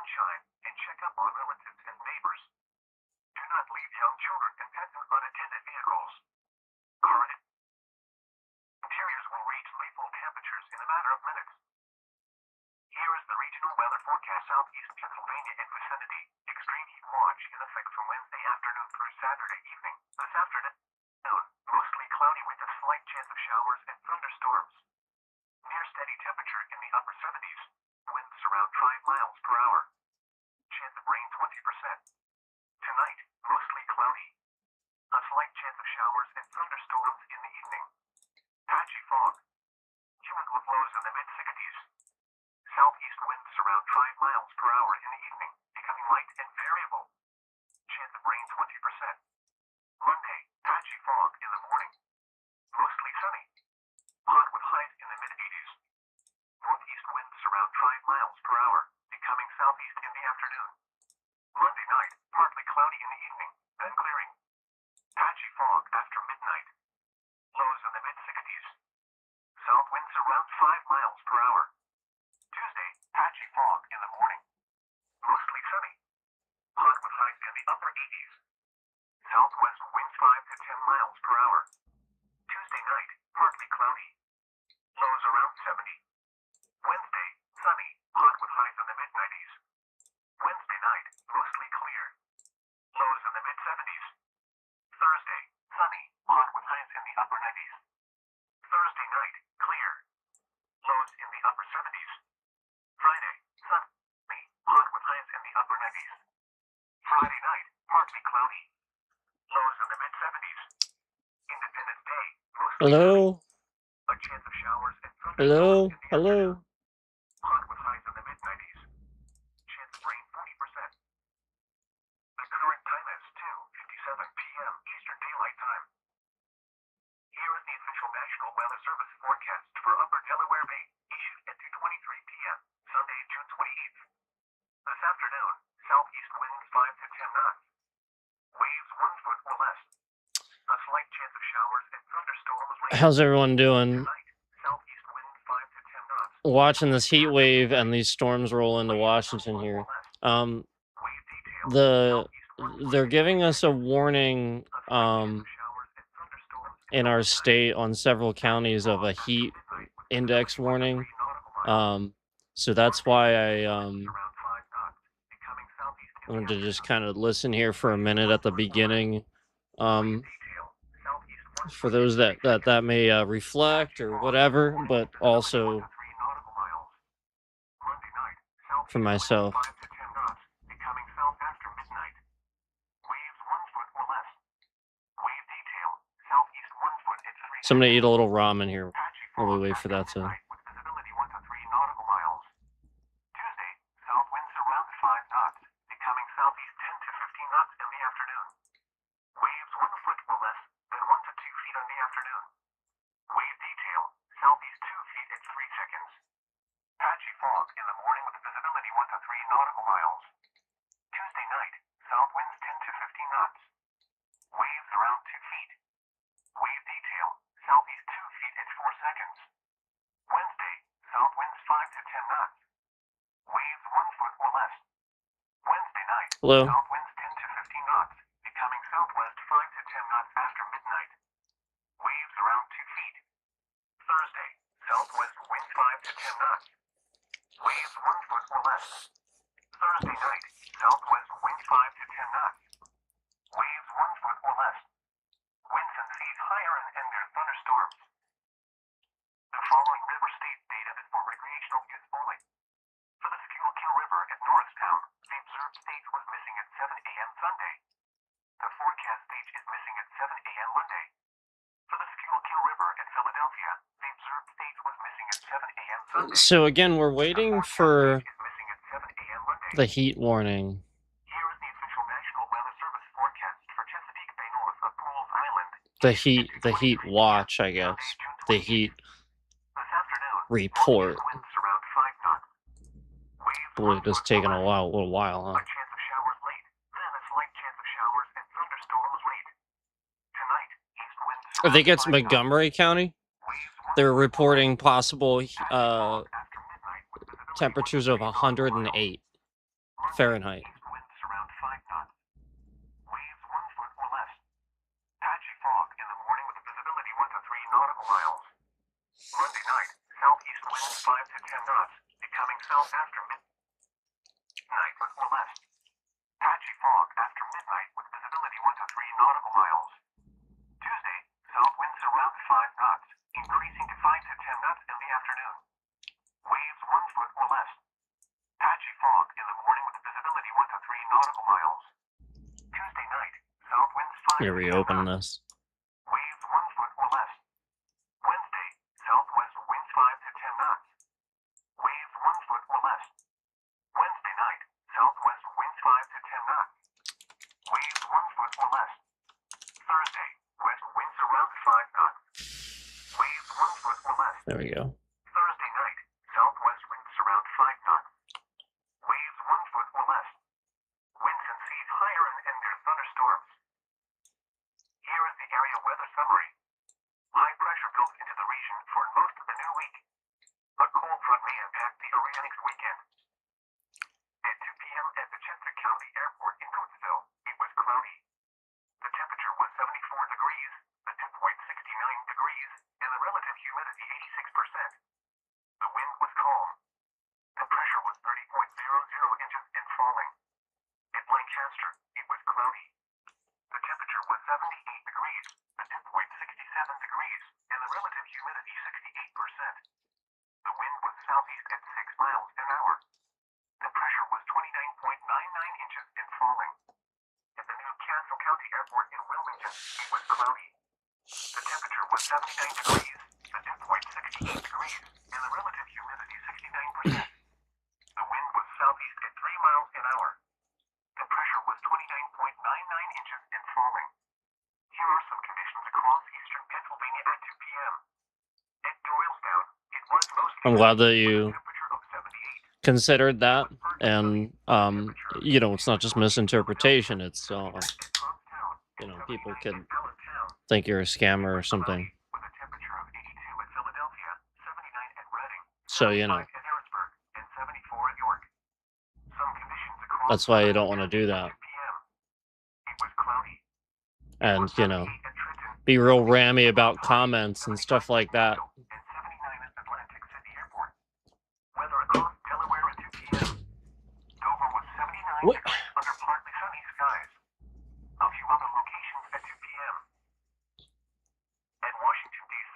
sunshine and check up on relatives and neighbors. Do not leave young children and pets in unattended vehicles. Car interiors will reach lethal temperatures in a matter of minutes. Here is the regional weather forecast. Southeast Pennsylvania and vicinity. Extreme heat watch in effect from Wednesday afternoon through Saturday evening. This afternoon, mostly cloudy with a slight chance of showers and thunderstorms. Near steady temperature in the upper 70s. Winds around 5 miles per hour. Chance of rain 20%. Tonight, mostly cloudy. A slight chance of showers and thunderstorms in the evening. Patchy fog. Humid lows in the mid-60s. Southeast winds around 5 miles per hour in the evening, becoming light and variable. Chance of rain 20%. Monday, patchy fog in the morning. Mostly sunny. Hot with highs in the mid-80s. Northeast winds around 5 miles per hour, becoming southeast in the afternoon. Monday night, partly cloudy in the evening, then clearing. Patchy fog after midnight. Lows in the mid-60s. South winds around 5 miles per hour. Tuesday, patchy fog in the morning. Mostly sunny. Hot with highs in the upper 80s. Southwest winds 5 to 10 miles per hour. Tuesday night, partly cloudy. Lows around 70. Wednesday, sunny, hot with highs in the mid-90s. Wednesday night, mostly clear. Lows in the mid-70s. Thursday, sunny, hot with highs in the upper 90s. Thursday night, clear. Lows in the upper 70s. Friday, sunny, hot with highs in the upper 90s. Friday night, partly cloudy. Lows in the mid-70s. Independence Day, mostly Hello? sunny. A chance of showers and thunderstorms Hello? in the afternoon. Hello? Hot with highs in the mid-90s. Chance of rain 40%. The current time is 2:57 p.m. Eastern Daylight Time. Here is the official National Weather Service forecast for Upper Delaware Bay, issued at 2:23 p.m. Sunday, June 28th. This afternoon, southeast winds 5 to 10 knots. Waves 1 foot or less. A slight chance of showers and thunderstorms later. How's everyone doing? Tonight, southeast winds 5 to 10 knots. Watching this heat wave and these storms roll into Washington here. Wave detail. They're giving us a warning Showers and thunderstorms in our state on several counties of a heat index warning. So that's why I wanted to just kind of listen here for a minute at the beginning. For those that may reflect or whatever, but also for myself. So I'm gonna eat a little ramen here while we wait for that to. Tuesday, south winds around 5 knots, becoming southeast 10 to 15 knots in the afternoon. Waves 1 foot or less, then 1 to 2 feet in the afternoon. Wave detail, southeast 2 feet at 3 seconds. Patchy fog in the morning with visibility 1 to 3 nautical miles. Tuesday night, south winds 10 to 15 knots. Waves around 2 feet. Wave detail, southeast 2 feet at 4 seconds. Wednesday, south winds 5 to 10 knots. Waves 1 foot or less. Wednesday night, Hello. south winds 10 to 15 knots, becoming southwest 5 to 10 knots after midnight. Waves around 2 feet. Thursday, southwest winds 5 to 10 knots. Waves 1 foot or less. Thursday night, southwest winds 5 to 10 knots. Waves 1 foot or less. Winds and seas higher and near thunderstorms. The following river state data is for recreational use only. For the Schuylkill River at Norristown, the observed stage was missing at 7 a.m. Sunday. The forecast stage is missing at 7 a.m. Monday. For the Schuylkill River at Philadelphia, the observed stage was missing at 7 a.m. Sunday. So again, we're waiting for Is missing at 7 a.m. Monday. the heat warning. Here is the official National Weather Service forecast for Chesapeake Bay north of Pools Island. The heat watch, I guess. The heat This afternoon, report. winds around 5 knots. Waves Boy, 1 it's foot taking or a less. little while, A huh? chance of showers late, then a slight chance of showers and thunderstorms late. Tonight, east winds I think it's 5 knots. Montgomery County. Waves 1 They're foot or reporting possible less. Patchy fog after midnight with visibility temperatures of 108. Fahrenheit. East winds around 5 knots. Waves 1 foot or less. Patchy fog in the morning with visibility 1 to 3 nautical miles. Monday night, southeast winds 5 to 10 knots, becoming south after midnight or less. Patchy fog after midnight with visibility 1 to 3 nautical miles. Tuesday, south winds around 5 knots, increasing to 5 to 10 knots in the afternoon. Waves 1 foot or less. Patchy fog in the morning with visibility 1 to 3 nautical miles. Tuesday night, south winds 5 Here to we 10 open knots. this. Waves 1 foot or less. Wednesday, southwest winds 5 to 10 knots. Waves 1 foot or less. Wednesday night, southwest winds 5 to 10 knots. Waves 1 foot or less. Thursday, west winds around 5 knots. Waves 1 foot or less. There we go. Thursday night, southwest winds around 5 knots. Waves 1 foot or less. Winds and seas higher and near thunderstorms. Here is the area weather summary. High pressure built into the region for most of the new week. A cold front may impact the area next weekend. At 2 p.m. at Vicenza County Airport in Coatesville, it was cloudy. The temperature was 74 degrees, the dew point 69 degrees, and the relative humidity 86%. The wind was calm. The pressure was 30.00 inches and falling. At Lancaster, it was cloudy. The temperature was 78 degrees, the dew point 67 degrees, and the relative humidity 68%. The wind was southeast at 6 miles an hour. The pressure was 29.99 inches and falling. At the new Castle County Airport in Wilmington, it was cloudy. The temperature was 79 degrees, the dew point 68 degrees, and the relative humidity 69%. The wind was southeast at 3 miles an hour. The pressure was 29.99 inches and falling. Here are some conditions across eastern Pennsylvania at 2 p.m. At Doylestown, it was mostly I'm glad that with a you temperature of 78. considered that, and you know, it's not just misinterpretation. It's you know, people could think you're a scammer or something. With a temperature of 82 at Philadelphia, 79 at Reading, So you know, 75 at Harrisburg, and 74 at York. Some conditions across that's why you don't want to do that. 2 p.m. It was cloudy. And you know, 78 at Trenton, be real rammy about comments and stuff like that. and 79 at Atlantic City Airport. Weather across Delaware at 2 p.m. Dover was 79 What? degrees under partly sunny skies. A few other locations at 2 p.m. At Washington, D.C.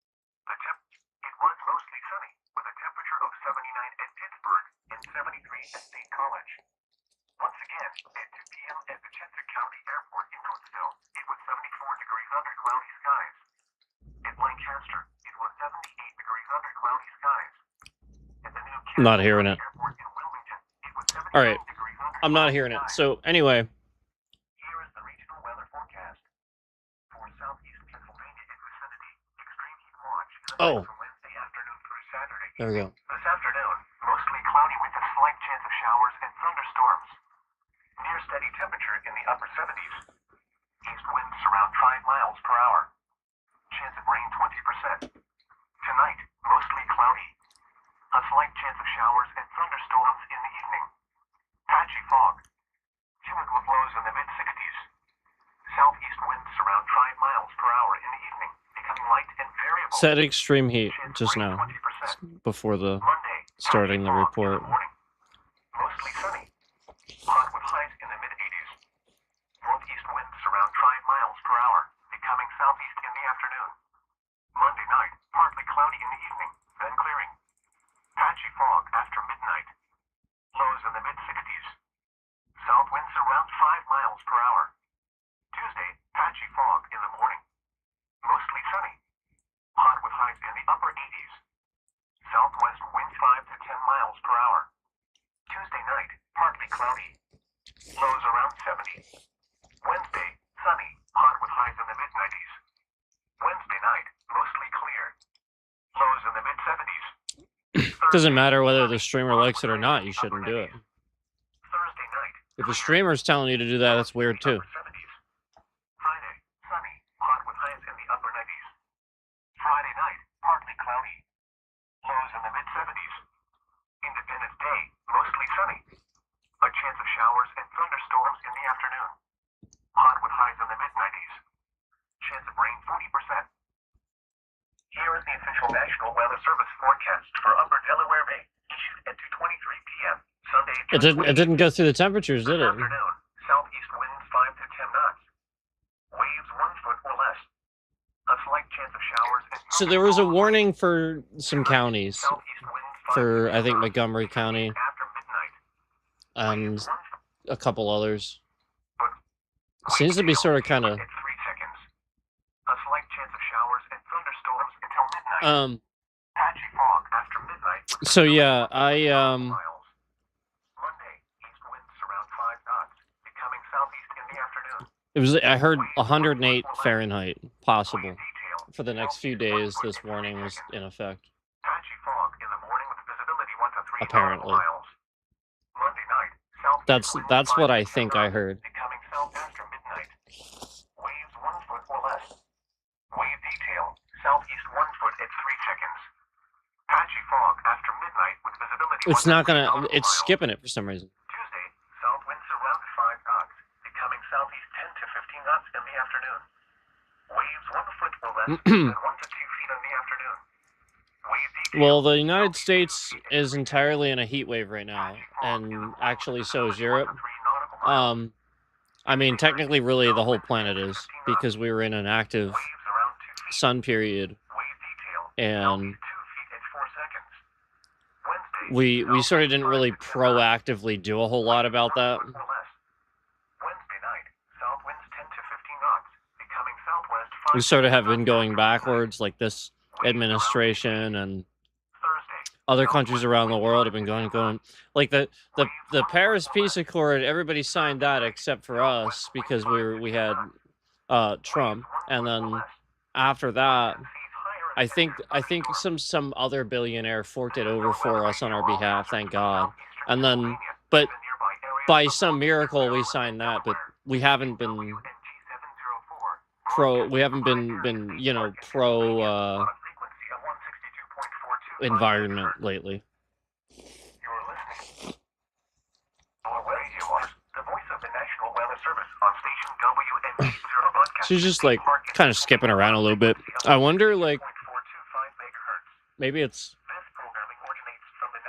It was mostly sunny, with a temperature of 79 at Pittsburgh and 73 at State College. Once again, at 2 p.m. at Vicenza County Airport in Coatesville, it was 74 degrees under cloudy skies. At Lancaster, it was 78 degrees under cloudy skies. At the new Castle Not hearing County it. Airport in Wilmington, it was 79 All right, degrees under I'm not cloudy hearing it. skies. So anyway, Here is the regional weather forecast. For southeast Pennsylvania and vicinity, extreme heat watch is Oh. from Wednesday afternoon through Saturday. there we go. This afternoon, mostly cloudy with a slight chance of showers and thunderstorms. Near steady temperature in the upper 70s. East winds around 5 miles per hour. Chance of rain 20%. Tonight, mostly cloudy. A slight chance of showers and thunderstorms in the evening. Patchy fog. Humid with lows in the mid-60s. Southeast winds around 5 miles per hour in the evening, becoming light and variable. Said extreme heat Chance of just rain now, 20%. before the Monday, starting the patchy fog in report. the morning. Mostly sunny. Hot with highs in the mid-80s. Northeast winds around 5 miles per hour, becoming southeast in the afternoon. Monday night, partly cloudy in the evening, then clearing. Patchy fog after midnight. Lows in the mid-60s. South winds around 5 miles per hour. Tuesday, patchy fog in the morning. Mostly sunny. Hot with highs in the upper 80s. Southwest winds 5 to 10 miles per hour. Tuesday night, partly cloudy. Lows around 70. Wednesday, sunny. Hot with highs in the mid-90s. Wednesday night, mostly clear. Lows in the mid-70s. Doesn't matter whether the streamer likes it or not. You shouldn't do it. Thursday night, If a streamer's telling you to do that, that's weird too. upper 70s. Friday, sunny. Hot with highs in the upper 90s. Friday night, partly cloudy. Lows in the mid-70s. Independence Day, mostly sunny. forecast for Upper Delaware Bay issued at 2:23 p.m. Sunday, It didn't go through the temperatures, did it? Afternoon, southeast winds 5 to 10 knots. Waves 1 foot or less. A slight chance of showers and So there was a warning for some counties, southeast winds 5 for to 10 I think knots. Montgomery County After midnight, and waves 1 foot a couple others. but Seems to be sort of kind of at 3 seconds. A slight chance of showers and thunderstorms until midnight. Patchy fog after midnight. So yeah, Miles. Monday, east winds around 5 knots, becoming southeast in the afternoon. it was I heard 108 Fahrenheit possible Wave detail. for the next few days. This warning was in effect. Patchy fog in the morning with visibility 1 to 3 Apparently. miles. Monday night, southeast That's winds what 5 I to 10 think I knots, heard. becoming south after midnight. Waves 1 foot or less. Wave detail, southeast 1 foot at 3 seconds. Patchy fog after midnight with visibility. It's 1 to not 3 gonna. nautical It's miles. skipping it for some reason. Tuesday, south winds around 5 knots, becoming southeast 10 to 15 knots in the afternoon. Waves 1 foot or less, and 1 to 2 feet in the afternoon. Wave detail. Well, the United States is entirely in a heat wave right now, and actually so is Europe. I mean, technically, really, the whole planet is, because we were in an active Waves around 2 feet. sun period, Wave detail. and 2 feet at 4 seconds. Wednesday. we sort of didn't really proactively do a whole lot about that. Or less. Wednesday night, south winds 10 to 15 knots, becoming southwest 5 We to sort of 10 have been knots going after backwards, like this midnight. administration and Thursday. other countries around the world have been going. Like the Paris Peace Accord, everybody signed that except for us, because we had Trump, and then after that, I think some other billionaire forked it over for us on our behalf, thank God. And then, but by some miracle, we signed that, but we haven't been pro environment lately. She's just like kind of skipping around a little bit. I wonder, like, maybe it's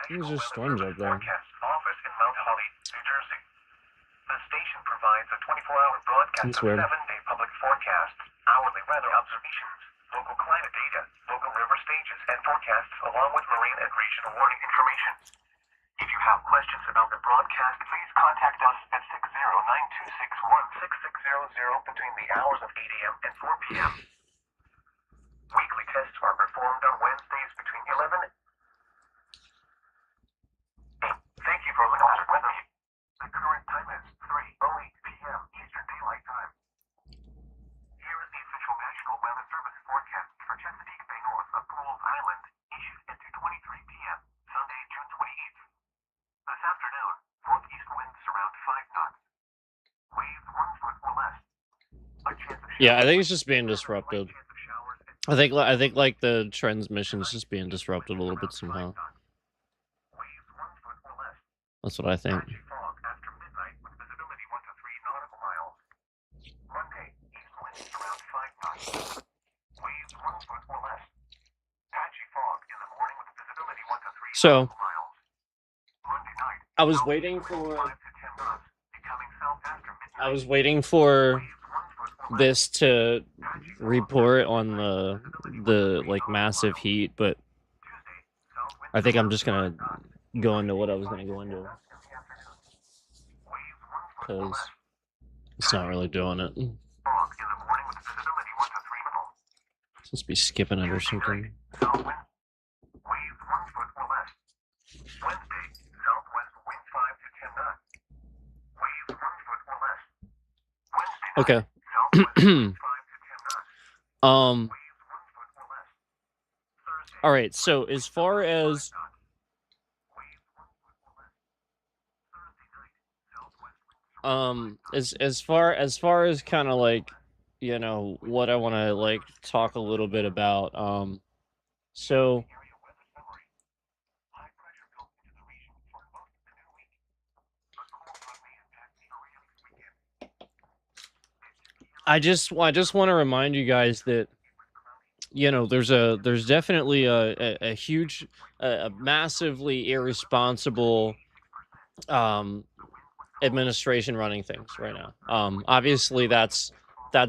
there's just storms up there. That's weird. 7-day public forecasts, hourly weather observations, local climate data, local river stages and forecasts, along with marine and regional warning information. If you have questions about the broadcast, please contact us at 609-261-6600 between the hours of 8 a.m. and 4 p.m. Weekly tests are performed on Wednesdays between 11. Thank you for listening to weather. The current time is 3:08 p.m. Eastern Daylight Time. Here is the official National Weather Service forecast for Chesapeake Bay north of Pools Island, issued at 2:23 p.m. Sunday, June 28th. This afternoon, northeast winds around 5 knots. Waves 1 foot or less. A chance of Yeah, I showers. think it's just being disrupted. Chance of showers and I think like the transmission's just being disrupted a little bit somehow. waves 1 foot or less. That's what I think. Patchy fog after midnight with visibility 1 to 3 nautical miles. Monday, east winds around 5 knots. Waves 1 foot or less. Patchy fog in the morning with visibility 1 to 3 So nautical miles. Monday night, I was south waiting winds for 5 to 10 knots, becoming south after midnight. I was waiting for Waves 1 foot or less. this to Patchy fog report after on midnight with visibility 1 to the 3 like nautical massive miles. heat, but Tuesday, south winds I think I'm around just 5 gonna knots. go into what I was gonna go into, In the afternoon. Waves 1 foot or because less. it's not really doing it. Fog in the morning with visibility 1 to 3 miles. Just be skipping it or Tuesday night, something. south wind. Waves 1 foot or less. Wednesday, southwest wind 5 to 10 knots. Waves 1 foot or less. Wednesday night, Okay. southwest wind 5 to 10 knots. Waves 1 foot or less. Thursday, All right. So as far as 5 knots. Waves 1 foot or less. Thursday night, southwest wind as far as kind of like, you know, what I want to like talk a little bit about. So area weather summary. High pressure built into the region for most of the new week. A cold front may impact the area this weekend. I just want to remind you guys that there's definitely a huge, a massively irresponsible um administration running things right now. Obviously that's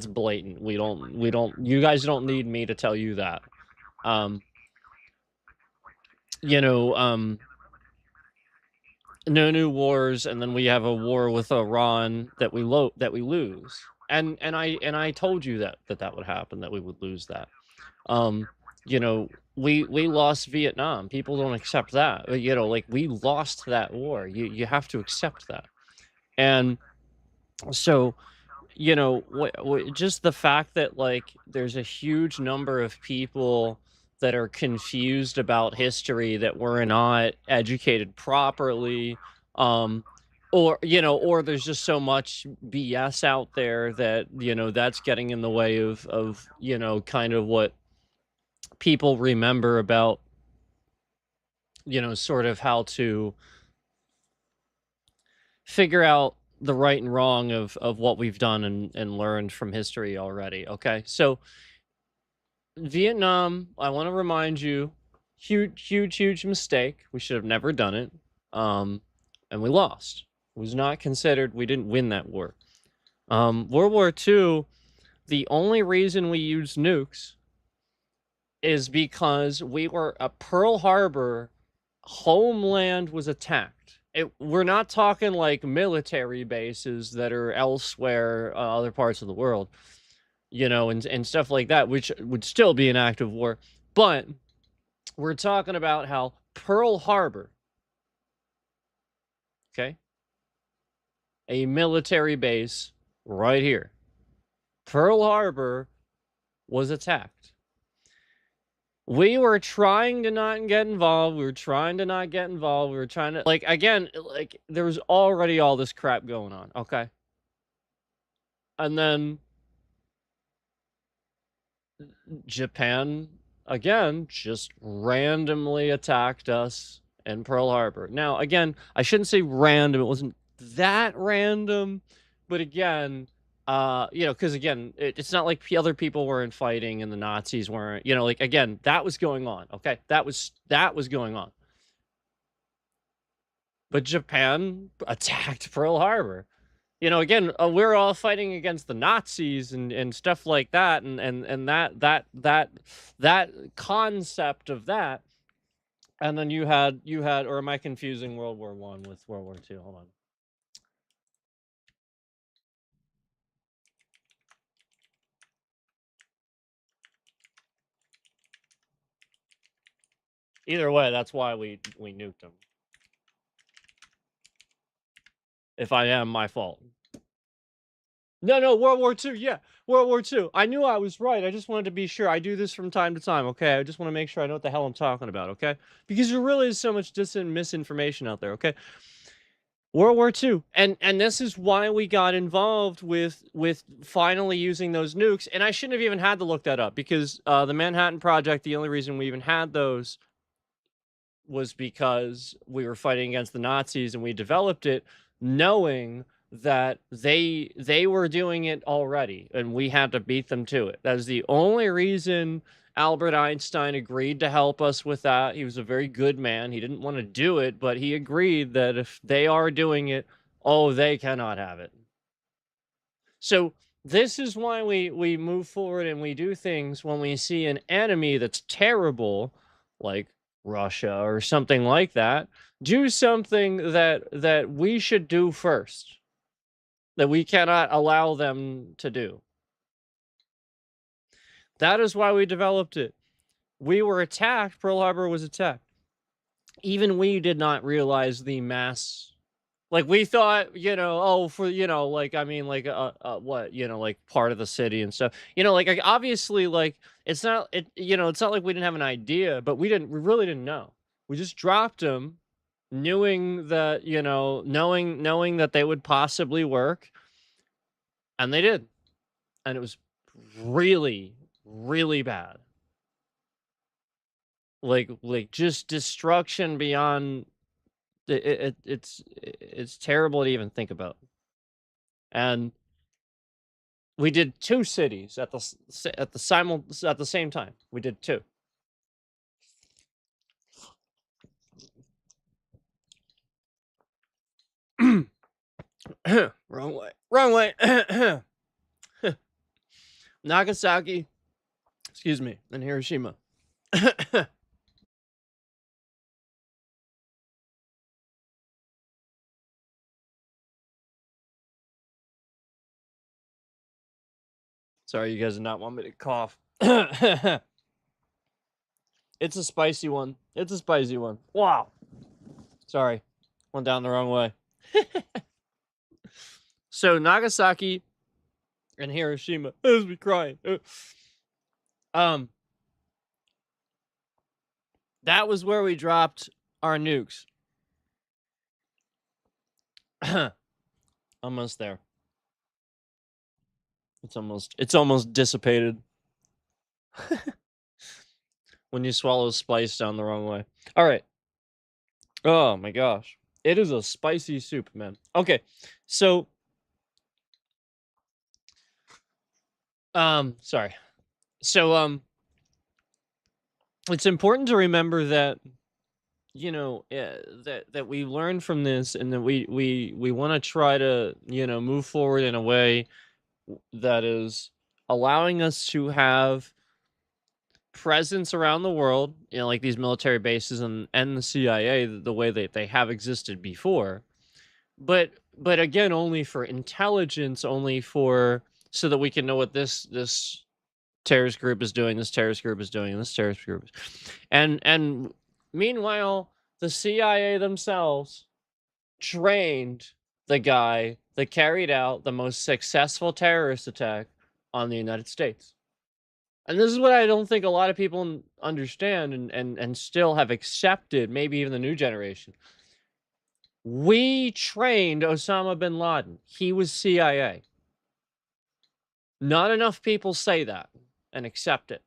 blatant. We don't you guys don't need me to tell you that. Um, you know, no new wars, and then we have a war with Iran that we lose. And I told you that would happen, that we would lose that. Um, we lost Vietnam. People don't accept that. Like we lost that war. You have to accept that. And so just the fact that like there's a huge number of people that are confused about history, that were not educated properly, um or there's just so much BS out there that that's getting in the way of kind of what people remember about sort of how to figure out the right and wrong of what we've done and learned from history already. Okay, so Vietnam, I want to remind you, huge mistake. We should have never done it. Um, and we lost. It was not considered. We didn't win that war. World War II, the only reason we used nukes is because we were a Pearl Harbor, homeland was attacked. We're not talking like military bases that are elsewhere, other parts of the world, and stuff like that, which would still be an act of war. But we're talking about how Pearl Harbor, okay, a military base right here, Pearl Harbor was attacked. We were trying to not get involved. We were trying to not get involved. We were trying to, like, again, like, there was already all this crap going on, okay? And then Japan, again, just randomly attacked us in Pearl Harbor. Now, again, I shouldn't say random. It wasn't that random. But again, because again, it's not like other people weren't fighting and the Nazis weren't, like, again, that was going on. Okay. That was going on. But Japan attacked Pearl Harbor. Again, we're all fighting against the Nazis and stuff like that, and that concept of that. And then you had, or am I confusing World War One with World War Two? Hold on. Either way, that's why we nuked them. If I am, my fault. No, World War II. Yeah, World War II. I knew I was right. I just wanted to be sure. I do this from time to time. Okay, I just want to make sure I know what the hell I'm talking about. Okay, because there really is so much misinformation out there. Okay, World War II, and this is why we got involved with finally using those nukes. And I shouldn't have even had to look that up, because the Manhattan Project, the only reason we even had those was because we were fighting against the Nazis, and we developed it knowing that they were doing it already and we had to beat them to it. That is the only reason Albert Einstein agreed to help us with that. He was a very good man. He didn't want to do it, but he agreed that if they are doing it, oh, they cannot have it. So this is why we move forward and we do things when we see an enemy that's terrible, like Russia or something like that. Do something that we should do first, that we cannot allow them to do. That is why we developed it. We were attacked. Pearl Harbor was attacked. Even we did not realize the mass. Like, we thought, oh, for, like, I mean, like, what, like, part of the city and stuff. Like, obviously, like, it's not like we didn't have an idea, but we really didn't know. We just dropped them, knowing that, knowing that they would possibly work, and they did. And it was really, really bad. Like just destruction beyond it's terrible to even think about. And We did 2 cities at the same time. We did 2. Wrong way. Wrong way. Nagasaki, excuse me, and Hiroshima. Sorry, you guys did not want me to cough. It's a spicy one. It's a spicy one. Wow. Sorry. Went down the wrong way. So Nagasaki and Hiroshima. Has me crying. That was where we dropped our nukes. Almost there. It's almost dissipated. When you swallow spice down the wrong way. All right. Oh my gosh. It is a spicy soup, man. Okay. So sorry. So it's important to remember that that we learn from this, and that we want to try to move forward in a way that is allowing us to have presence around the world, like these military bases and the CIA, the way that they have existed before, but again, only for intelligence, only for so that we can know what this terrorist group is doing, this terrorist group is doing, and this terrorist group is, and meanwhile, the CIA themselves trained the guy that carried out the most successful terrorist attack on the United States. And this is what I don't think a lot of people understand, and still have accepted, maybe even the new generation. We trained Osama bin Laden. He was CIA. Not enough people say that and accept it.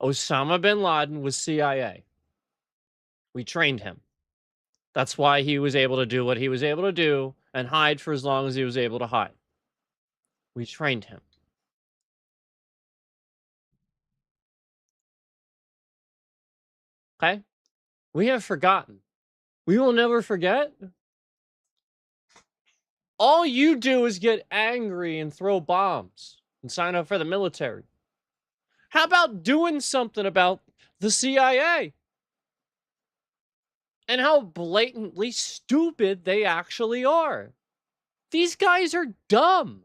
Osama bin Laden was CIA. We trained him. That's why he was able to do what he was able to do and hide for as long as he was able to hide. We trained him. Okay? We have forgotten. We will never forget. All you do is get angry and throw bombs and sign up for the military. How about doing something about the CIA? And how blatantly stupid they actually are. These guys are dumb.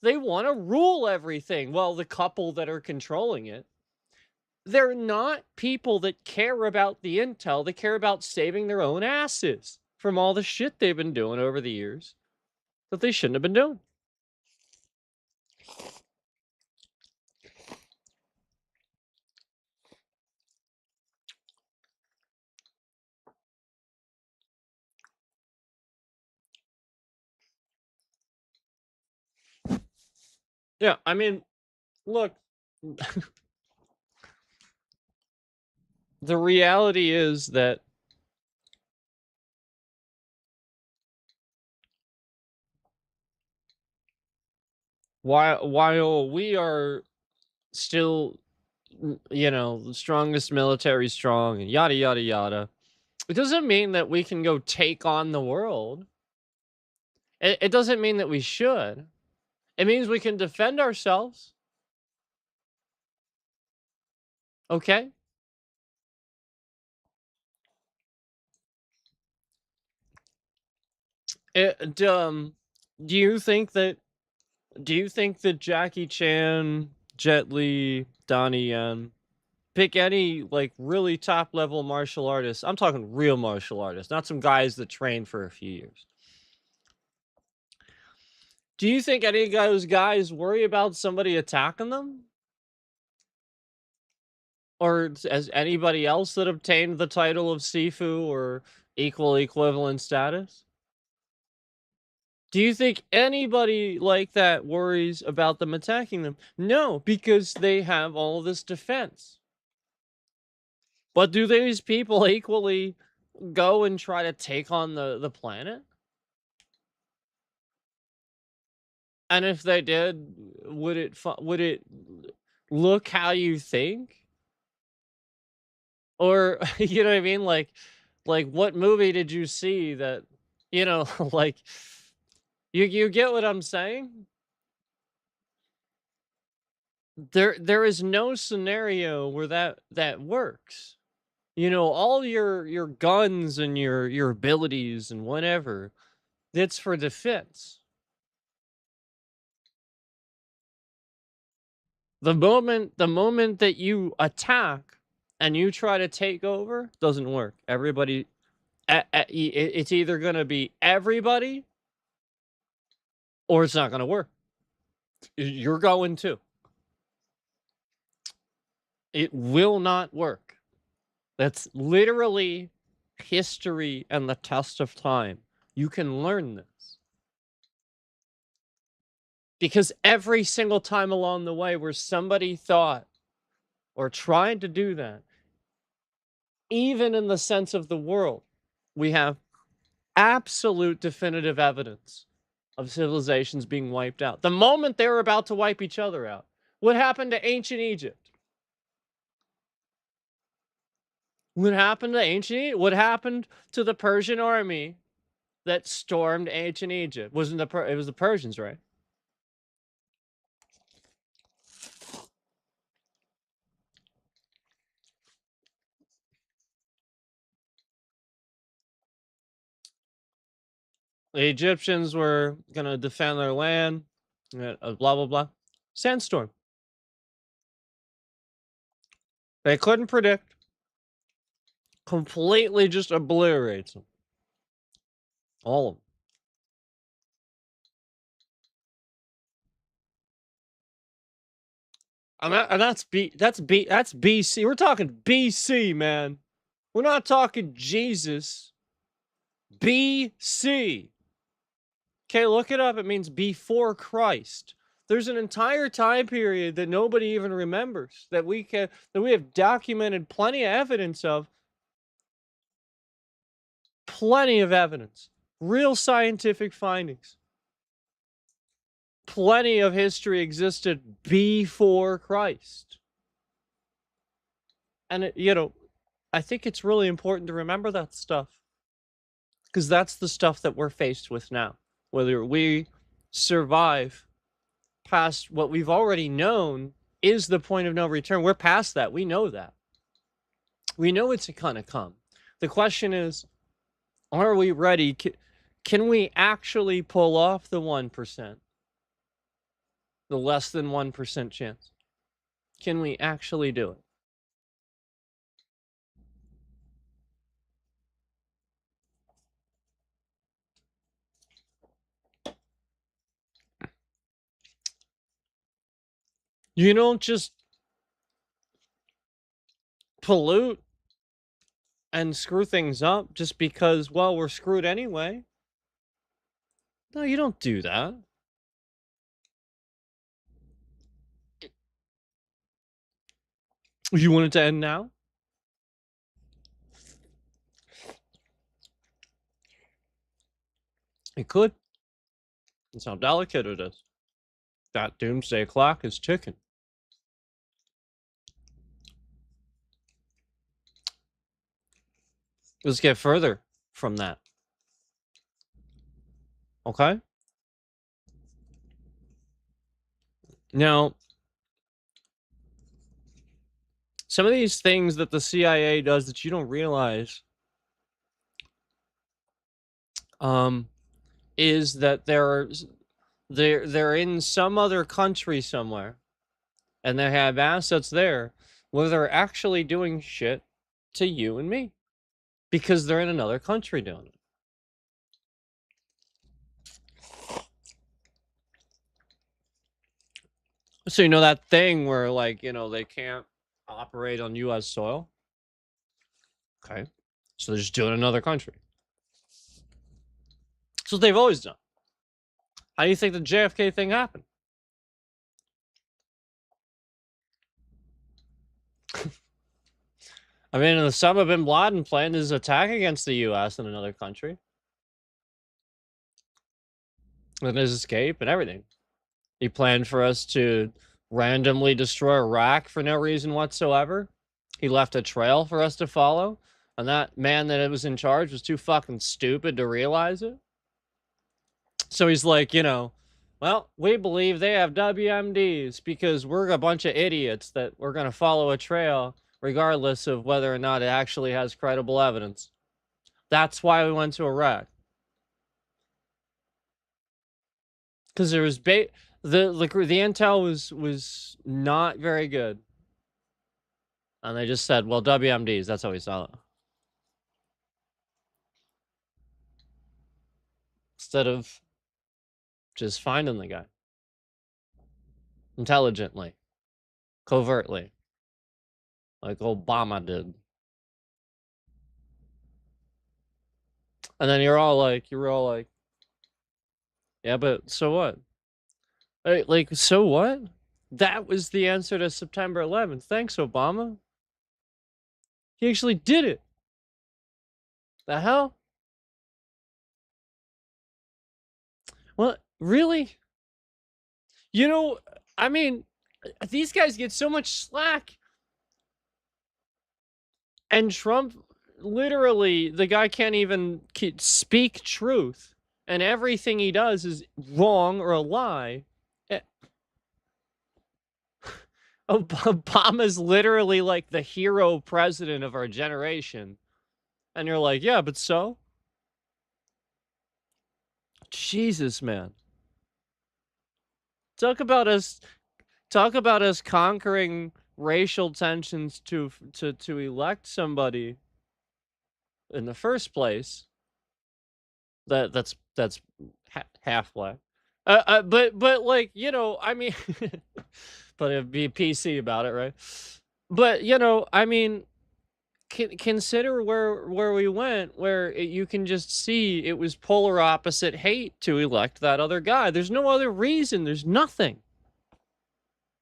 They want to rule everything. Well, the couple that are controlling it, they're not people that care about the intel. They care about saving their own asses from all the shit they've been doing over the years that they shouldn't have been doing. Yeah, I mean, look, the reality is that while we are still, the strongest military strong and yada yada yada, it doesn't mean that we can go take on the world. It doesn't mean that we should. It means we can defend ourselves. Okay? It, do you think that Jackie Chan, Jet Li, Donnie Yen, pick any like really top level martial artists? I'm talking real martial artists, not some guys that trained for a few years. Do you think any of those guys worry about somebody attacking them? Or as anybody else that obtained the title of Sifu or equal equivalent status? Do you think anybody like that worries about them attacking them? No, because they have all this defense. But do these people equally go and try to take on the planet? And if they did, would it look how you think? Or you know what I mean? Like what movie did you see that, you know, like you get what I'm saying? There is no scenario where that works. You know, all your guns and your abilities and whatever, that's for defense. The moment that you attack and you try to take over, doesn't work. Everybody, it's either gonna be everybody or it's not gonna work. You're going to. It will not work. That's literally history and the test of time. You can learn this. Because every single time along the way where somebody thought or tried to do that, even in the sense of the world, we have absolute definitive evidence of civilizations being wiped out. The moment they were about to wipe each other out, what happened to ancient Egypt? What happened to ancient Egypt? What happened to the Persian army that stormed ancient Egypt? It was the Persians, right? The Egyptians were gonna defend their land, blah blah blah. Sandstorm. They couldn't predict. Completely just obliterates them. All of them. And that's BC. We're talking BC, man. We're not talking Jesus. BC. Okay, look it up. It means before Christ. There's an entire time period that nobody even remembers that we have documented plenty of evidence of. Plenty of evidence. Real scientific findings. Plenty of history existed before Christ. And I think it's really important to remember that stuff. Because that's the stuff that we're faced with now. Whether we survive past what we've already known is the point of no return. We're past that. We know that. We know it's gonna come. The question is, are we ready? Can we actually pull off the 1%? The less than 1% chance? Can we actually do it? You don't just pollute and screw things up just because, well, we're screwed anyway. No, you don't do that. You want it to end now? It could. That's how delicate it is. That doomsday clock is ticking. Let's get further from that. Okay? Now, some of these things that the CIA does that you don't realize is that they're in some other country somewhere and they have assets there where they're actually doing shit to you and me because they're in another country doing it. So you know that thing where they can't operate on US soil? Okay. So they're just doing it in another country. That's what they've always done. How do you think the JFK thing happened? I mean, the Osama bin Laden planned his attack against the US in another country. And his escape and everything. He planned for us to randomly destroy Iraq for no reason whatsoever. He left a trail for us to follow, and that man that was in charge was too fucking stupid to realize it. So he's like, well, we believe they have WMDs because we're a bunch of idiots that we're going to follow a trail regardless of whether or not it actually has credible evidence. That's why we went to Iraq. Because there was the intel was not very good, and they just said, "Well, WMDs." That's how we saw it. Instead of just finding the guy intelligently, covertly, like Obama did. And then you were all like, yeah, but so what? Like, so what? That was the answer to September 11th. Thanks, Obama. He actually did it. The hell? Well, really? I mean, these guys get so much slack. And Trump, literally, the guy can't even speak truth. And everything he does is wrong or a lie. Obama's literally like the hero president of our generation. And you're like, yeah, but so? Jesus, man. Talk about us conquering racial tensions to elect somebody in the first place. That's half black. But like, I mean, but it'd be PC about it, right? But I mean, consider where we went, where you can just see it was polar opposite hate to elect that other guy. There's no other reason. There's nothing.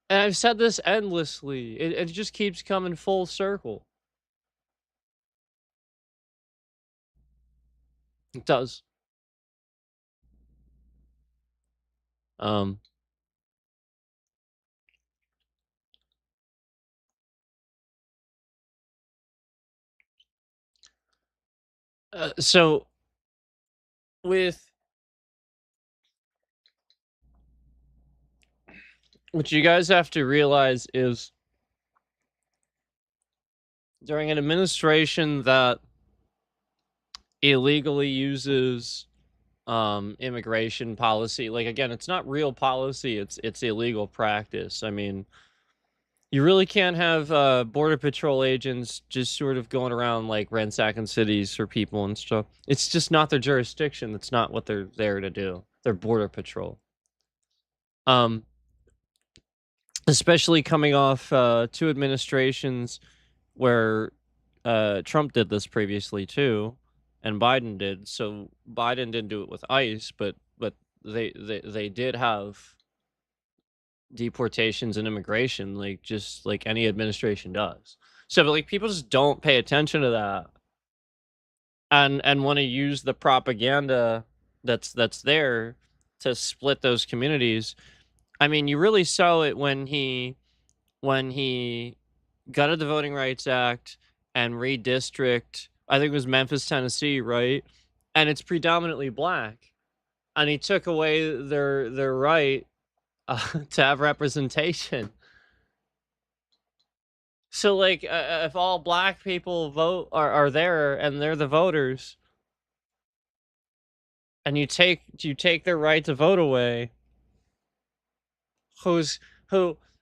And I've said this endlessly. It just keeps coming full circle. It does. So with what you guys have to realize is during an administration that illegally uses immigration policy, like, again, it's not real policy, it's illegal practice. I mean, you really can't have border patrol agents just sort of going around like ransacking cities for people and stuff. It's just not their jurisdiction. That's not what they're there to do. They're border patrol. Especially coming off two administrations where Trump did this previously too, and Biden did. So Biden didn't do it with ICE, but they did have deportations and immigration, like just like any administration does. So, but like people just don't pay attention to that, and want to use the propaganda that's there to split those communities. I mean, you really saw it when he gutted the Voting Rights Act and redistrict. I think it was Memphis, Tennessee, right? And it's predominantly black, and he took away their right to have representation. So, like, if all black people vote are there and they're the voters, and you take their right to vote away, who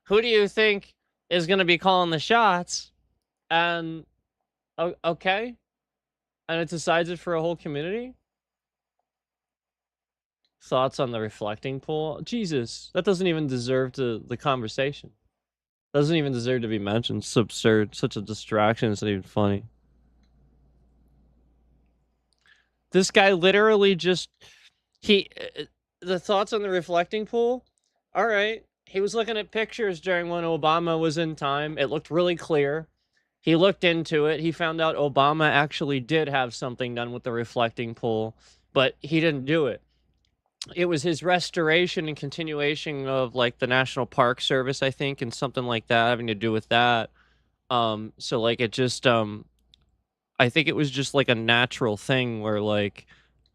do you think is going to be calling the shots? And okay, and it decides it for a whole community. Thoughts on the reflecting pool? Jesus, that doesn't even deserve the conversation. Doesn't even deserve to be mentioned. It's absurd. Such a distraction. It's not even funny. This guy literally just the thoughts on the reflecting pool. All right, he was looking at pictures during when Obama was in time. It looked really clear. He looked into it. He found out Obama actually did have something done with the reflecting pool, but he didn't do it. it was his restoration and continuation of like the National Park Service, I think, and something like that having to do with that. So like it just I think it was just like a natural thing where like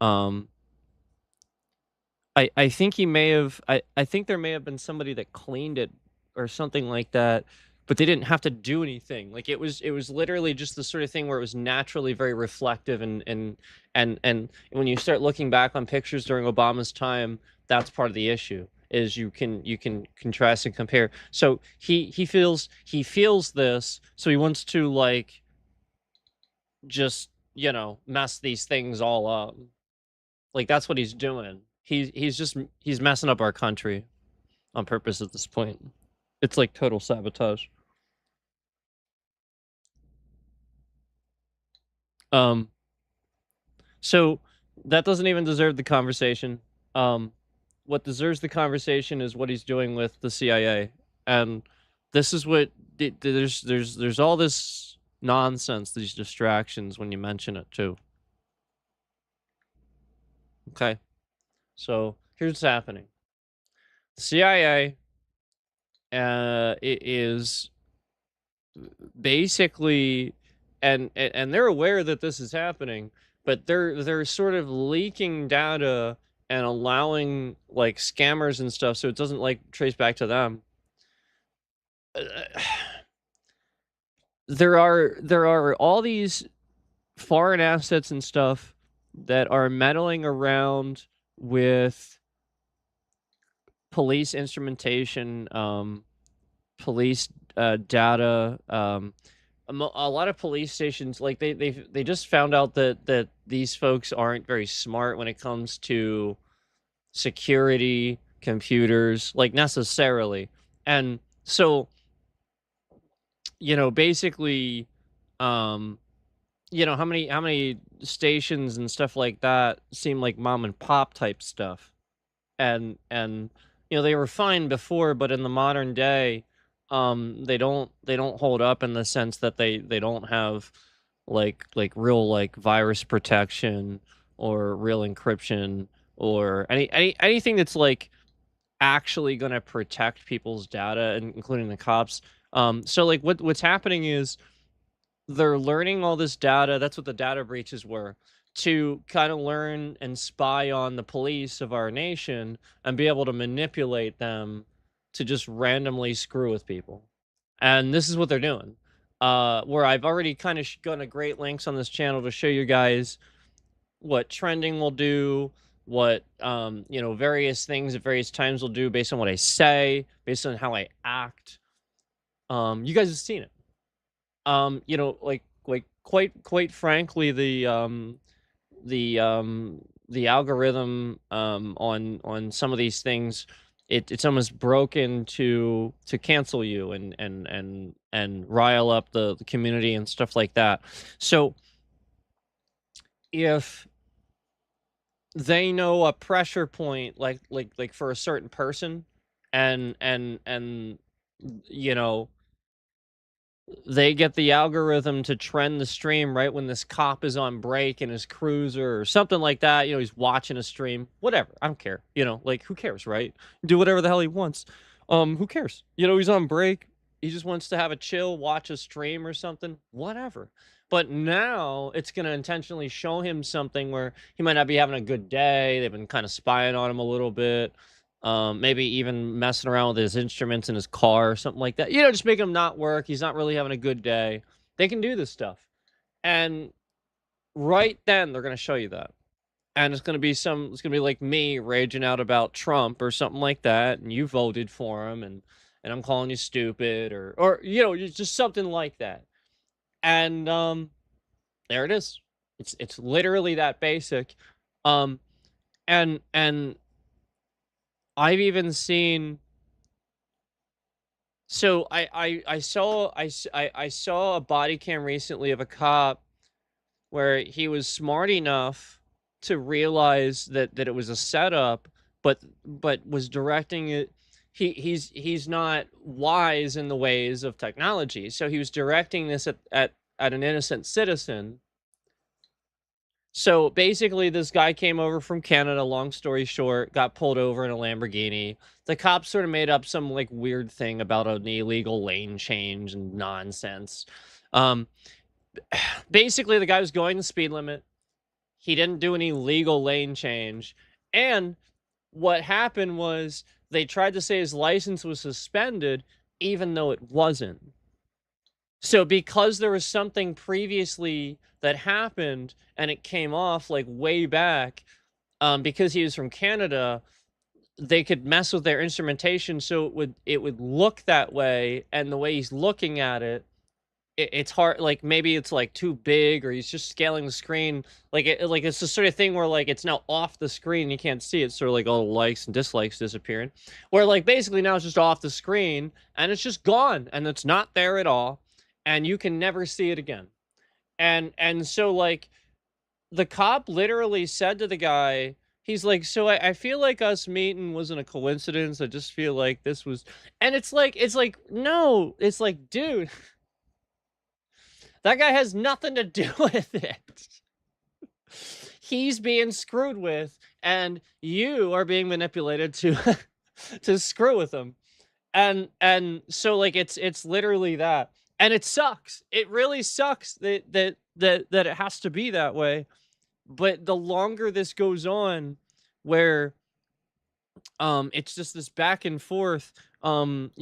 um I think he may have I think there may have been somebody that cleaned it or something like that, but they didn't have to do anything. Like it was literally just the sort of thing where it was naturally very reflective and when you start looking back on pictures during Obama's time, that's part of the issue is you can contrast and compare. So he feels this, so he wants to like just, mess these things all up. Like that's what he's doing. He's messing up our country on purpose at this point. It's like total sabotage. Um, so that doesn't even deserve the conversation. Um, what deserves the conversation is what he's doing with the CIA, and this is what there's all this nonsense, these distractions when you mention it too. Okay, so here's what's happening: the CIA is basically and they're aware that this is happening, but they're sort of leaking data and allowing like scammers and stuff so it doesn't like trace back to them. Uh, there are all these foreign assets and stuff that are meddling around with police instrumentation, police data, a lot of police stations like they just found out that these folks aren't very smart when it comes to security computers like necessarily. And so basically um how many stations and stuff like that seem like mom and pop type stuff, and they were fine before, but in the modern day they don't hold up in the sense that they don't have like real like virus protection or real encryption or anything that's like actually going to protect people's data, including the cops. So like what's happening is they're learning all this data. That's what the data breaches were, to kind of learn and spy on the police of our nation and be able to manipulate them to just randomly screw with people. And this is what they're doing. Where I've already kind of gone to great lengths on this channel to show you guys what trending will do, what various things at various times will do based on what I say, based on how I act. You guys have seen it. Like quite frankly, the algorithm on some of these things, it's almost broken to cancel you and rile up the community and stuff like that. So if they know a pressure point like for a certain person, and you know they get the algorithm to trend the stream right when this cop is on break in his cruiser or something like that. He's watching a stream, whatever. I don't care. Like who cares, right? Do whatever the hell he wants. Who cares? He's on break. He just wants to have a chill, watch a stream or something, whatever. But now it's going to intentionally show him something where he might not be having a good day. They've been kind of spying on him a little bit. Maybe even messing around with his instruments in his car or something like that. Just make him not work. He's not really having a good day. They can do this stuff. And right then they're going to show you that. And it's going to be like me raging out about Trump or something like that. And you voted for him and I'm calling you stupid or just something like that. And, there it is. It's literally that basic. Um, and I've even seen. So I saw a body cam recently of a cop where he was smart enough to realize that it was a setup, but was directing it. He's not wise in the ways of technology, so he was directing this at an innocent citizen, So basically, this guy came over from Canada. Long story short, got pulled over in a Lamborghini. The cops sort of made up some like weird thing about an illegal lane change and nonsense. Um, Basically, the guy was going the speed limit. He didn't do any legal lane change, and what happened was they tried to say his license was suspended, even though it wasn't. So because there was something previously that happened and it came off like way back, because he was from Canada, they could mess with their instrumentation so it would look that way, and the way he's looking at it, it's hard. Like maybe it's like too big, or he's just scaling the screen. Like it's the sort of thing where like it's now off the screen, you can't see it. Sort of like all the likes and dislikes disappearing. Where like basically now it's just off the screen and it's just gone and it's not there at all, and you can never see it again. And so like the cop literally said to the guy, he's like, so I feel like us meeting wasn't a coincidence. I just feel like this was, and it's like no, it's like dude. That guy has nothing to do with it. He's being screwed with, and you are being manipulated to to screw with him. And so like it's literally that. And it sucks. It really sucks that it has to be that way. But the longer this goes on, where it's just this back and forth, instead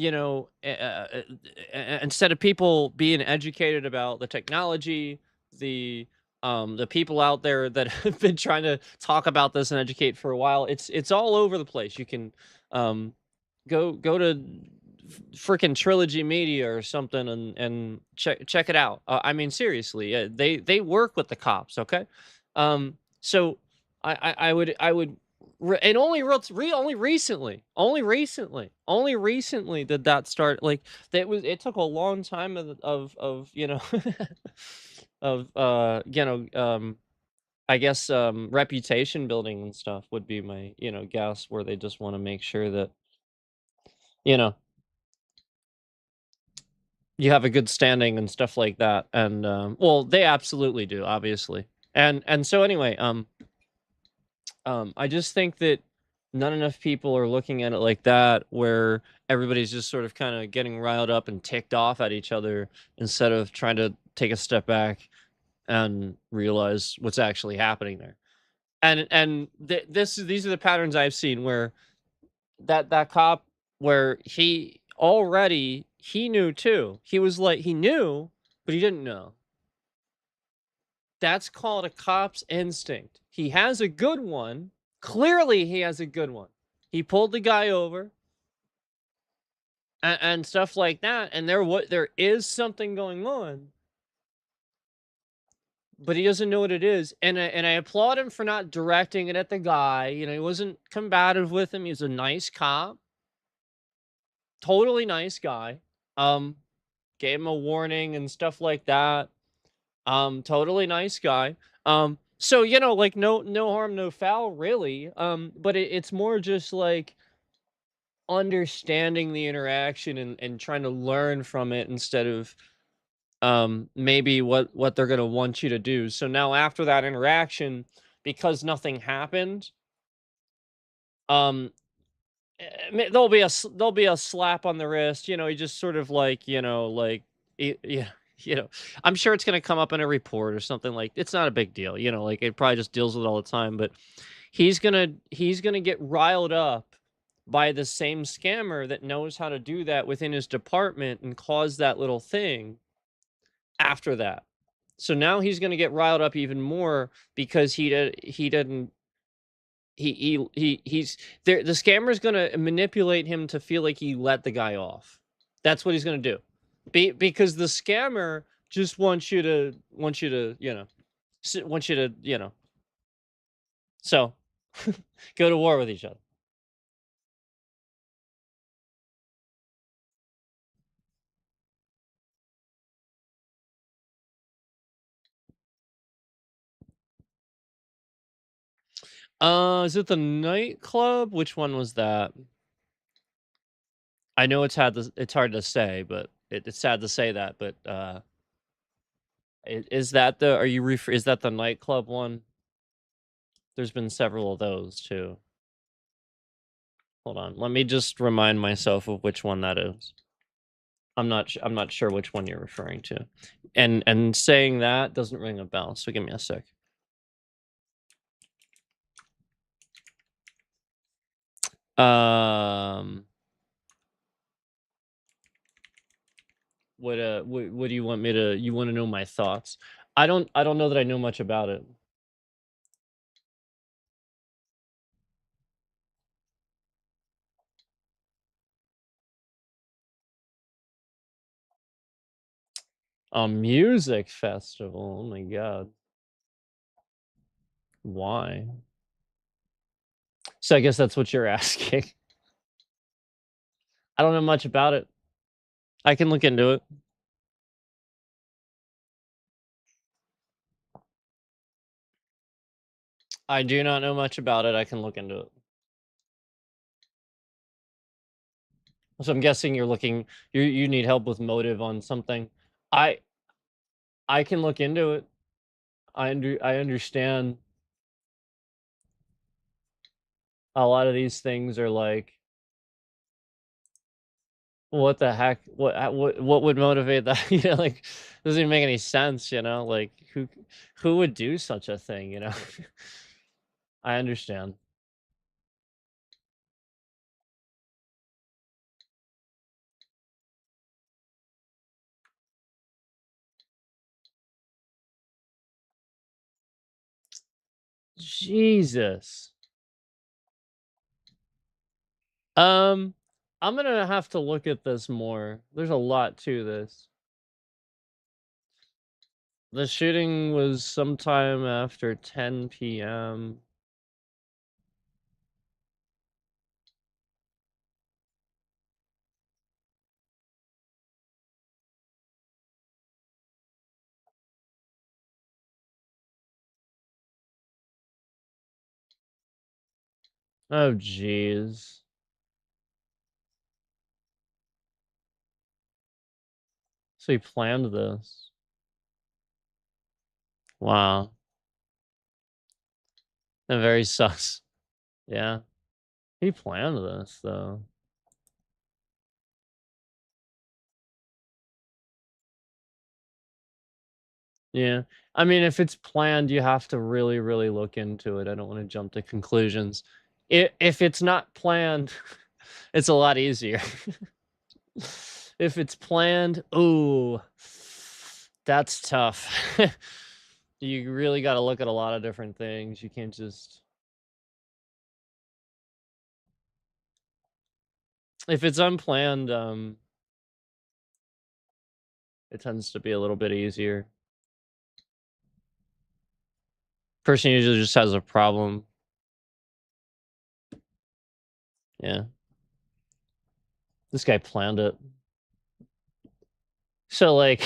of people being educated about the technology, the the people out there that have been trying to talk about this and educate for a while, it's all over the place. You can um go to freaking Trilogy Media or something and check it out. I mean, seriously, they work with the cops. Okay, so I would and only recently did that start. Like it took a long time of of I guess reputation building and stuff would be my guess, where they just want to make sure that you know you have a good standing and stuff like that. And well, they absolutely do, obviously. And so anyway, I just think that not enough people are looking at it like that, where everybody's just sort of kind of getting riled up and ticked off at each other, instead of trying to take a step back and realize what's actually happening there. And these are the patterns I've seen, where that cop, where he knew too. He was like, he knew, but he didn't know. That's called a cop's instinct. He has a good one. Clearly, he has a good one. He pulled the guy over and stuff like that, and there is something going on, but he doesn't know what it is. And I applaud him for not directing it at the guy. He wasn't combative with him. He was a nice cop, totally nice guy. Um, Gave him a warning and stuff like that. Totally nice guy. So like no harm, no foul, really. But it's more just like understanding the interaction and trying to learn from it, instead of maybe what they're gonna want you to do. So now after that interaction, because nothing happened, um there'll be a slap on the wrist. You just sort of like, like yeah, I'm sure it's gonna come up in a report or something. Like, it's not a big deal. Like, it probably just deals with it all the time. But he's gonna get riled up by the same scammer that knows how to do that within his department, and cause that little thing after that. So now he's gonna get riled up even more, because he didn't he's there. The scammer's gonna manipulate him to feel like he let the guy off. That's what he's gonna do. Because the scammer just wants you to wants you to so go to war with each other. Is it the nightclub? Which one was that? I know it's hard to say, but it's sad to say that. But is that the are you is that the nightclub one? There's been several of those too. Hold on, let me just remind myself of which one that is. I'm not sure which one you're referring to. And saying that doesn't ring a bell, so give me a sec. Um, what do you want me to you want to know my thoughts? I don't know that I know much about it. A music festival. Oh my god. Why? So I guess that's what you're asking. I don't know much about it. I can look into it. I do not know much about it. I can look into it. So I'm guessing you're looking you need help with motive on something. I I can look into it. I understand a lot of these things are like, what the heck? What would motivate that? You know, like doesn't even make any sense, you know? Like who would do such a thing, you know? I understand. Jesus. Um, I'm gonna have to look at this more. There's a lot to this. The shooting was sometime after 10 p.m. Oh, jeez. So he planned this. Wow. And very sus. Yeah. He planned this, though. Yeah. I mean, if it's planned, you have to really, really look into it. I don't want to jump to conclusions. If it's not planned, it's a lot easier. If it's planned, ooh, that's tough. You really got to look at a lot of different things. You can't just if it's unplanned, it tends to be a little bit easier. Person usually just has a problem. Yeah. This guy planned it. So like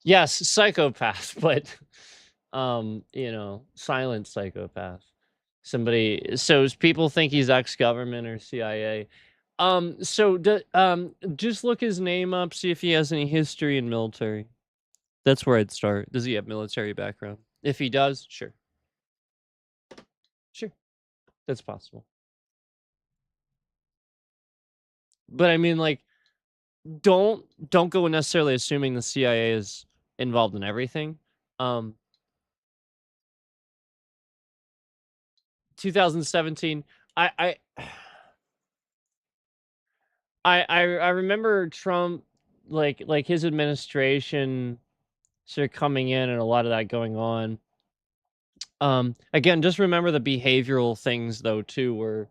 yes, psychopath, but you know, silent psychopath. Somebody so people think he's ex-government or CIA. So just look his name up, see if he has any history in military. That's where I'd start. Does he have military background? If he does, sure. Sure. That's possible. But I mean like don't go necessarily assuming the CIA is involved in everything. Um 2017 I I remember Trump like his administration sort of coming in and a lot of that going on. Again, just remember the behavioral things though too, where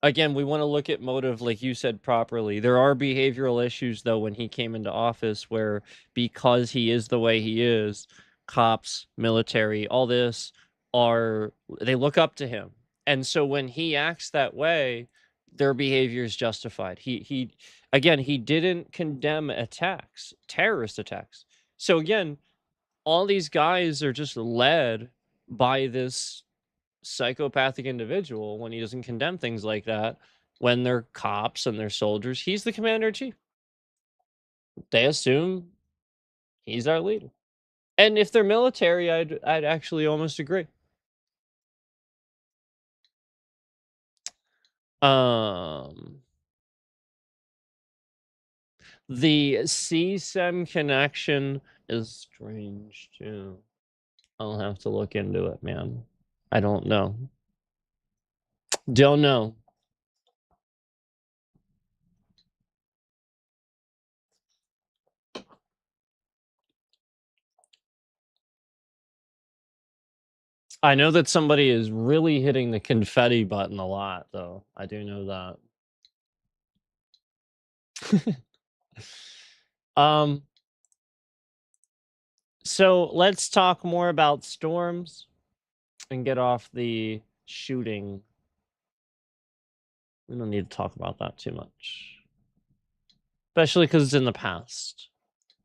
again we want to look at motive like you said properly. There are behavioral issues though when he came into office where because he is the way he is, cops, military, all this are they look up to him. And so when he acts that way, their behavior is justified. He again, he didn't condemn attacks, terrorist attacks. So again, all these guys are just led by this psychopathic individual when he doesn't condemn things like that when they're cops and they're soldiers. He's the commander in chief. They assume he's our leader. And if they're military, I'd actually almost agree. The CSEM connection is strange too. I'll have to look into it, man. I don't know. Don't know. I know that somebody is really hitting the confetti button a lot, though. I do know that. So let's talk more about storms and get off the shooting. We don't need to talk about that too much, especially because it's in the past.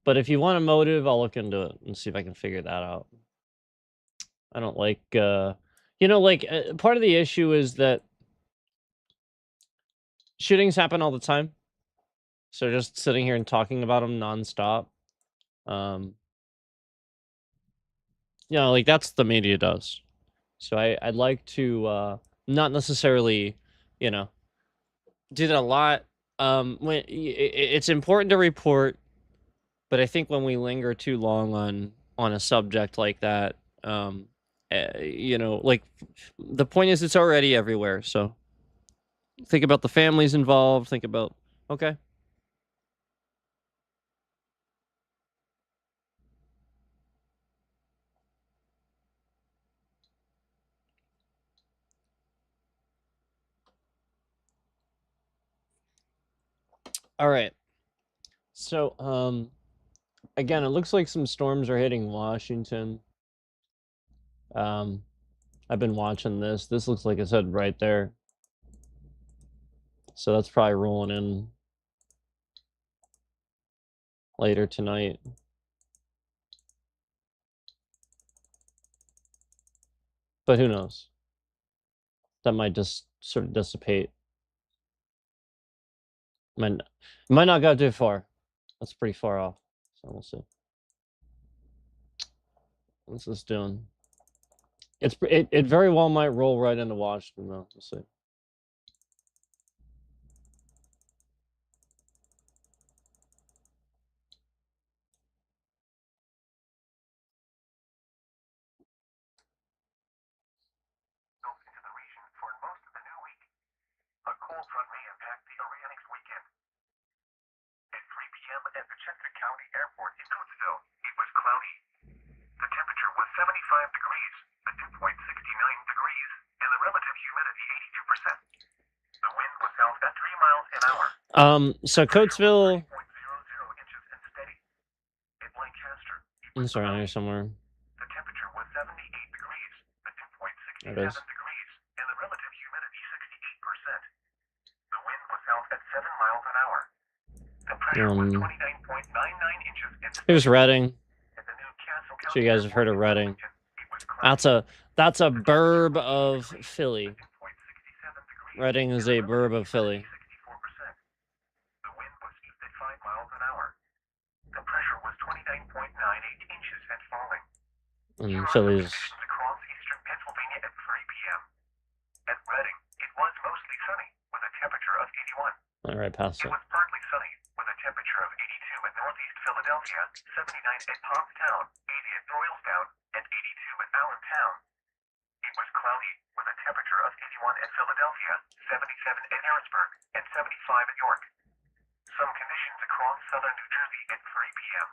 But if you want a motive, I'll look into it and see if I can figure that out. I don't like, part of the issue is that shootings happen all the time. So just sitting here and talking about them nonstop, like that's the media does. So I'd like to not necessarily, do that a lot. When it's important to report, but I think when we linger too long on a subject like that, like the point is it's already everywhere. So think about the families involved. Think about okay. All right. So again, it looks like some storms are hitting Washington. I've been watching this. This looks like it's headed right there. So that's probably rolling in later tonight. But who knows? That might just sort of dissipate. Might not go too far. That's pretty far off. So we'll see. What's this doing? It very well might roll right into Washington though. We'll see. Into the region for most of the new week. A cold front may impact the area next weekend. At 3 p.m. at the Chester County Airport in Coatesville, it was cloudy. The temperature was 75 degrees, the dew point 69 degrees, and the relative humidity 82%. The wind was held at 3 miles an hour. So Coatesville. 0.00 inches and steady. At Lancaster, I'm sorry, here somewhere. the temperature was 78 degrees, the dew point 67 There it is. degrees, and the relative humidity 68%. The wind was held at 7 miles an hour. The pressure was 29.99 inches and steady. Here's Reading. At the new Castle So you guys have heard of Reading. That's a burb of Philly. Reading is a burb of Philly. The wind was east at 5 miles an hour. The pressure was 29.98 inches and falling. And Philly's Across eastern Pennsylvania at 3 p.m. At Reading, it was mostly sunny with a temperature of 81. right past It it. was partly sunny with a temperature of 82 at northeast Philadelphia, 79 at Pottstown, 80 at Doylestown, and 82 at Allentown. It was cloudy with a temperature of 81 at Philadelphia, 77 at Harrisburg, and 75 at York. Some conditions across southern New Jersey at 3 p.m.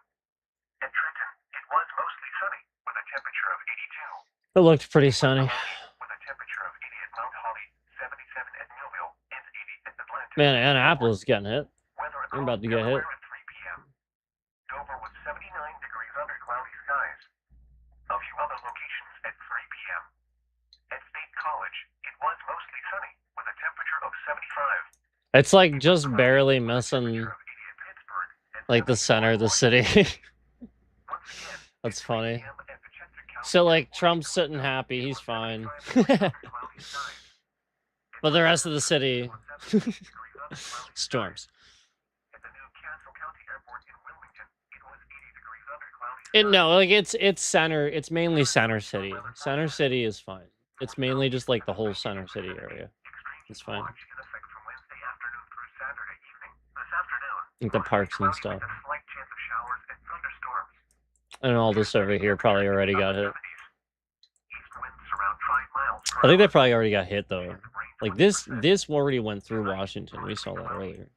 At Trenton, it was mostly sunny with a temperature of 82. It looked pretty sunny. With a temperature of 80 at Mount Holly, 77 at Millville, and 80 at Atlanta. Man, Annapolis is getting hit. Weather I'm about to get hit. at 3 p.m. Dover was 79 degrees under cloudy skies. A few other locations at 3 p.m. At State College, it was mostly sunny with a temperature of 75. It's like just barely missing like the center of the city. That's funny. So like Trump's sitting happy, he's fine. But the rest of the city storms. No, like it's center, it's mainly center city. Center city is fine. It's mainly just like the whole center city area. It's fine. Like the parks and stuff. With a slight chance of showers and thunderstorms. And all this over here probably already got hit. East winds around 5 miles per I think hour. they probably already got hit though. Like this already went through Washington. We saw that earlier.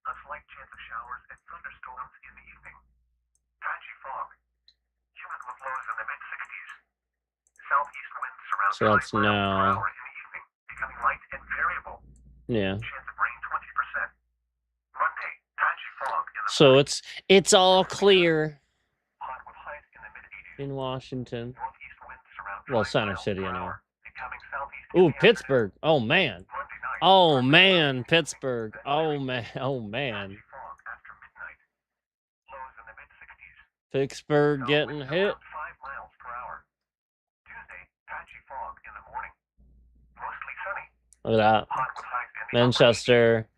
A slight chance of showers and thunderstorms in the evening. Patchy fog. Humid with lows in the mid-60s. Southeast winds around So that's 5 miles per now. hour in the evening, becoming light and variable. Yeah. Chance of rain 20%. Monday, patchy fog in the So morning. it's all clear Hot with highs in the mid-80s. in Washington. Northeast winds around Well, 5 Center miles City, per I know. hour, becoming southeast in Ooh, the Pittsburgh. Oh man. afternoon. Monday night, Oh partly man, cloudy. Pittsburgh. Then Oh clearing. man. Oh man. Patchy fog after midnight. Lows in the mid-60s. Pittsburgh South getting winds hit. around 5 miles per hour. Tuesday, patchy fog in the morning. Mostly sunny. Look at that. Hot with highs in the upper 80s. Manchester.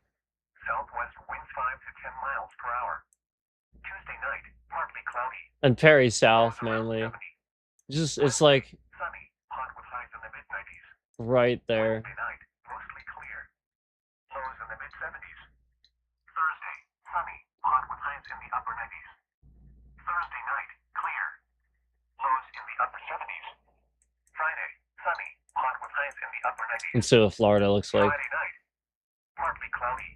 Southwest winds 5 to 10 miles per hour. Tuesday night, partly cloudy. And Perry South Lows around mainly. 70. Just it's like Sunny, hot with highs in the mid-90s. right there. Wednesday night, mostly clear. Lows in the mid-70s. Thursday, sunny, hot with highs in the upper 90s. Thursday night, clear. Lows in the upper 70s. Friday, sunny, hot with highs in the upper 90s. And so Florida looks like. Friday night, partly cloudy.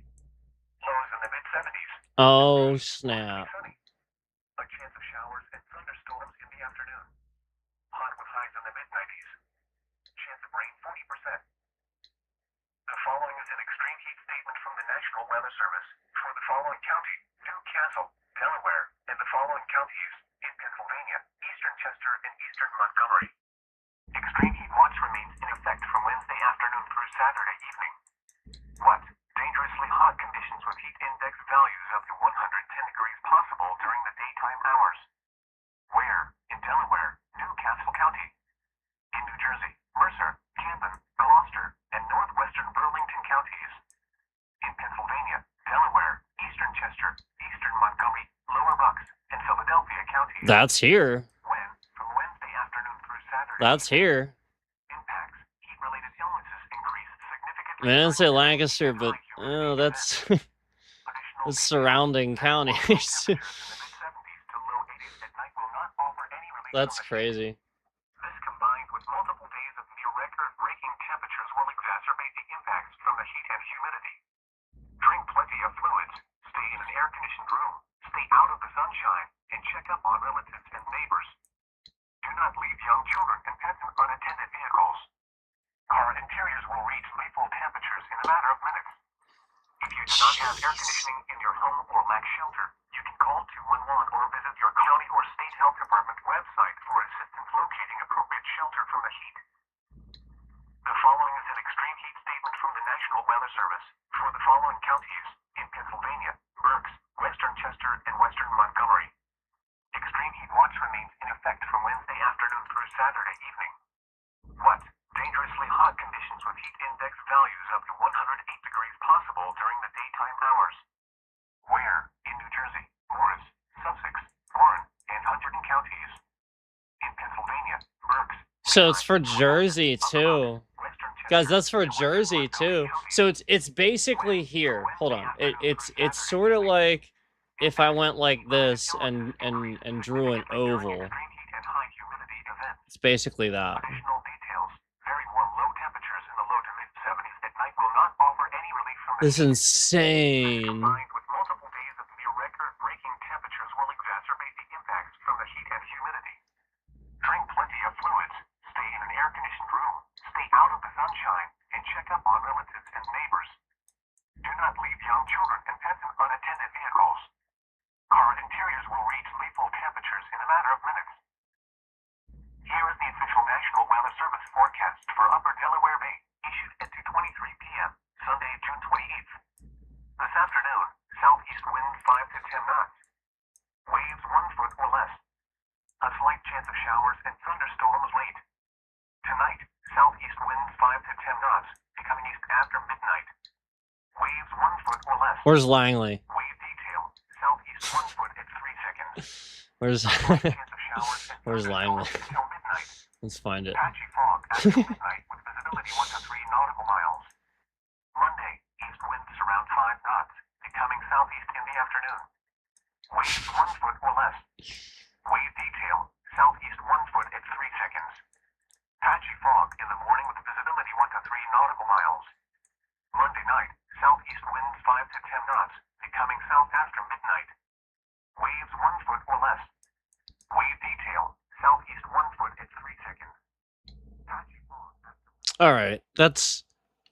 Lows in the mid-70s. Oh snap. Sunny. A chance of showers and thunderstorms in the afternoon. Hot with highs in the mid-90s. Chance of rain 40%. The following is an extreme heat statement from the National Weather Service for the following county: Newcastle, Delaware, and the following counties in Pennsylvania, eastern Chester, and eastern Montgomery. Extreme heat watch remains in effect from Wednesday afternoon through Saturday evening. What? Dangerously hot conditions with heat index values up to 110 degrees possible during the daytime hours. Where? In Delaware, Newcastle County. In New Jersey, Mercer, Camden, Gloucester, and northwestern Burlington counties. In Pennsylvania, Delaware, eastern Chester, eastern Montgomery, lower Bucks, and Philadelphia counties. That's here. When? From Wednesday afternoon through Saturday. That's here. Impacts. Heat-related illnesses increase significantly. I mean, I didn't say Lancaster, but oh, that's the surrounding counties. That's crazy. This combined with multiple days of near record-breaking temperatures will exacerbate the impacts from the heat and humidity. Drink plenty of fluids, stay in an air-conditioned room, stay out of the sunshine, and check up on relatives and neighbors. Do not leave young children and pets in unattended vehicles. Car interiors will reach lethal temperatures in a matter of minutes. If you do not have air conditioning in your home or lack shelter, you can call 211 or visit your county or state health department website for assistance locating appropriate shelter from the heat. The following is an extreme heat statement from the National Weather Service for the following counties in Pennsylvania, Berks, western Chester, and western Montgomery. Extreme heat watch remains in effect from Wednesday afternoon through Saturday evening. What? Dangerously hot conditions with heat index values up to 108 degrees possible during the daytime hours. Where? In New Jersey, Morris, Sussex, Warren, and Hunterdon counties. In Pennsylvania, Berks. So it's for Jersey too. Guys, that's for Jersey too. So it's basically here. Hold on. It's sort of like if I went like this and drew an oval. It's basically that. Additional details. Very warm low temperatures in the low to mid-70s at night will not offer any relief from the This is heat. insane. Combined with multiple days of near record-breaking temperatures will exacerbate the impacts from the heat and humidity. Drink plenty of fluids, stay in an air-conditioned room, stay out of the sunshine, and check up on relatives and neighbors. Do not leave young children and pets in unattended vehicles. Car interiors will reach lethal temperatures in a matter of minutes. Here is the official National Weather Service forecast for Upper Delaware Bay, issued at 2:23 p.m., Sunday, June 28th. This afternoon, southeast wind 5 to 10 knots. Waves 1 foot or less. A slight chance of showers and thunderstorms late. Tonight, southeast winds 5 to 10 knots, becoming east after midnight. Waves 1 foot or less. Where's Langley? Wave detail, southeast 1 foot at 3 seconds. Where's A slight chance of showers and Where's Langley? thunderstorms until midnight. Let's find it. Patchy fog after midnight with visibility 1 to 3 nautical miles. Monday, east winds around 5 knots, becoming southeast in the afternoon. Waves 1 foot or less. Wave detail, southeast 1 foot at 3 seconds. Patchy fog in the morning with visibility 1 to 3 nautical miles. Monday night, southeast winds 5 to 10 knots, becoming south after midnight. Waves 1 foot or less. Wave detail, southeast 1 foot at 3 seconds. Patchy fog. All right, that's.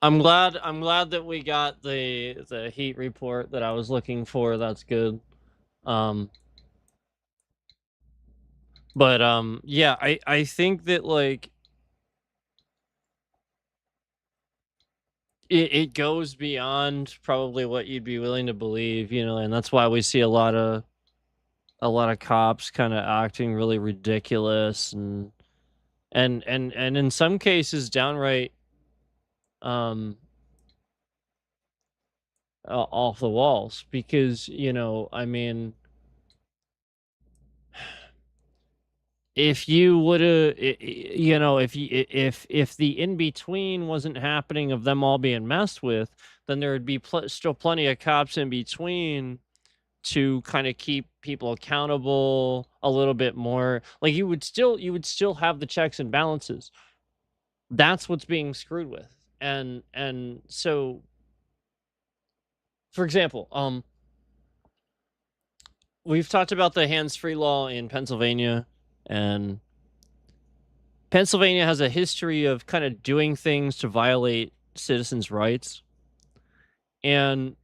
I'm glad that we got the heat report that I was looking for. That's good. But yeah, I think that like it goes beyond probably what you'd be willing to believe, you know, and that's why we see a lot of cops kind of acting really ridiculous and in some cases downright um off the walls because, you know, I mean, if you would have, you know, if the in between wasn't happening of them all being messed with, then there would be still plenty of cops in between to kind of keep people accountable a little bit more. Like you would still have the checks and balances. That's what's being screwed with. And so, for example, we've talked about the hands-free law in Pennsylvania, and Pennsylvania has a history of kind of doing things to violate citizens' rights. And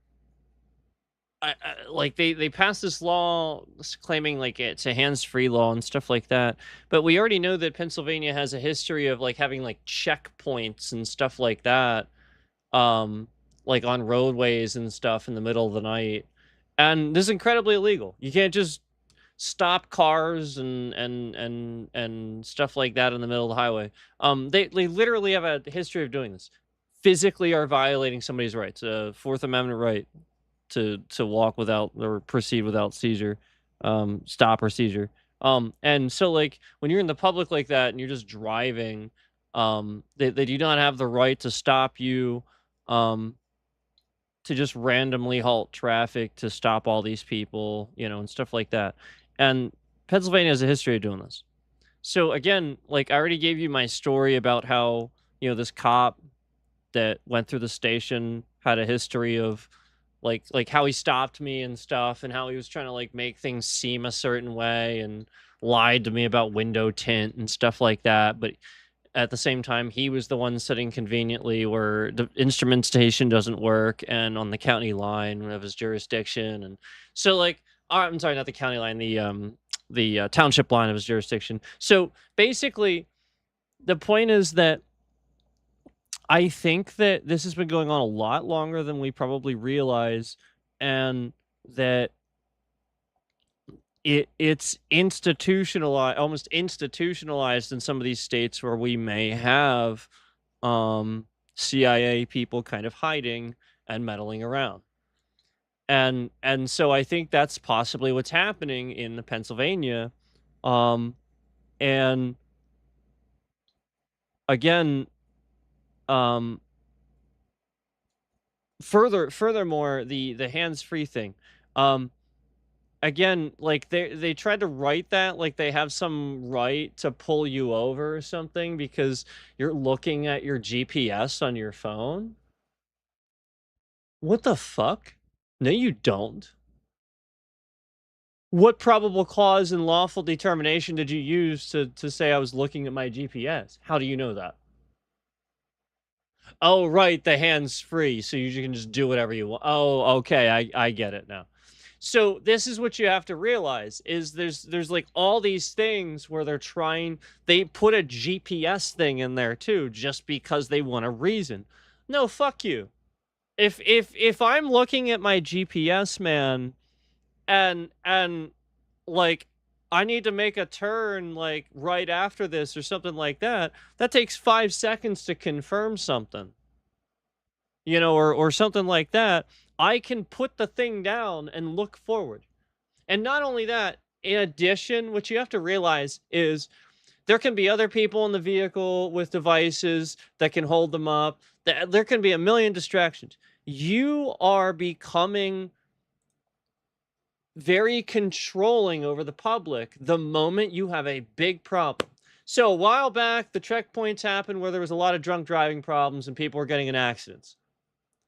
like they passed this law claiming like it's a hands-free law and stuff like that. But we already know that Pennsylvania has a history of like having like checkpoints and stuff like that, um, like on roadways and stuff in the middle of the night. And this is incredibly illegal. You can't just stop cars and stuff like that in the middle of the highway. They literally have a history of doing this. Physically are violating somebody's rights, a Fourth Amendment right to walk without or proceed without seizure, stop or seizure. And so like when you're in the public like that and you're just driving, they do not have the right to stop you, um, to just randomly halt traffic to stop all these people, you know, and stuff like that. And Pennsylvania has a history of doing this. So again, like I already gave you my story about how, you know, this cop that went through the station had a history of like how he stopped me and stuff and how he was trying to like make things seem a certain way and lied to me about window tint and stuff like that. But at the same time, he was the one sitting conveniently where the instrumentation doesn't work and on the county line of his jurisdiction. And so like, I'm sorry, not the county line, the township line of his jurisdiction. So basically, the point is that I think that this has been going on a lot longer than we probably realize, and that it's institutionalized, almost institutionalized in some of these states where we may have CIA people kind of hiding and meddling around. And so I think that's possibly what's happening in the Pennsylvania. Um and again, um furthermore, the hands-free thing. Um Again, like they tried to write that like they have some right to pull you over or something because you're looking at your GPS on your phone. What the fuck? No, you don't. What probable cause and lawful determination did you use to say I was looking at my GPS? How do you know that? Oh, right, the hands free, so you can just do whatever you want. Oh, okay, I get it now. So this is what you have to realize is there's like all these things where they put a GPS thing in there too just because they want a reason. No, fuck you. If I'm looking at my GPS, man, and like I need to make a turn like right after this or something like that, that takes 5 seconds to confirm something. You know, or something like that. I can put the thing down and look forward. And not only that, in addition, what you have to realize is there can be other people in the vehicle with devices that can hold them up. There can be a million distractions. You are becoming very controlling over the public the moment you have a big problem. So a while back, the checkpoints happened where there was a lot of drunk driving problems and people were getting in accidents.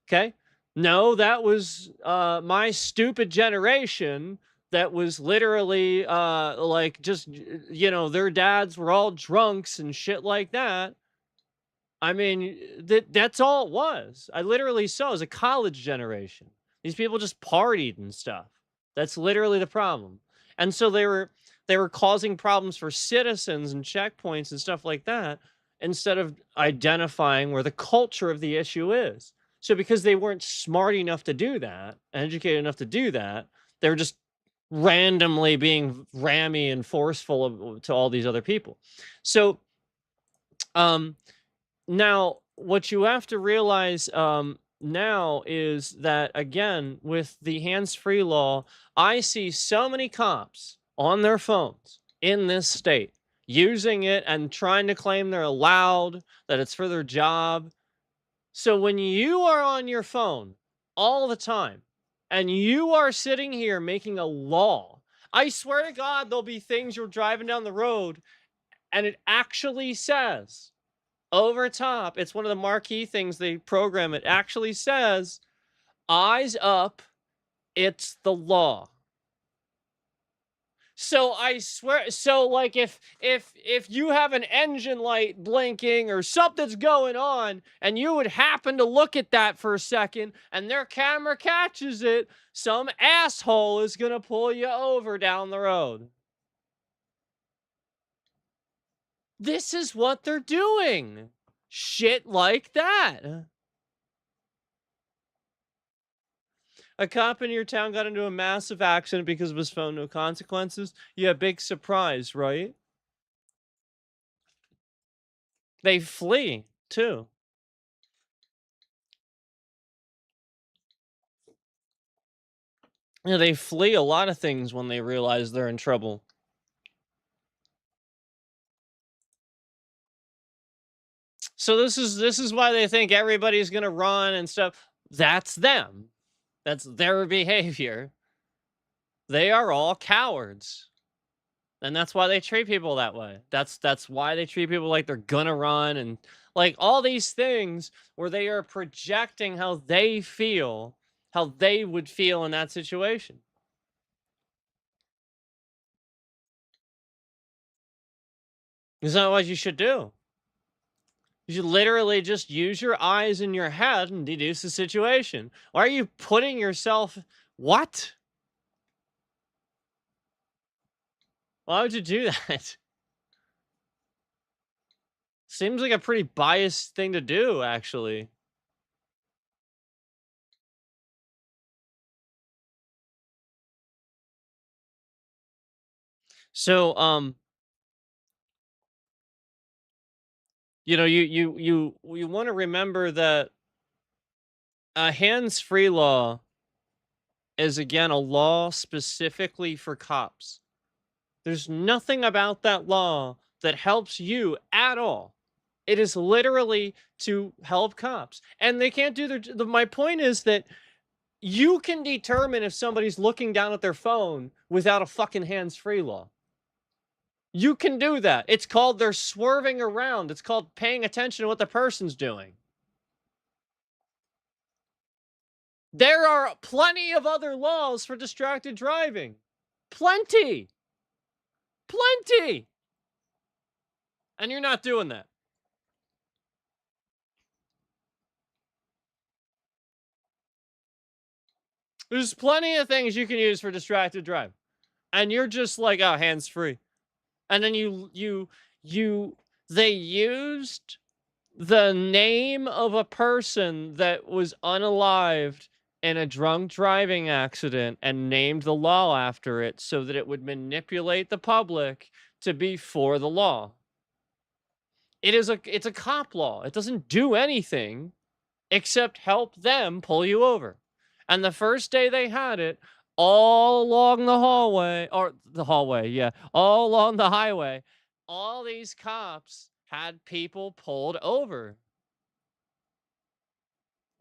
Okay? No, that was my stupid generation that was literally like just their dads were all drunks and shit like that. I mean, that's all it was. I literally saw it was a college generation. These people just partied and stuff. That's literally the problem. And so they were causing problems for citizens and checkpoints and stuff like that instead of identifying where the culture of the issue is. So because they weren't smart enough to do that, educated enough to do that, they were just randomly being rammy and forceful to all these other people. So um now, what you have to realize now is that, again, with the hands free law, I see so many cops on their phones in this state using it and trying to claim they're allowed, that it's for their job. So when you are on your phone all the time and you are sitting here making a law, I swear to God, there'll be things you're driving down the road and it actually says, over top, it's one of the marquee things they program. It actually says, eyes up, it's the law. So I swear, so like if you have an engine light blinking or something's going on and you would happen to look at that for a second and their camera catches it, some asshole is going to pull you over down the road. This is what they're doing. Shit like that. A cop in your town got into a massive accident because of his phone, no consequences. Yeah, big surprise, right? They flee too. Yeah, they flee a lot of things when they realize they're in trouble. So this is why they think everybody's gonna run and stuff. That's them. That's their behavior. They are all cowards. And that's why they treat people that way. That's why they treat people like they're gonna run and like all these things where they are projecting how they feel, how they would feel in that situation. Is that what you should do? You should literally just use your eyes in your head and deduce the situation. Why are you putting yourself what? Why would you do that? Seems like a pretty biased thing to do, actually. So, you want to remember that a hands-free law is again a law specifically for cops. There's nothing about that law that helps you at all. It is literally to help cops. And they can't do my point is that you can determine if somebody's looking down at their phone without a fucking hands-free law. You can do that. It's called they're swerving around. It's called paying attention to what the person's doing. There are plenty of other laws for distracted driving. Plenty. Plenty. And you're not doing that. There's plenty of things you can use for distracted drive. And you're just like, oh, hands free. And then they used the name of a person that was unalived in a drunk driving accident and named the law after it so that it would manipulate the public to be for the law. It's a cop law. It doesn't do anything except help them pull you over. And the first day they had it, all along the hallway, or the hallway, yeah, all along the highway, all these cops had people pulled over.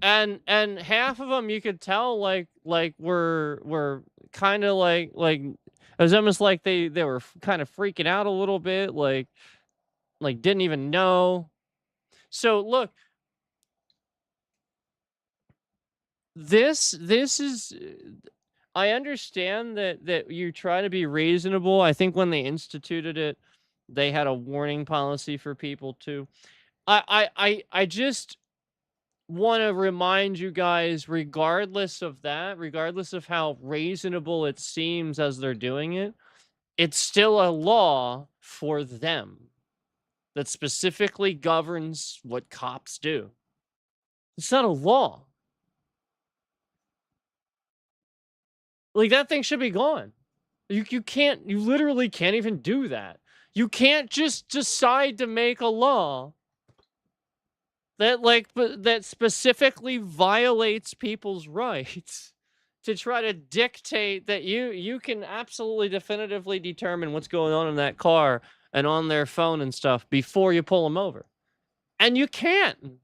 and half of them you could tell were kind of like it was almost like they were kind of freaking out a little bit, like didn't even know. So look, this is I understand that you try to be reasonable. I think when they instituted it, they had a warning policy for people too. I just want to remind you guys, regardless of that, regardless of how reasonable it seems as they're doing it, it's still a law for them that specifically governs what cops do. It's not a law. Like that thing should be gone. You literally can't even do that. You can't just decide to make a law that that specifically violates people's rights to try to dictate that you can absolutely definitively determine what's going on in that car and on their phone and stuff before you pull them over. And you can't.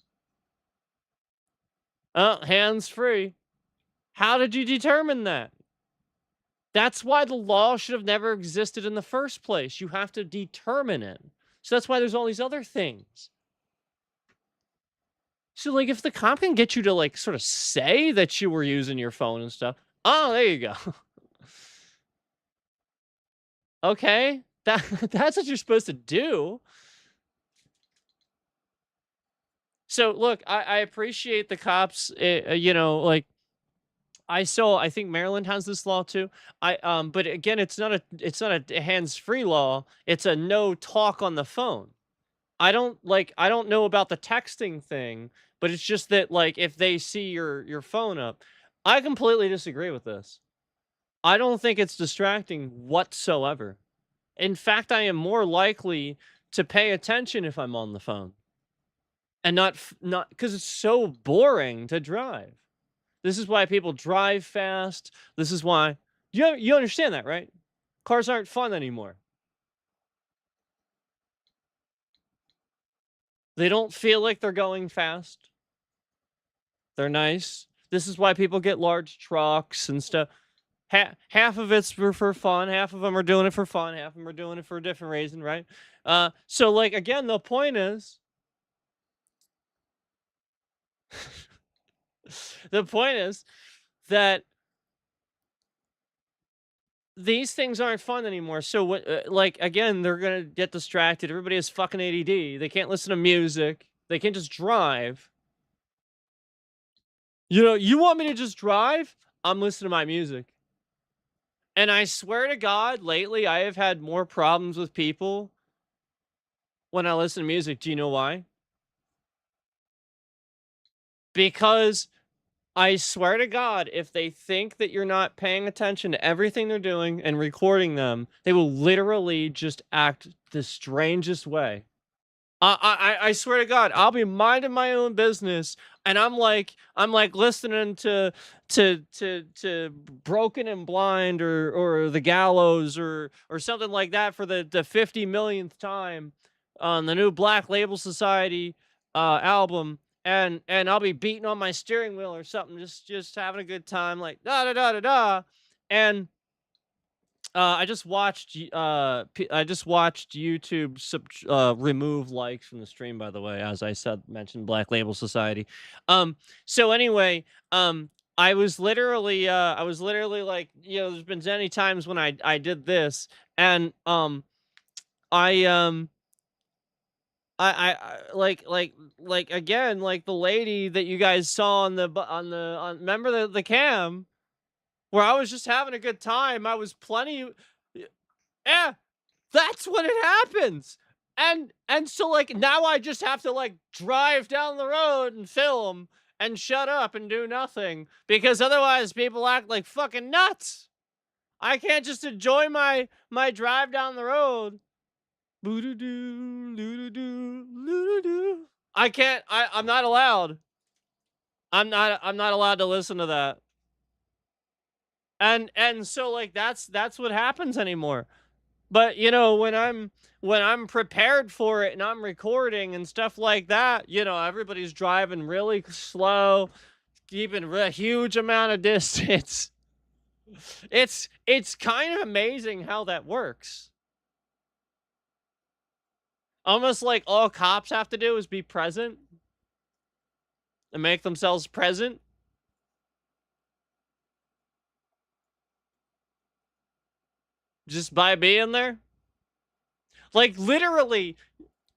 Hands free. How did you determine that? That's why the law should have never existed in the first place. You have to determine it. So that's why there's all these other things. So, like, if the cop can get you to, like, sort of say that you were using your phone and stuff, oh, there you go. Okay, that's what you're supposed to do. So, look, I appreciate the cops, like, I think Maryland has this law too. But again, it's not a hands-free law. It's a no talk on the phone. I don't know about the texting thing, but it's just that like if they see your phone up, I completely disagree with this. I don't think it's distracting whatsoever. In fact, I am more likely to pay attention if I'm on the phone and not because it's so boring to drive. This is why people drive fast. This is why you understand that, right? Cars aren't fun anymore. They don't feel like they're going fast. They're nice. This is why people get large trucks and stuff. Half of it's for fun. Half of them are doing it for fun. Half of them are doing it for a different reason, right? So like again, the point is, the point is that these things aren't fun anymore. So what? Like again, they're gonna get distracted. Everybody has fucking ADD. They can't listen to music. They can't just drive. You want me to just drive? I'm listening to my music. And I swear to God, lately I have had more problems with people when I listen to music. Do you know why? Because I swear to God, if they think that you're not paying attention to everything they're doing and recording them, they will literally just act the strangest way. I swear to God, I'll be minding my own business, and I'm like listening to Broken and Blind or The Gallows or something like that for the 50 millionth time on the new Black Label Society album, and I'll be beating on my steering wheel or something, just having a good time, like da da da da da, and I just watched YouTube remove likes from the stream, by the way, as I said mentioned Black Label Society. So anyway, I was literally like, there's been many times when I did this, and I like again, like the lady that you guys saw on remember the cam where I was just having a good time. I was plenty. Yeah, that's when it happens. And so like now I just have to like drive down the road and film and shut up and do nothing because otherwise people act like fucking nuts. I can't just enjoy my drive down the road. Boo-doo-doo, doo-doo-doo, doo-doo-doo. I can't I'm not allowed. I'm not allowed to listen to that. And so like that's what happens anymore. But you know, when I'm prepared for it and I'm recording and stuff like that, you know, everybody's driving really slow, keeping a huge amount of distance. It's kind of amazing how that works. Almost like all cops have to do is be present and make themselves present just by being there. Like literally,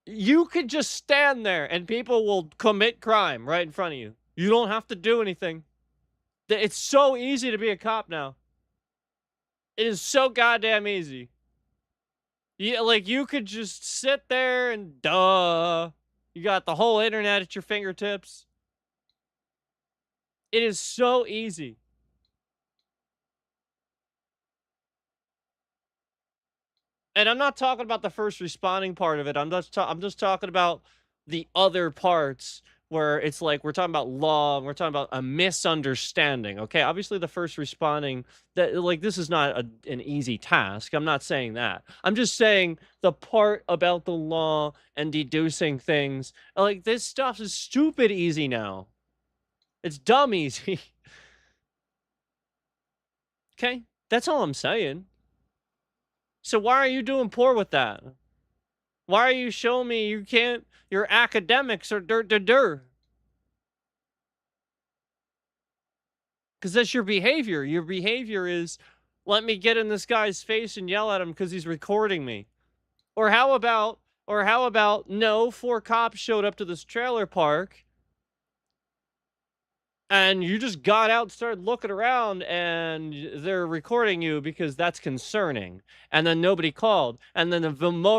you could just stand there and people will commit crime right in front of you. You don't have to do anything. It's so easy to be a cop now. It is so goddamn easy. Yeah, like you could just sit there and you got the whole internet at your fingertips. It is so easy. And I'm not talking about the first responding part of it. I'm just talking about the other parts where it's like we're talking about law and we're talking about a misunderstanding. Okay, obviously the first responding, that like this is not an easy task. I'm not saying that. I'm just saying the part about the law and deducing things. Like this stuff is stupid easy now. It's dumb easy. Okay, that's all I'm saying. So why are you doing poor with that? Why are you showing me you can't, your academics are dirt? Because that's your behavior. Your behavior is, let me get in this guy's face and yell at him because he's recording me. Or how about, no, 4 cops showed up to this trailer park and you just got out and started looking around and they're recording you because that's concerning. And then nobody called. And then the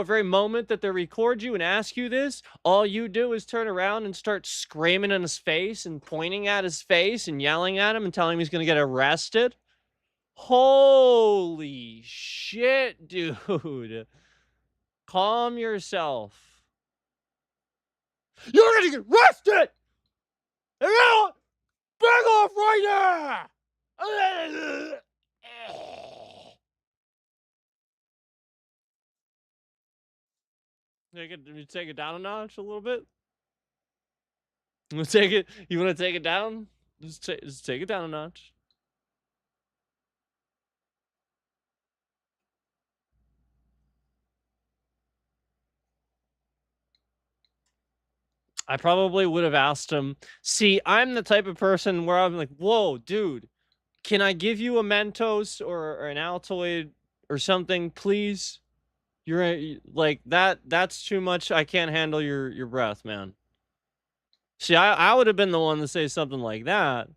very moment that they record you and ask you this, all you do is turn around and start screaming in his face and pointing at his face and yelling at him and telling him he's going to get arrested. Holy shit, dude. Calm yourself. You're going to get arrested! Back off right now! Take it down a notch a little bit? You want to take it? You want to take it down? Just take it down a notch. I probably would have asked him. See, I'm the type of person where I'm like, whoa, dude, can I give you a Mentos or an Altoid or something, please? You're like that. That's too much. I can't handle your breath, man. See, I would have been the one to say something like that.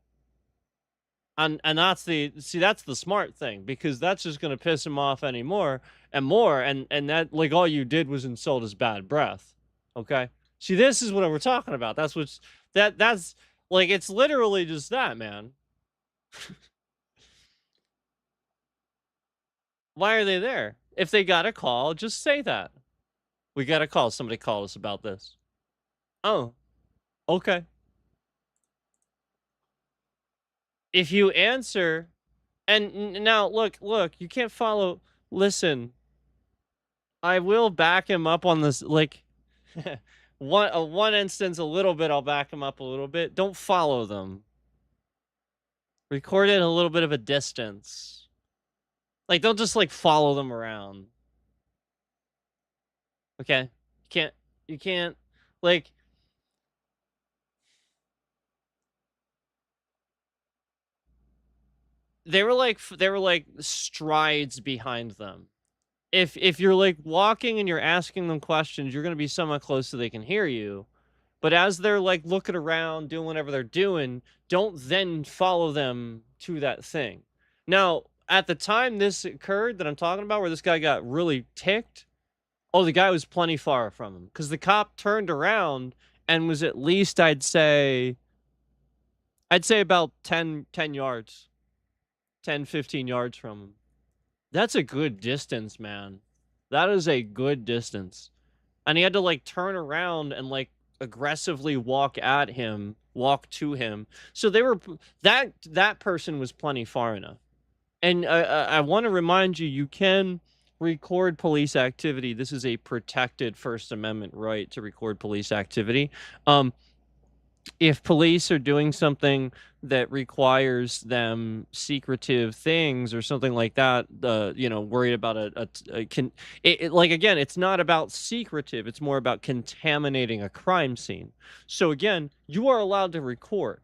And that's that's the smart thing, because that's just gonna piss him off anymore and more, and that, like, all you did was insult his bad breath. Okay? See, this is what we're talking about. That's like, it's literally just that, man. Why are they there? If they got a call, just say that. We got a call. Somebody called us about this. Oh, okay. If you answer, and now look, you can't follow. Listen, I will back him up on this. Like, one instance, a little bit. I'll back him up a little bit. Don't follow them. Record it at a little bit of a distance. Like, don't just like follow them around. Okay, you can't like. They were like strides behind them. If you're like walking and you're asking them questions, you're gonna be somewhat close so they can hear you. But as they're like looking around, doing whatever they're doing, don't then follow them to that thing. Now, at the time this occurred that I'm talking about, where this guy got really ticked, oh, the guy was plenty far from him, because the cop turned around and was at least, I'd say about 10 yards, 10, 15 yards from him. That's a good distance, man. That is a good distance. And he had to like turn around and like aggressively walk to him. So they were, that person was plenty far enough. And I want to remind you, you can record police activity. This is a protected First Amendment right to record police activity. If police are doing something that requires them secretive things or something like that, worried about like, again, it's not about secretive, it's more about contaminating a crime scene. So again, you are allowed to record.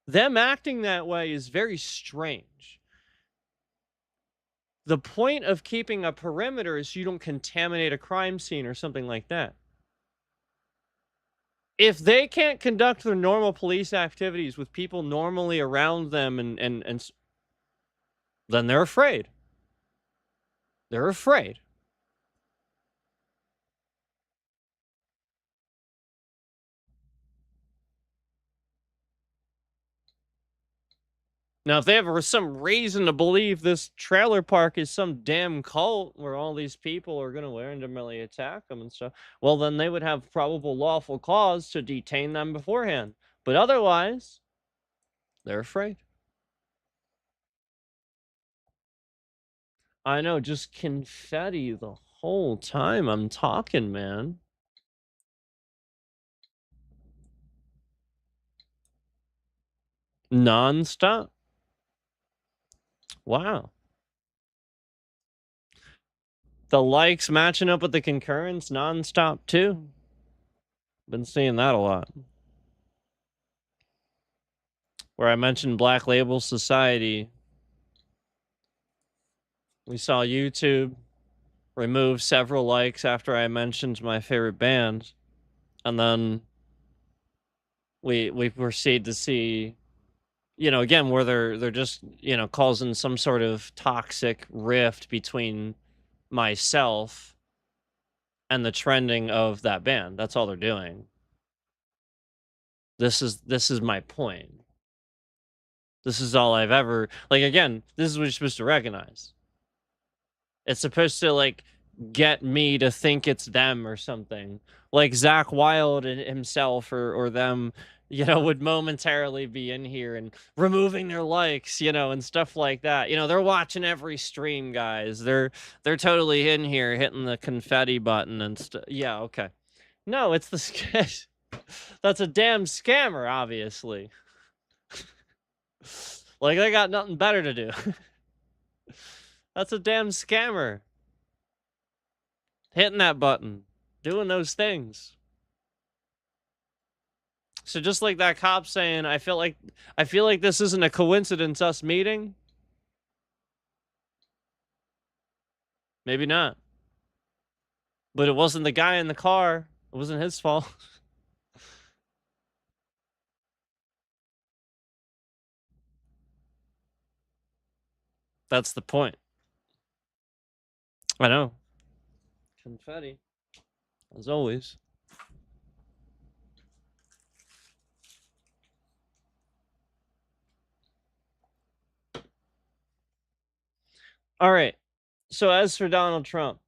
Them acting that way is very strange. The point of keeping a perimeter is so you don't contaminate a crime scene or something like that. If they can't conduct their normal police activities with people normally around them and then they're afraid. They're afraid. Now, if they have some reason to believe this trailer park is some damn cult where all these people are going to randomly attack them and stuff, well, then they would have probable lawful cause to detain them beforehand. But otherwise, they're afraid. I know, just confetti the whole time I'm talking, man. Non-stop. Wow. The likes matching up with the concurrence non-stop too. Been seeing that a lot. Where I mentioned Black Label Society, we saw YouTube remove several likes after I mentioned my favorite band, and then we proceed to see, again, where they're just, causing some sort of toxic rift between myself and the trending of that band. That's all they're doing. This is my point. This is all I've ever, like, again, this is what you're supposed to recognize. It's supposed to, like, get me to think it's them or something. Like Zach Wilde himself or them, would momentarily be in here and removing their likes, and stuff like that. They're watching every stream, guys. They're totally in here hitting the confetti button and stuff. Yeah, okay. No, it's the sketch. That's a damn scammer, obviously. Like, they got nothing better to do. That's a damn scammer. Hitting that button. Doing those things. So just like that cop saying, I feel like this isn't a coincidence, us meeting. Maybe not. But it wasn't the guy in the car. It wasn't his fault. That's the point. I know. Confetti. As always. All right. So as for Donald Trump.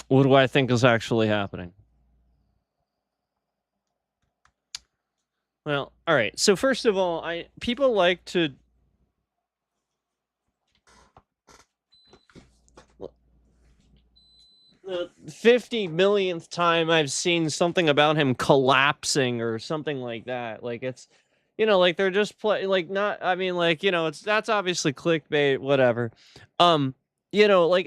What do I think is actually happening? Well, all right. So first of all, people like to the 50 millionth time I've seen something about him collapsing or something like that. Like, it's, like they're just like, not, I mean, like, that's obviously clickbait, whatever. Like,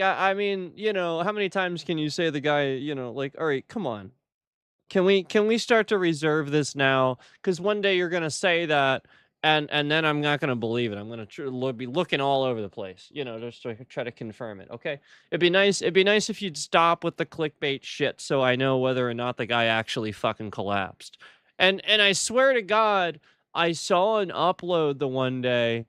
I mean, how many times can you say the guy, like, all right, come on. Can we start to reserve this now? Because one day you're gonna say that, and then I'm not gonna believe it. I'm gonna be looking all over the place, just to try to confirm it. Okay, it'd be nice. It'd be nice if you'd stop with the clickbait shit, so I know whether or not the guy actually fucking collapsed. And I swear to God, I saw an upload the one day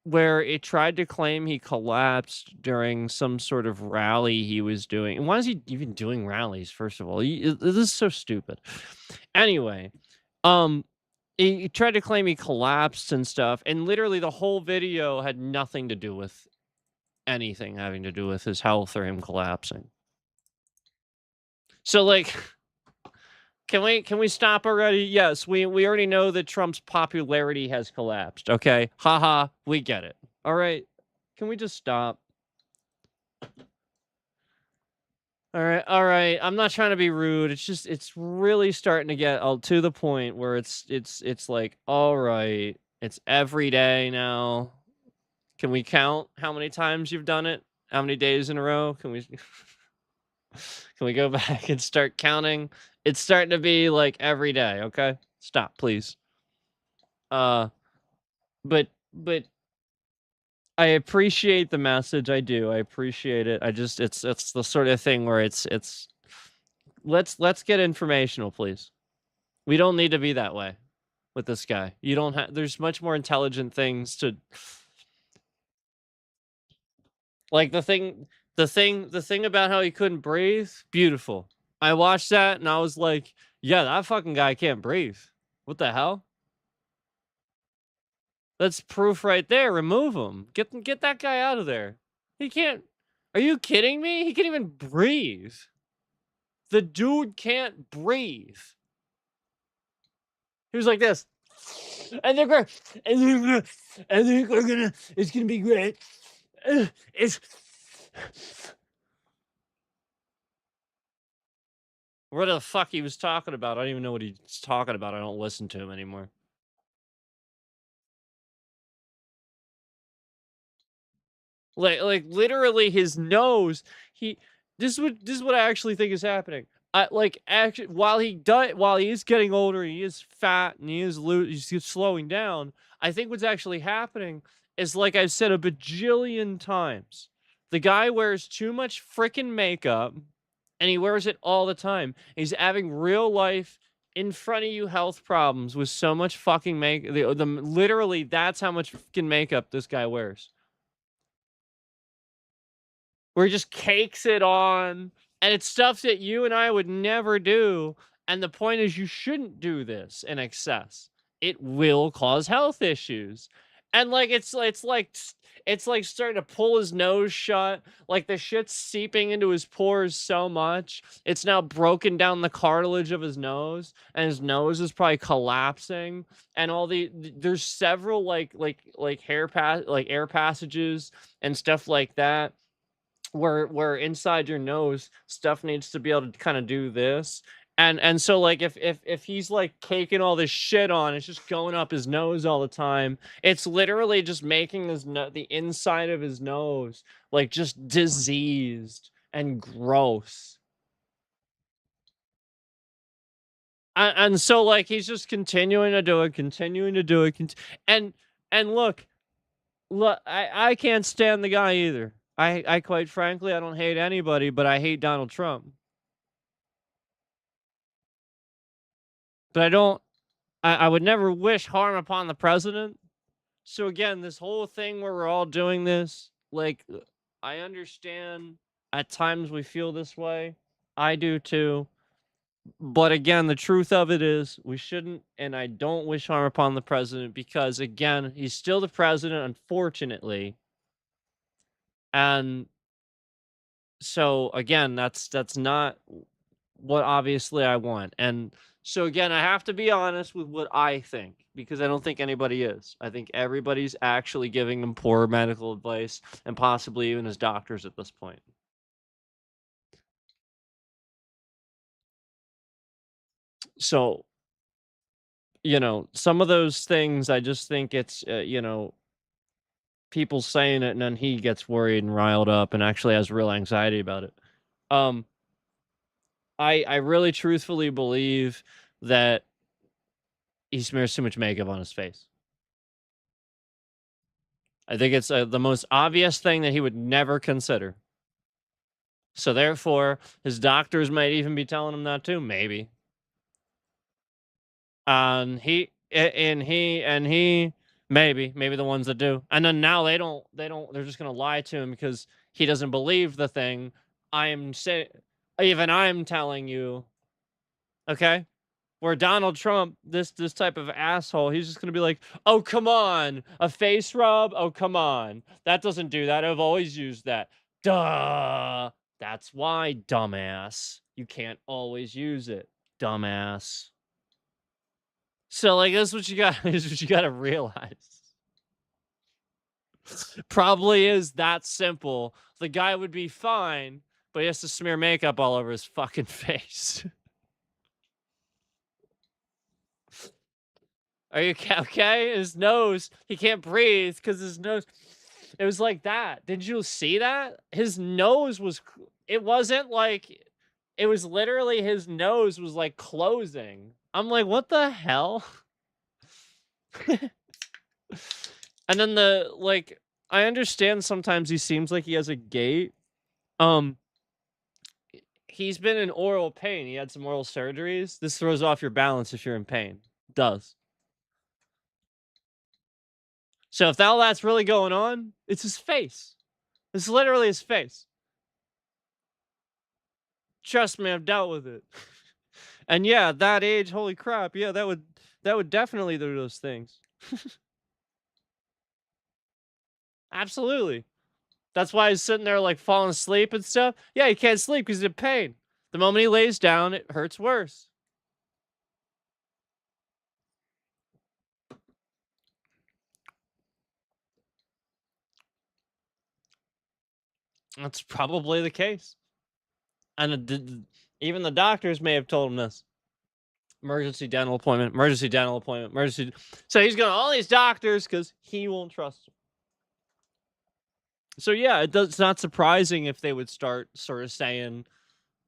where it tried to claim he collapsed during some sort of rally he was doing. And why is he even doing rallies, first of all? This is so stupid. Anyway, he tried to claim he collapsed and stuff, and literally the whole video had nothing to do with anything having to do with his health or him collapsing. So, like, Can we stop already? Yes, we already know that Trump's popularity has collapsed. Okay, haha, we get it. All right, can we just stop? All right. I'm not trying to be rude. It's just it's really starting to get to the point where it's like, all right, it's every day now. Can we count how many times you've done it? How many days in a row? Can we can we go back and start counting? It's starting to be like every day, okay? Stop, please. Uh but I appreciate the message. I do. I appreciate it. I just it's the sort of thing where it's let's get informational, please. We don't need to be that way with this guy. You don't have there's much more intelligent things to like the thing about how he couldn't breathe, beautiful. I watched that and I was like, yeah, that fucking guy can't breathe. What the hell? That's proof right there. Remove him. Get that guy out of there. He can't. Are you kidding me? He can't even breathe. The dude can't breathe. He was like this. And they're going, and they're gonna, it's gonna be great. It's what the fuck he was talking about. I don't even know what he's talking about. I don't listen to him anymore. Like literally his nose. He this is what I actually think is happening. I like actually while he is getting older, he is fat and he's slowing down. I think what's actually happening is like I've said a bajillion times. The guy wears too much freaking makeup and he wears it all the time. He's having real life in front of you health problems with so much fucking literally that's how much fucking makeup this guy wears. Where he just cakes it on, and it's stuff that you and I would never do. And the point is, you shouldn't do this in excess. It will cause health issues. And like it's like starting to pull his nose shut. Like the shit's seeping into his pores so much, it's now broken down the cartilage of his nose, and his nose is probably collapsing. And there's several like air passages and stuff like that where inside your nose stuff needs to be able to kind of do this. And so like if he's like caking all this shit on, it's just going up his nose all the time. It's literally just making the inside of his nose like just diseased and gross. And so like he's just continuing to do it, continuing to do it, and and look, I can't stand the guy either. I quite frankly, I don't hate anybody, but I hate Donald Trump. But I would never wish harm upon the president. So again, this whole thing where we're all doing this, like, I understand at times we feel this way. I do too. But again, the truth of it is we shouldn't, and I don't wish harm upon the president because again, he's still the president, unfortunately. And so again, that's not what obviously I want. And so again, I have to be honest with what I think because I don't think anybody is. I think everybody's actually giving him poor medical advice and possibly even his doctors at this point. So, some of those things I just think it's people saying it and then he gets worried and riled up and actually has real anxiety about it. Um I really truthfully believe that he smears too much makeup on his face. I think it's the most obvious thing that he would never consider. So therefore, his doctors might even be telling him that too, maybe. And he maybe the ones that do. And then now they don't they're just gonna lie to him because he doesn't believe the thing even I'm telling you, okay? Where Donald Trump, this type of asshole, he's just gonna be like, "Oh come on, a face rub? Oh come on, that doesn't do that. I've always used that." Duh. That's why, dumbass, you can't always use it. Dumbass. So, like, this is what you got. This is what you got to realize. Probably is that simple. The guy would be fine, but he has to smear makeup all over his fucking face. Are you okay? His nose, he can't breathe because his nose. It was like that. Did you see that? His nose was. It wasn't like. It was literally his nose was like closing. I'm like, what the hell? And then the like, I understand sometimes he seems like he has a gait. Um, he's been in oral pain. He had some oral surgeries. This throws off your balance if you're in pain. It does. So if all that's really going on, it's his face. It's literally his face. Trust me, I've dealt with it. And yeah, at that age, holy crap, yeah, that would definitely do those things. Absolutely. That's why he's sitting there like falling asleep and stuff. Yeah, he can't sleep because he's in pain. The moment he lays down, it hurts worse. That's probably the case. And even the doctors may have told him this. Emergency dental appointment, emergency dental appointment, emergency. So he's going to all these doctors because he won't trust them. So yeah, it's not surprising if they would start sort of saying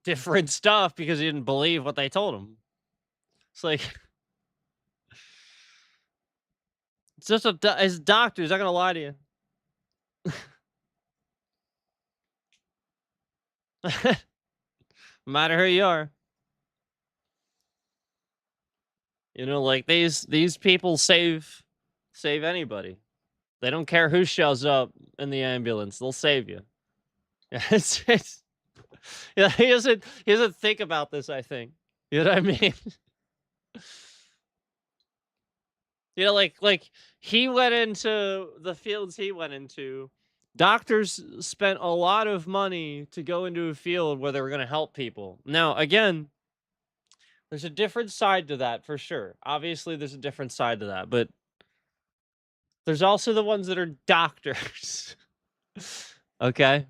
different stuff because he didn't believe what they told him. It's like, it's just as doctors, I'm not gonna lie to you. No matter who you are, you know, like these people save anybody. They don't care who shows up in the ambulance; they'll save you. It's yeah. He doesn't think about this. I think you know what I mean. You know, like he went into the fields he went into. Doctors spent a lot of money to go into a field where they were going to help people. Now, again, there's a different side to that for sure. Obviously, there's a different side to that, but there's also the ones that are doctors. Okay?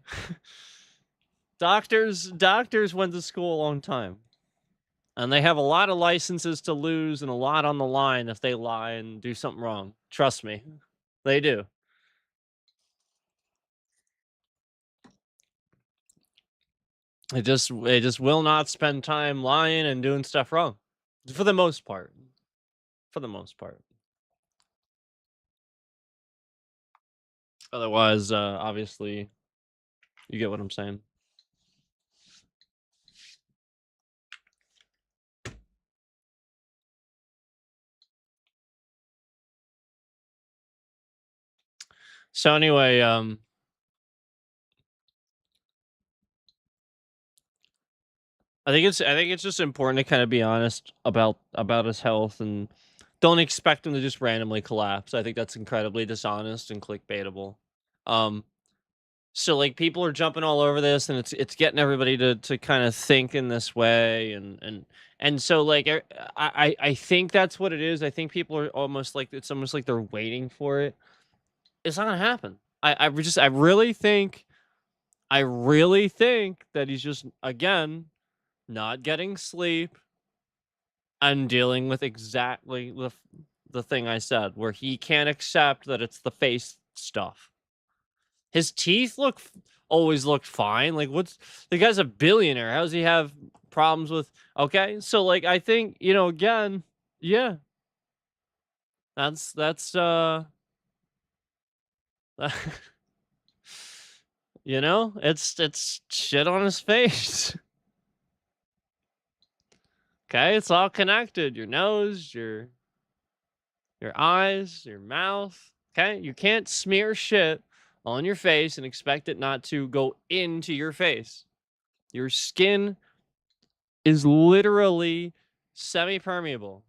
Doctors went to school a long time. And they have a lot of licenses to lose and a lot on the line if they lie and do something wrong. Trust me. They do. They just will not spend time lying and doing stuff wrong. For the most part. For the most part. Otherwise, obviously, you get what I'm saying. So anyway, I think it's just important to kind of be honest about his health and don't expect him to just randomly collapse. I think that's incredibly dishonest and clickbaitable. Um, so like people are jumping all over this and it's getting everybody to kind of think in this way and so like I think that's what it is. I think people are almost like it's almost like they're waiting for it. It's not gonna happen. I really think that he's just again not getting sleep and dealing with exactly the thing I said, where he can't accept that it's the face stuff. His teeth always looked fine. Like, what's the guy's a billionaire? How does he have problems with? Okay, so like, I think again, yeah, that's it's shit on his face. Okay, it's all connected. Your nose, your eyes, your mouth. Okay, you can't smear shit on your face and expect it not to go into your face. Your skin is literally semi-permeable.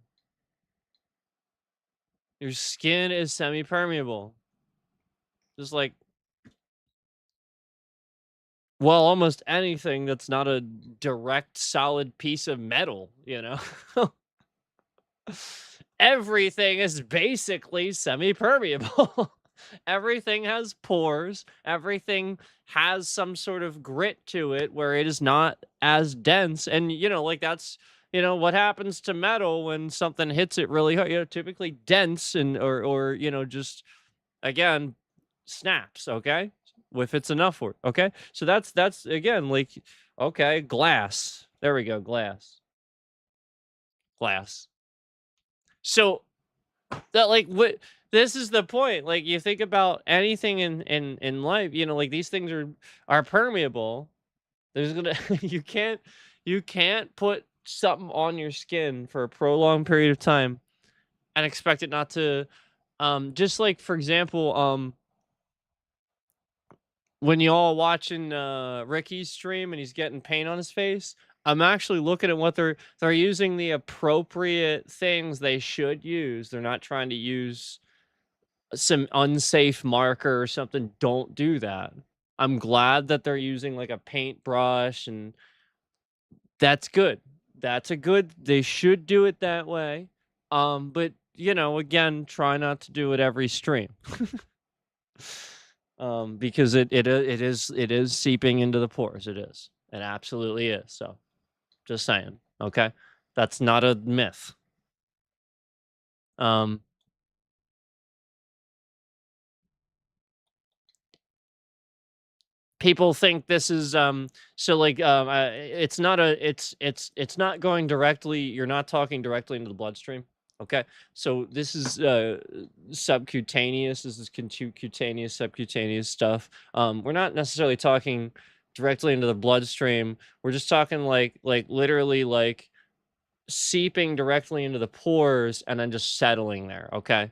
Your skin is semi-permeable. Just like Well, almost anything that's not a direct solid piece of metal, you know? Everything is basically semi-permeable. Everything has pores. Everything has some sort of grit to it where it is not as dense. And like that's what happens to metal when something hits it really hard. Typically dense and or just again snaps. Okay, if it's enough for it. Okay, so that's again like okay, glass. There we go, glass. So that like what this is the point. Like you think about anything in life, like these things are permeable. There's gonna you can't put something on your skin for a prolonged period of time and expect it not to just like for example, when you all watching Ricky's stream and he's getting paint on his face, I'm actually looking at what they're using the appropriate things they should use. They're not trying to use some unsafe marker or something. Don't do that. I'm glad that they're using like a paintbrush, and that's good. That's a good, they should do it that way. But again, try not to do it every stream. Because it is seeping into the pores. It is. It absolutely is. So just saying. Okay. That's not a myth. Um People think this is so like it's not a it's not going directly, you're not talking directly into the bloodstream. Okay, so this is subcutaneous, this is cutaneous, subcutaneous stuff. We're not necessarily talking directly into the bloodstream, we're just talking like literally like seeping directly into the pores and then just settling there. Okay,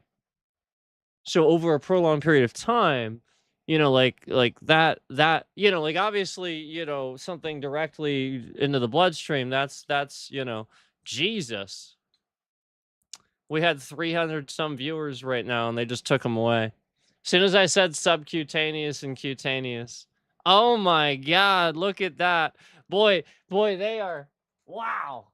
so over a prolonged period of time, like that like obviously something directly into the bloodstream, that's Jesus, we had 300 some viewers right now and they just took them away as soon as I said subcutaneous and cutaneous. Oh my god, look at that. Boy, they are, wow.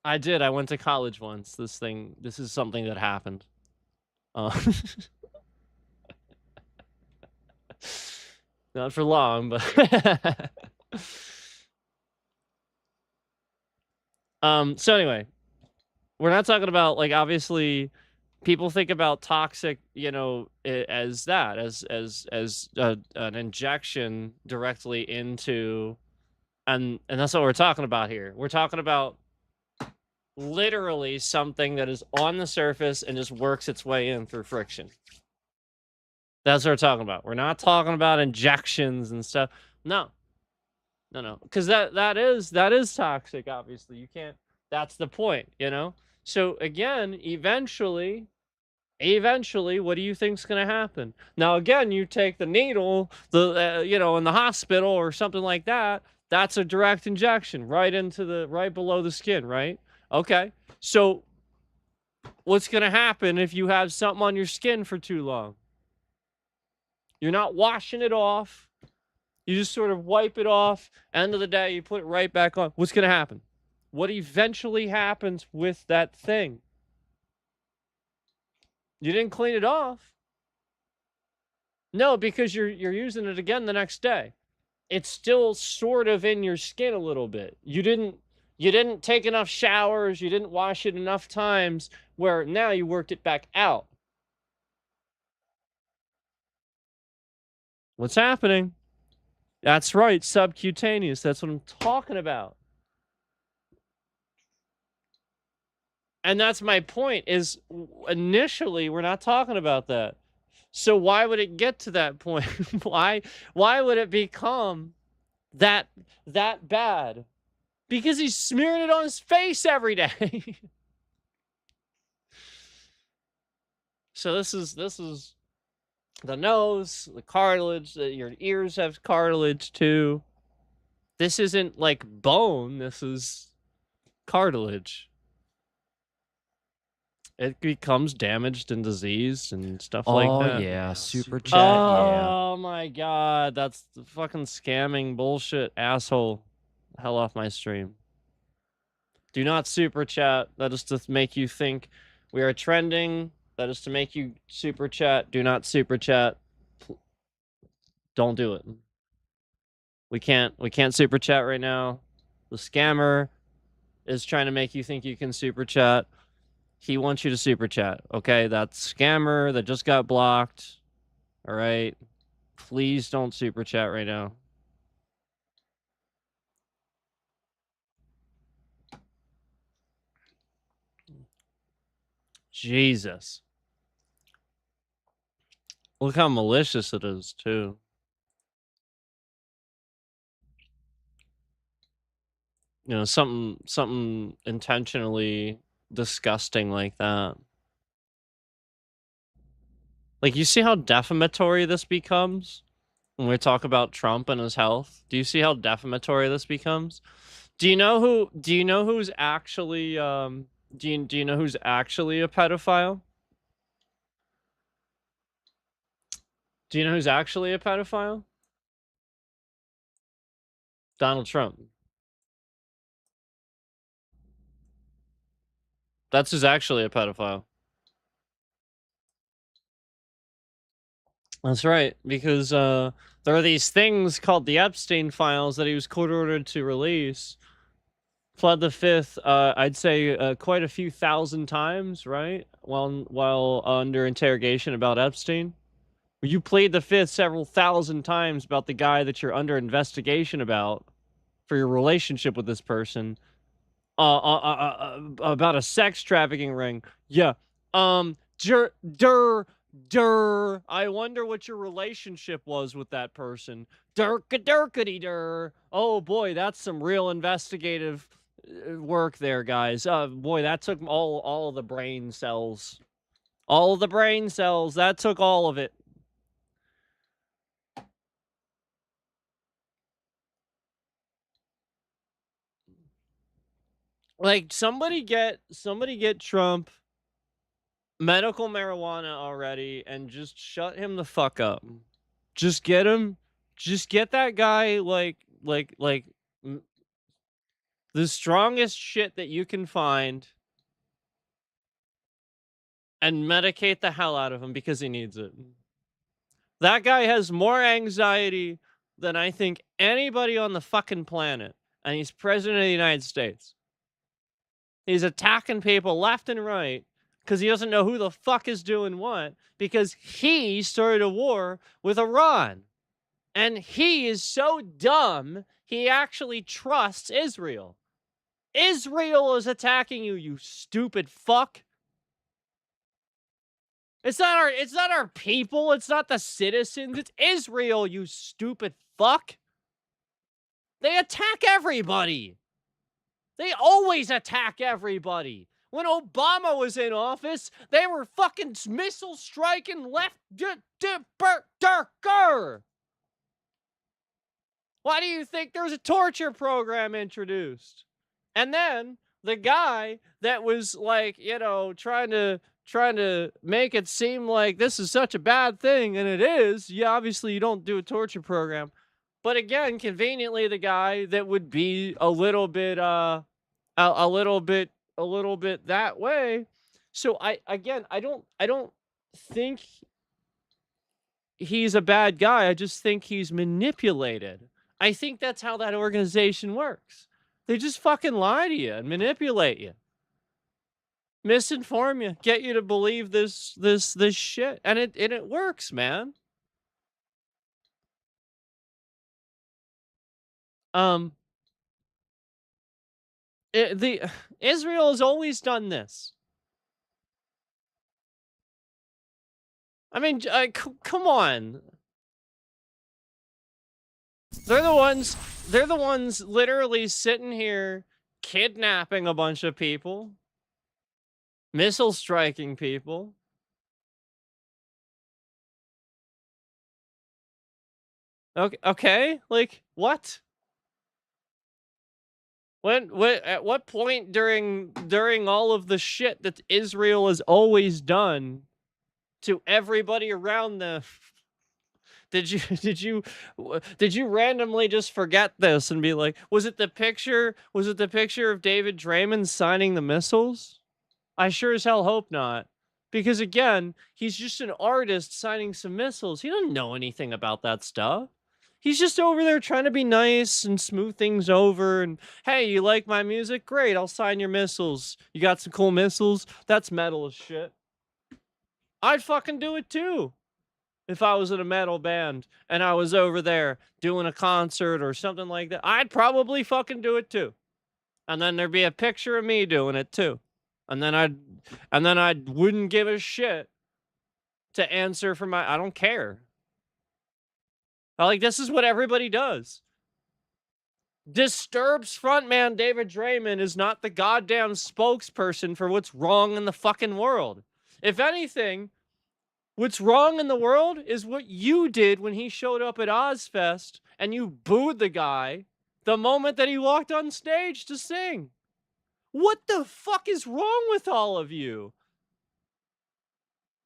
I did, I went to college once. This is something that happened. uh Not for long, but so anyway, we're not talking about like obviously people think about toxic, as that as an injection directly into, and that's what we're talking about here. We're talking about literally something that is on the surface and just works its way in through friction. That's what we're talking about. We're not talking about injections and stuff. No, no, because that is toxic. Obviously, you can't. That's the point. So again, eventually, what do you think's going to happen? Now, again, you take the needle, in the hospital or something like that. That's a direct injection right below the skin, right? Okay. So what's going to happen if you have something on your skin for too long? You're not washing it off. You just sort of wipe it off. End of the day, you put it right back on. What's going to happen? What eventually happens with that thing? You didn't clean it off. No, because you're using it again the next day. It's still sort of in your skin a little bit. You didn't take enough showers, you didn't wash it enough times where now you worked it back out. What's happening? That's right, subcutaneous. That's what I'm talking about. And that's my point, is initially we're not talking about that. So why would it get to that point? why would it become that bad? Because he's smearing it on his face every day. So this is the nose, the cartilage, your ears have cartilage too. This isn't like bone, this is cartilage. it becomes damaged and diseased and stuff like Oh that. yeah, super chat. Yeah. Oh my god, that's the fucking scamming bullshit, asshole. Hell off my stream. Do not super chat. That is to make you think we are trending. That is to make you super chat. Do not super chat. Don't do it. We can't super chat right now. The scammer is trying to make you think you can super chat. He wants you to super chat. Okay, that scammer that just got blocked. All right. Please don't super chat right now. Jesus. Look how malicious it is, too. You know, something intentionally disgusting like that. Like, you see how defamatory this becomes when we talk about Trump and his health? Do you see how defamatory this becomes? Do you know who's actually do you know who's actually a pedophile? Do you know who's actually a pedophile? Donald Trump. That's who's actually a pedophile. That's right, because there are these things called the Epstein files that he was court-ordered to release. Pled the fifth, I'd say quite a few thousand times, right? While under interrogation about Epstein. You plead the fifth several thousand times about the guy that you're under investigation about for your relationship with this person. About a sex trafficking ring. Yeah. I wonder what your relationship was with that person. Durkity. Oh boy, that's some real investigative work there, guys. Boy, that took all of the brain cells. All of the brain cells. That took all of it. Like somebody get Trump medical marijuana already and just shut him the fuck up. Just get him. Just get that guy the strongest shit that you can find and medicate the hell out of him because he needs it. That guy has more anxiety than I think anybody on the fucking planet, and he's president of the United States. He's attacking people left and right because he doesn't know who the fuck is doing what because he started a war with Iran. And he is so dumb, he actually trusts Israel. Israel is attacking you, you stupid fuck. It's not our people, it's not the citizens, it's Israel, you stupid fuck. They attack everybody. They always attack everybody. When Obama was in office, they were fucking missile striking left. Why do you think there's a torture program introduced? And then the guy that was like, you know, trying to make it seem like this is such a bad thing, and it is. Yeah, obviously you don't do a torture program. But again, conveniently the guy that would be a little bit a little bit that way. So I don't think he's a bad guy. I just think he's manipulated. I think that's how that organization works. They just fucking lie to you and manipulate you. Misinform you, get you to believe this shit. And it works, man. The Israel has always done this. I mean, come on. They're the ones literally sitting here kidnapping a bunch of people, missile striking people. Okay, like what? At what point during all of the shit that Israel has always done to everybody around them, did you did you randomly just forget this and be like, was it the picture of David Draymond signing the missiles? I sure as hell hope not. Because again, he's just an artist signing some missiles. He doesn't know anything about that stuff. He's just over there trying to be nice and smooth things over. And hey, you like my music? Great, I'll sign your missiles. You got some cool missiles? That's metal as shit. I'd fucking do it too. If I was in a metal band and I was over there doing a concert or something like that, I'd probably fucking do it too. And then there'd be a picture of me doing it too. And then I wouldn't give a shit to answer for I don't care. Like, this is what everybody does. Disturbed's frontman David Draymond is not the goddamn spokesperson for what's wrong in the fucking world. If anything, what's wrong in the world is what you did when he showed up at Ozfest and you booed the guy the moment that he walked on stage to sing. What the fuck is wrong with all of you?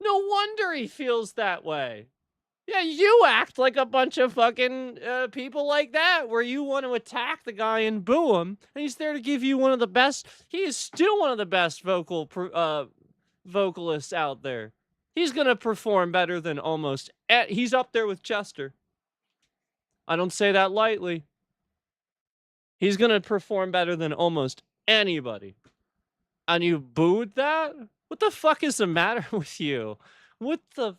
No wonder he feels that way. Yeah, you act like a bunch of fucking people like that, where you want to attack the guy and boo him, and he's there to give you one of the best. He is still one of the best vocalists out there. He's gonna perform better than almost. He's up there with Chester. I don't say that lightly. He's gonna perform better than almost anybody. And you booed that? What the fuck is the matter with you? What the?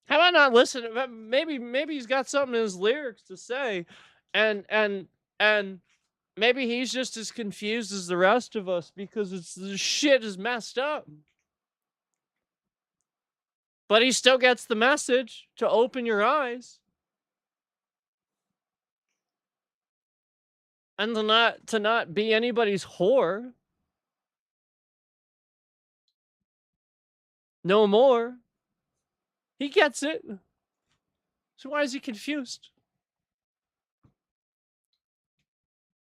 How about not listen? Maybe he's got something in his lyrics to say, and maybe he's just as confused as the rest of us because the shit is messed up. But he still gets the message to open your eyes. And to not be anybody's whore. No more. He gets it. So why is he confused?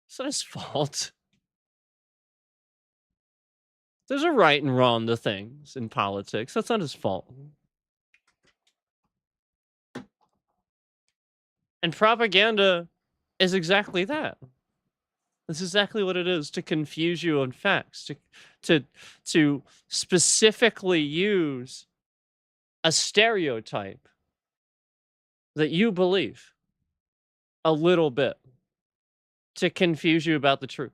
It's not his fault. There's a right and wrong to things in politics. That's not his fault. And propaganda is exactly that. That's exactly what it is, to confuse you on facts, to specifically use a stereotype that you believe a little bit to confuse you about the truth.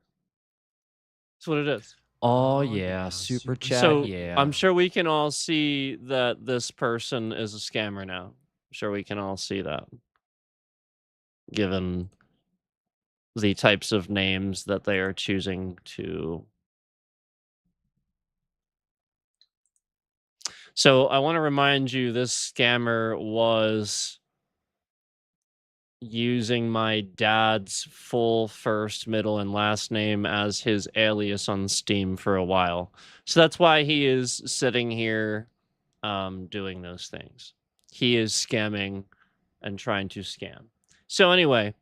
That's what it is. Oh yeah, super chat. So yeah. I'm sure we can all see that this person is a scammer now. I'm sure we can all see that, given the types of names that they are choosing to. So I want to remind you, this scammer was using my dad's full first, middle, and last name as his alias on Steam for a while. So that's why he is sitting here doing those things. He is scamming and trying to scam. So anyway,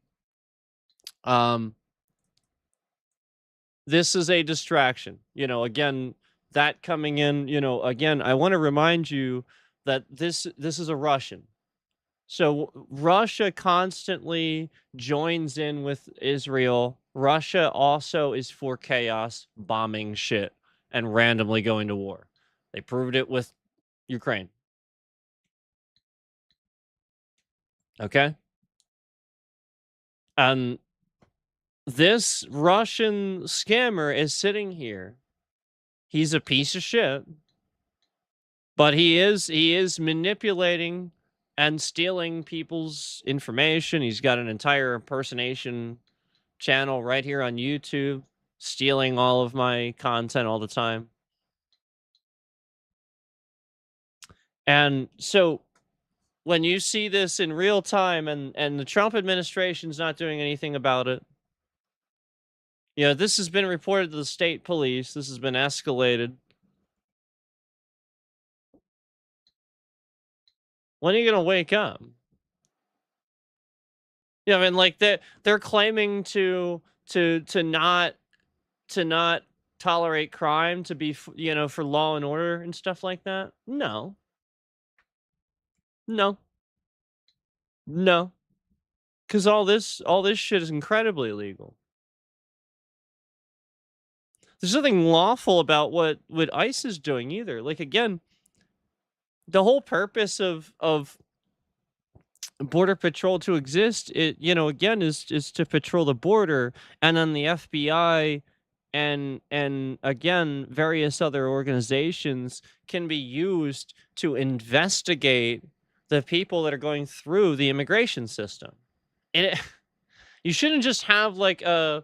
this is a distraction. Again, that coming in, again, I want to remind you that this is a Russian. So Russia constantly joins in with Israel. Russia also is for chaos, bombing shit, and randomly going to war. They proved it with Ukraine. Okay? And this Russian scammer is sitting here. He's a piece of shit. But he is manipulating and stealing people's information. He's got an entire impersonation channel right here on YouTube, stealing all of my content all the time. And so when you see this in real time and the Trump administration's not doing anything about it, this has been reported to the state police. This has been escalated. When are you going to wake up? Yeah, I mean, like they're claiming to not tolerate crime, to be for law and order and stuff like that. No, no, no, because all this shit is incredibly illegal. There's nothing lawful about what ICE is doing either. Like, again, the whole purpose of border patrol to exist, it again, is to patrol the border, and then the FBI and again various other organizations can be used to investigate the people that are going through the immigration system. And you shouldn't just have like a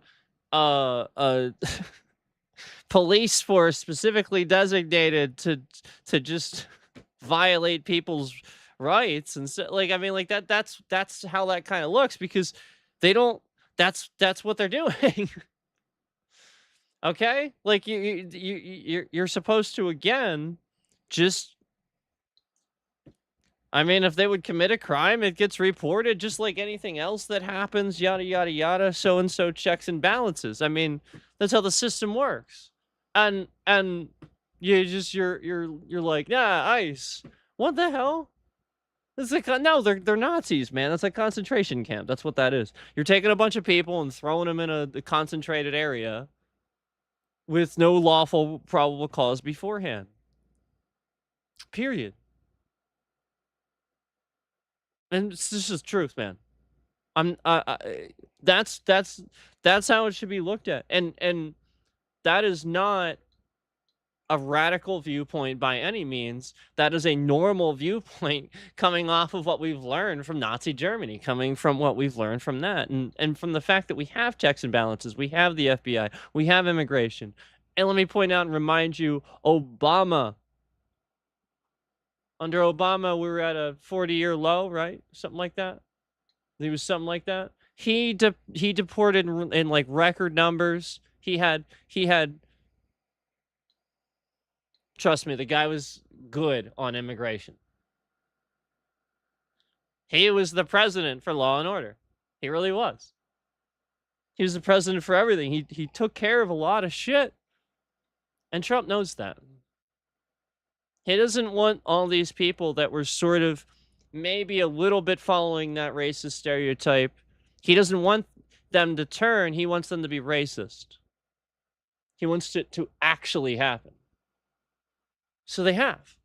police force specifically designated to just violate people's rights. And so, like, I mean, like, that's how that kind of looks, because they don't that's what they're doing. Okay, like, you're supposed to, again, just, I mean, if they would commit a crime, it gets reported just like anything else that happens, yada yada yada, so and so, checks and balances. I mean, that's how the system works. And you're like, nah, ICE. What the hell? It's like, no, they're Nazis, man. That's a concentration camp. That's what that is. You're taking a bunch of people and throwing them in a concentrated area with no lawful probable cause beforehand. Period. And this is the truth, man. That's how it should be looked at. And that is not a radical viewpoint by any means. That is a normal viewpoint coming off of what we've learned from Nazi Germany, coming from what we've learned from that, and from the fact that we have checks and balances, we have the FBI, we have immigration. And let me point out and remind you, under Obama, we were at a 40-year low, right? Something like that. He was something like that. He deported in like record numbers. He had Trust me, the guy was good on immigration. He was the president for law and order. He really was. He was the president for everything. He took care of a lot of shit. And Trump knows that. He doesn't want all these people that were sort of maybe a little bit following that racist stereotype. He doesn't want them to turn. He wants them to be racist. He wants it to actually happen. So they have.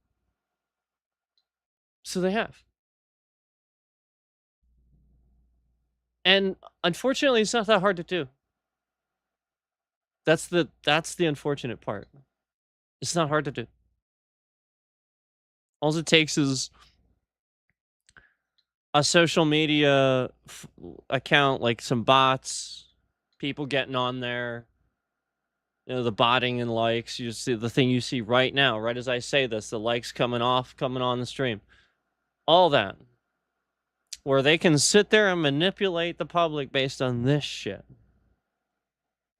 And unfortunately, it's not that hard to do. That's the unfortunate part. It's not hard to do. All it takes is a social media account, like some bots, people getting on there, the botting and likes. You see the thing you see right now, right as I say this, the likes coming on the stream. All that. Where they can sit there and manipulate the public based on this shit.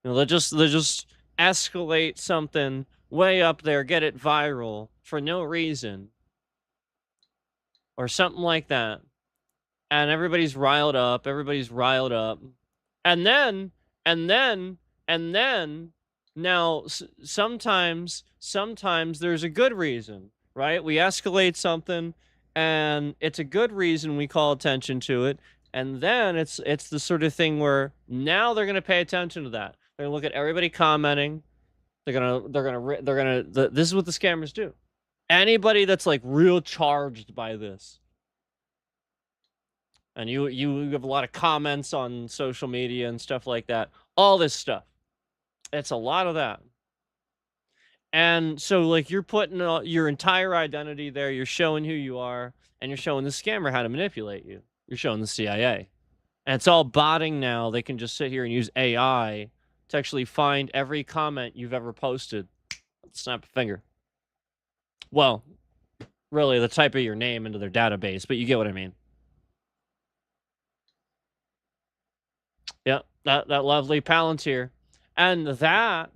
They'll just escalate something way up there, get it viral for no reason, or something like that, and everybody's riled up. And then now sometimes there's a good reason, right? We escalate something, and it's a good reason we call attention to it, and then it's the sort of thing where now they're gonna pay attention to that. They're gonna look at everybody commenting. This is what the scammers do. Anybody that's like real charged by this, and you have a lot of comments on social media and stuff like that, all this stuff, it's a lot of that. And so, like, you're putting your entire identity there, you're showing who you are, and you're showing the scammer how to manipulate you. You're showing the CIA. And it's all botting now. They can just sit here and use AI to actually find every comment you've ever posted. Snap a finger. Well, really, the type of your name into their database, but you get what I mean. Yeah, that lovely Palantir. And that,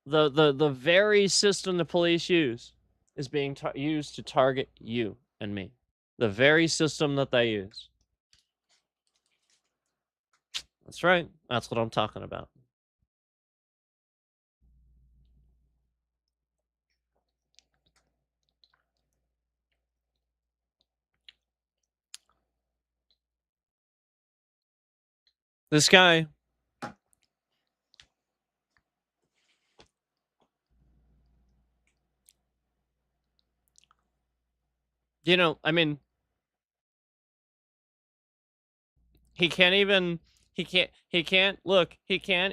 the very system the police use is being used to target you and me. The very system that they use. That's right. That's what I'm talking about. This guy, you know, I mean, he can't even, he can't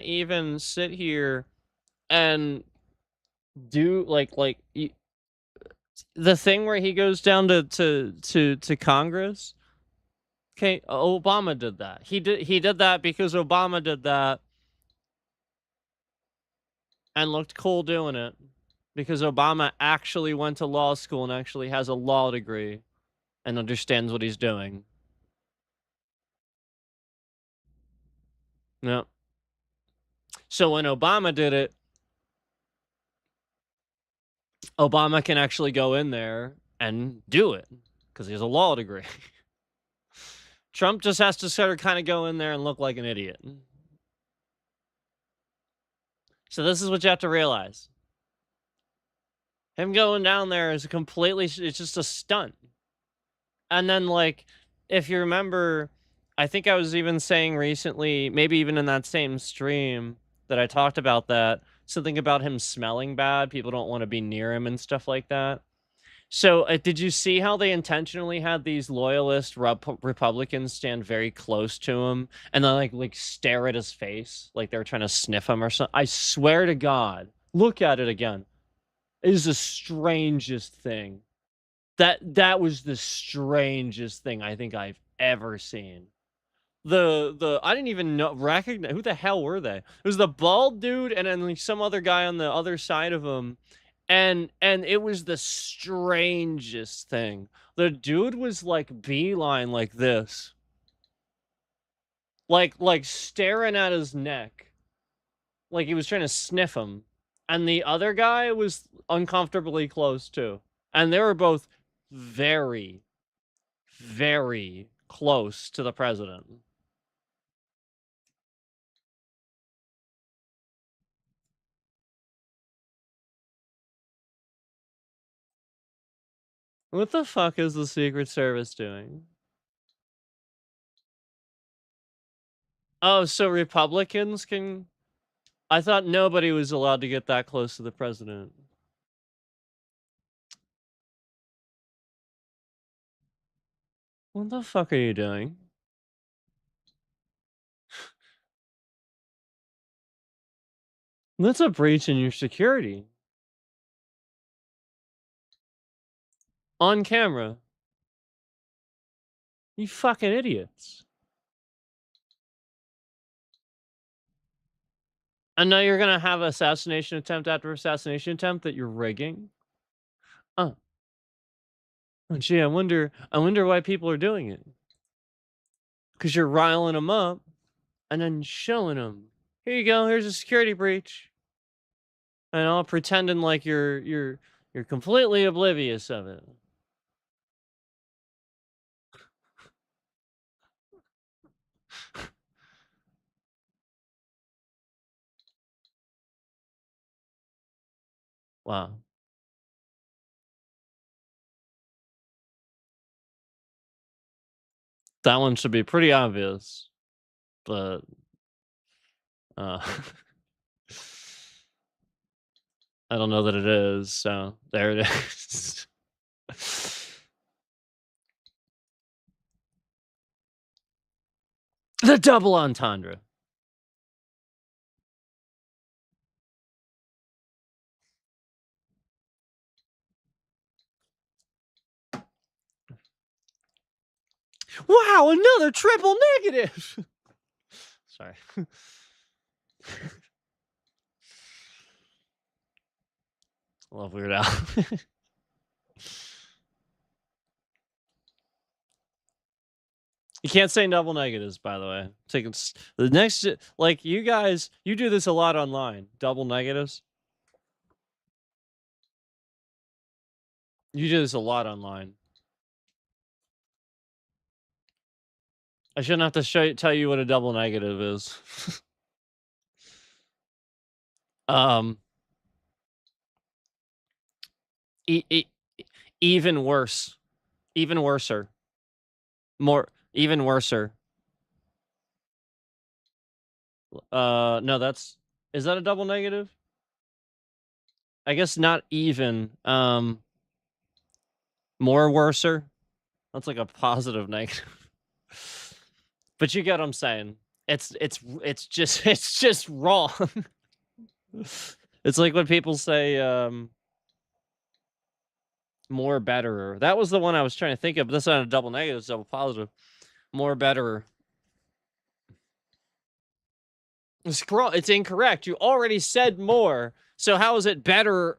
even sit here and do the thing where he goes down to Congress. Okay, Obama did that. He did that because Obama did that and looked cool doing it. Because Obama actually went to law school and actually has a law degree and understands what he's doing. No. So when Obama did it, Obama can actually go in there and do it because he has a law degree. Trump just has to sort of kind of go in there and look like an idiot. So this is what you have to realize. Him going down there is it's just a stunt. And then, like, if you remember, I think I was even saying recently, maybe even in that same stream that I talked about that, something about him smelling bad. People don't want to be near him and stuff like that. So, did you see how they intentionally had these loyalist Republicans stand very close to him and then like stare at his face like they were trying to sniff him or something? I swear to God, look at it again. It is the strangest thing. That was the strangest thing I think I've ever seen. The I didn't even recognize who the hell were they. It was the bald dude and then like some other guy on the other side of him. And it was the strangest thing. The dude was like beeline like this. Like staring at his neck. Like he was trying to sniff him. And the other guy was uncomfortably close too. And they were both very, very close to the president. What the fuck is the Secret Service doing? Oh, so Republicans can... I thought nobody was allowed to get that close to the president. What the fuck are you doing? That's a breach in your security. On camera. You fucking idiots. And now you're gonna have assassination attempt after assassination attempt that you're rigging? Oh. Oh, gee, I wonder why people are doing it. Because you're riling them up and then showing them. Here you go, here's a security breach. And all pretending like you're completely oblivious of it. Wow. That one should be pretty obvious. But I don't know that it is, so there it is. The double entendre. Wow, another triple negative. Sorry. Love Weird Al. You can't say double negatives, by the way. Taking the next, like you guys, you do this a lot online. Double negatives. You do this a lot online. I shouldn't have to tell you what a double negative is. um, e- e- even worse, even worser, even worser. No, is that a double negative? I guess not even. More worser. That's like a positive negative. But you get what I'm saying. It's just it's just wrong. It's like when people say more betterer. That was the one I was trying to think of, but that's not a double negative, it's double positive. More betterer. It's incorrect. You already said more. So how is it better?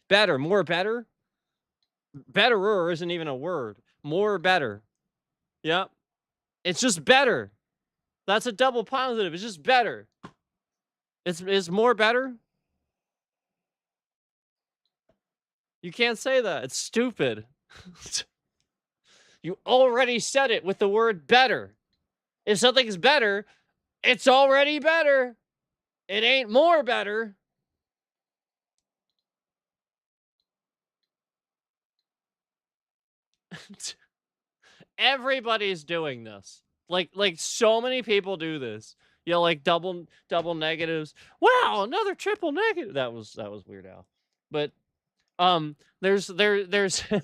Better, more better? Betterer isn't even a word. More better. Yep. It's just better. That's a double positive. It's just better. It's more better. You can't say that. It's stupid. You already said it with the word better. If something's better, it's already better. It ain't more better. Everybody's doing this. Like so many people do this. You know, like double negatives. Wow, another triple negative. That was Weird Al. But there's that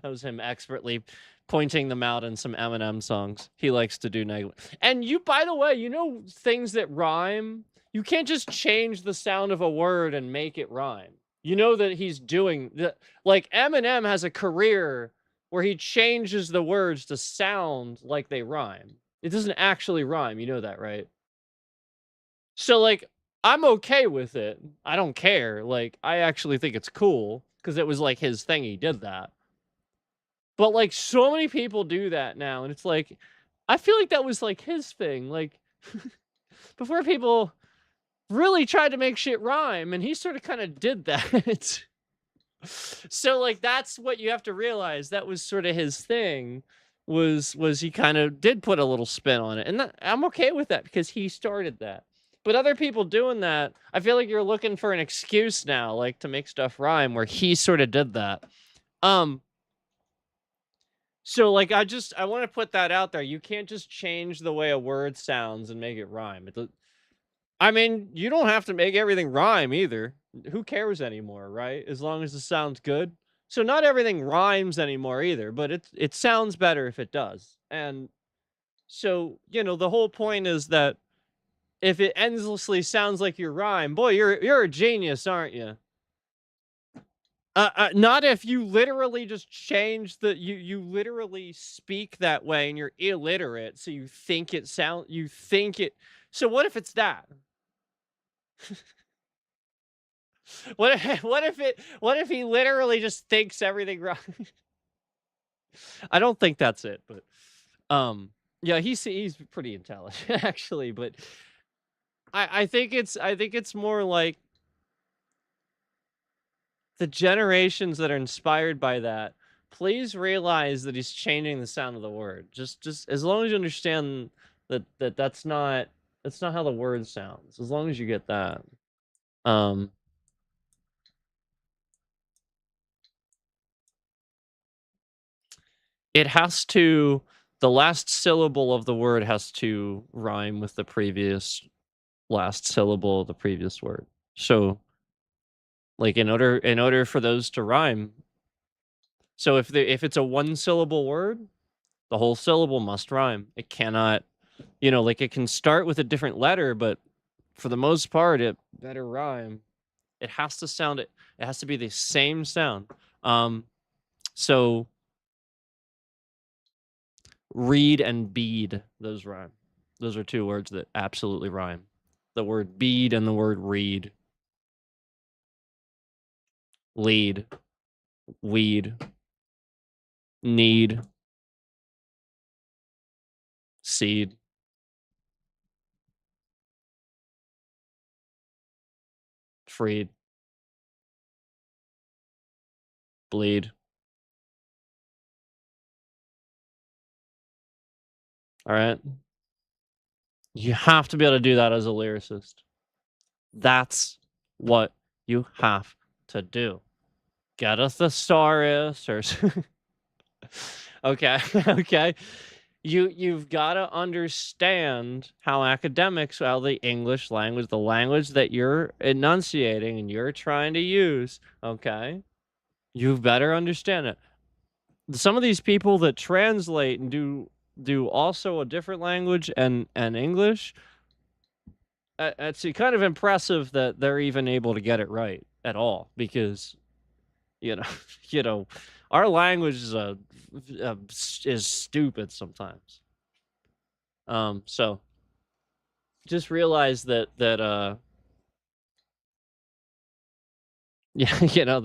was him expertly pointing them out in some Eminem songs. He likes to do negative. And you, by the way, you know things that rhyme. You can't just change the sound of a word and make it rhyme. You know that he's doing that. Like Eminem has a career where he changes the words to sound like they rhyme. It doesn't actually rhyme. You know that, right? So like I'm okay with it. I don't care. Like I actually think it's cool because it was like his thing. He did that. But like so many people do that now, and it's like I feel like that was like his thing. Like before people really tried to make shit rhyme, and he sort of kind of did that. So like that's what you have to realize. That was sort of his thing. Was he kind of did put a little spin on it, and I'm okay with that because he started that. But other people doing that, I feel like you're looking for an excuse now, like to make stuff rhyme, where he sort of did that. Um, So like I want to put that out there. You can't just change the way a word sounds and make it rhyme. I mean, you don't have to make everything rhyme either. Who cares anymore, right? As long as it sounds good. So not everything rhymes anymore either, but it sounds better if it does. And so, you know, the whole point is that if it endlessly sounds like your rhyme, boy, you're a genius, aren't you? Not if you literally just change you literally speak that way and you're illiterate, so you think it. So what if it's that? What if he literally just thinks everything wrong? I don't think that's it, but yeah, he's pretty intelligent actually, but I think it's more like the generations that are inspired by that, please realize that he's changing the sound of the word. Just as long as you understand that's not how the word sounds. As long as you get that. Um it has to the last syllable of the word has to rhyme with the previous last syllable of the previous word. So like in order for those to rhyme, so if it's a one syllable word, the whole syllable must rhyme. It cannot, like it can start with a different letter, but for the most part, it better rhyme. It has to sound it. It has to be the same sound. So read and bead, those rhyme. Those are two words that absolutely rhyme. The word bead and the word read. Lead, weed, need, seed, freed, bleed. All right? You have to be able to do that as a lyricist. That's what you have to do. Get a thesaurus or okay, okay. You've got to understand how academics, how the English language, the language that you're enunciating and you're trying to use, okay? You've better understand it. Some of these people that translate and do also a different language and English, it's kind of impressive that they're even able to get it right at all, because you know, you know, our language is stupid sometimes. So just realize that yeah,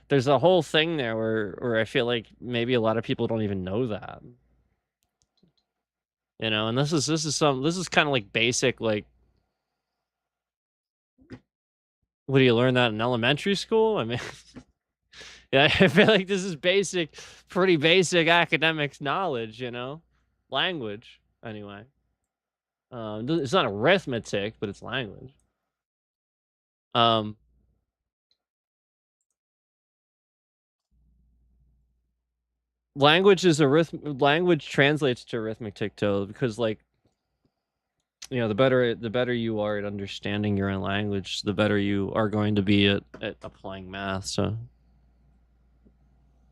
there's a whole thing there where I feel like maybe a lot of people don't even know that. And this is kind of like basic, like, what do you learn that in elementary school? I mean, yeah, I feel like this is pretty basic academics knowledge, language anyway. It's not arithmetic, but it's language. Language translates to arithmetic too, because, like, the better you are at understanding your own language, the better you are going to be at applying math. So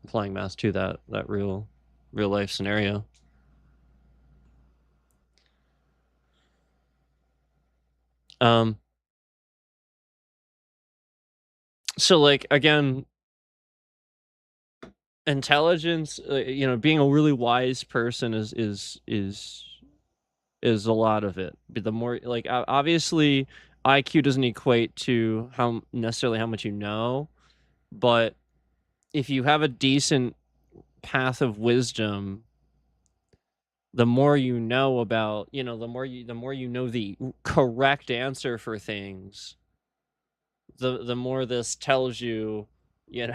applying math to that real life scenario. So, like, again, intelligence, being a really wise person is a lot of it. But the more, like, obviously IQ doesn't equate to how much you know, but if you have a decent path of wisdom, the more you know about, the more you know the correct answer for things, the more this tells you, how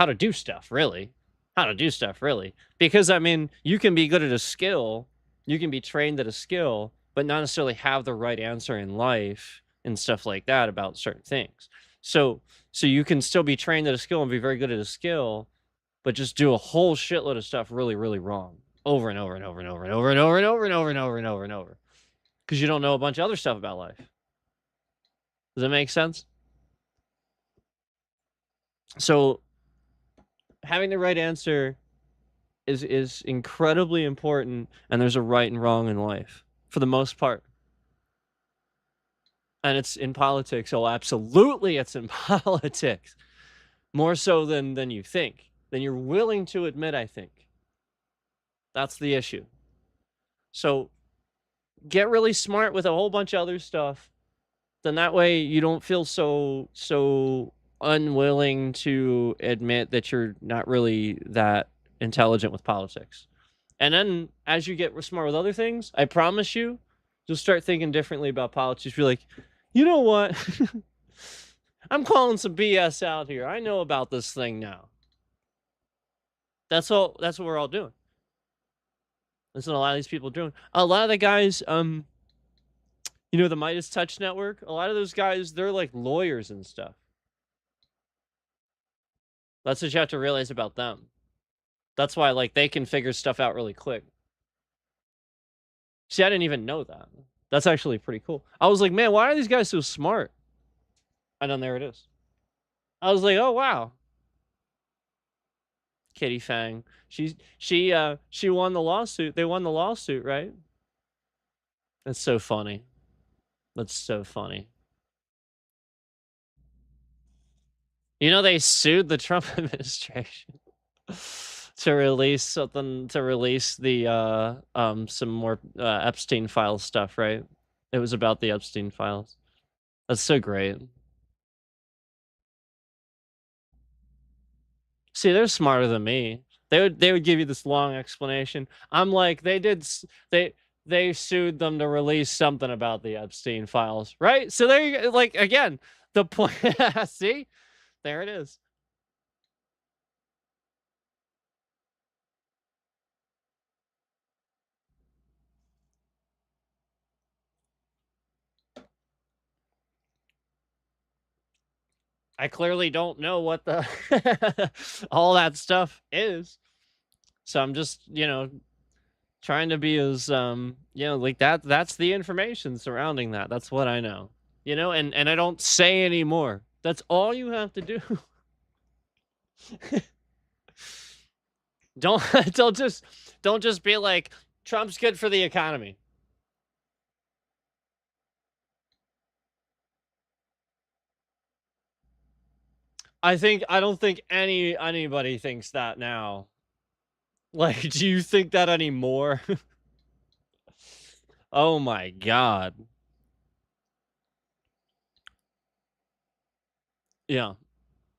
to do stuff, really. Because, I mean, you can be good at a skill, you can be trained at a skill, but not necessarily have the right answer in life and stuff like that about certain things. So you can still be trained at a skill and be very good at a skill, but just do a whole shitload of stuff really, really wrong over and over and over and over and over and over and over and over and over and over and over, because you don't know a bunch of other stuff about life. Does that make sense? So having the right answer is incredibly important, and there's a right and wrong in life for the most part. And it's in politics. Oh, absolutely, it's in politics. More so than you think, than you're willing to admit, I think. That's the issue. So get really smart with a whole bunch of other stuff. Then that way you don't feel so unwilling to admit that you're not really that intelligent with politics. And then as you get smart with other things, I promise you'll start thinking differently about politics. You're like, you know what? I'm calling some BS out here. I know about this thing now. That's what we're all doing. That's what a lot of these people are doing. A lot of the guys, the Midas Touch Network, a lot of those guys, they're like lawyers and stuff. That's what you have to realize about them. That's why, like, they can figure stuff out really quick. See, I didn't even know that. That's actually pretty cool. I was like, man, why are these guys so smart? And then there it is. I was like, oh, wow. Kitty Fang. She won the lawsuit. They won the lawsuit, right? That's so funny. That's so funny. They sued the Trump administration to release something, to release the some more Epstein files stuff, right? It was about the Epstein files. That's so great. See, they're smarter than me. They would give you this long explanation. I'm like, they sued them to release something about the Epstein files, right? So there you go. Like, again, the point. See, there it is. I clearly don't know what the all that stuff is. So I'm just, trying to be as like that's the information surrounding that. That's what I know. And I don't say anymore. That's all you have to do. don't don't just be like Trump's good for the economy. I don't think anybody thinks that now. Like, do you think that anymore? Oh my god. Yeah.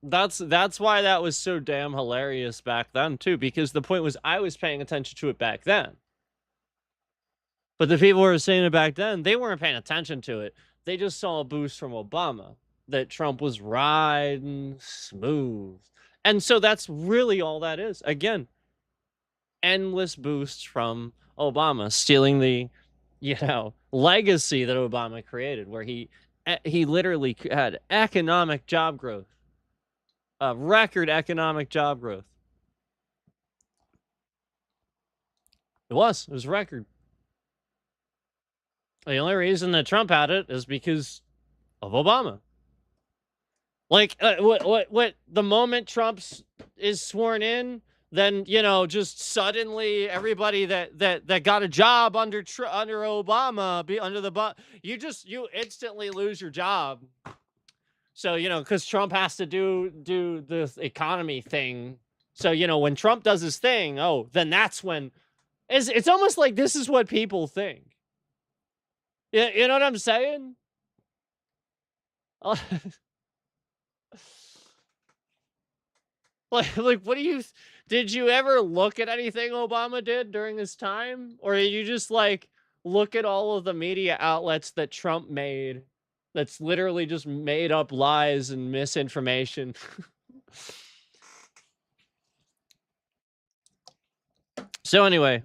That's why that was so damn hilarious back then too, because the point was I was paying attention to it back then. But the people who were saying it back then, they weren't paying attention to it. They just saw a boost from Obama, that Trump was riding smooth. And so that's really all that is. Again, endless boosts from Obama, stealing the, legacy that Obama created, where he literally had economic job growth, record economic job growth. It was a record. The only reason that Trump had it is because of Obama. Like, what? The moment Trump is sworn in, then just suddenly everybody that got a job under Obama, you instantly lose your job. So because Trump has to do the economy thing. So when Trump does his thing, then that's when it's almost like this is what people think. Yeah, you know what I'm saying? Like, what do you? Did you ever look at anything Obama did during his time, or did you just like look at all of the media outlets that Trump made? That's literally just made up lies and misinformation. So anyway,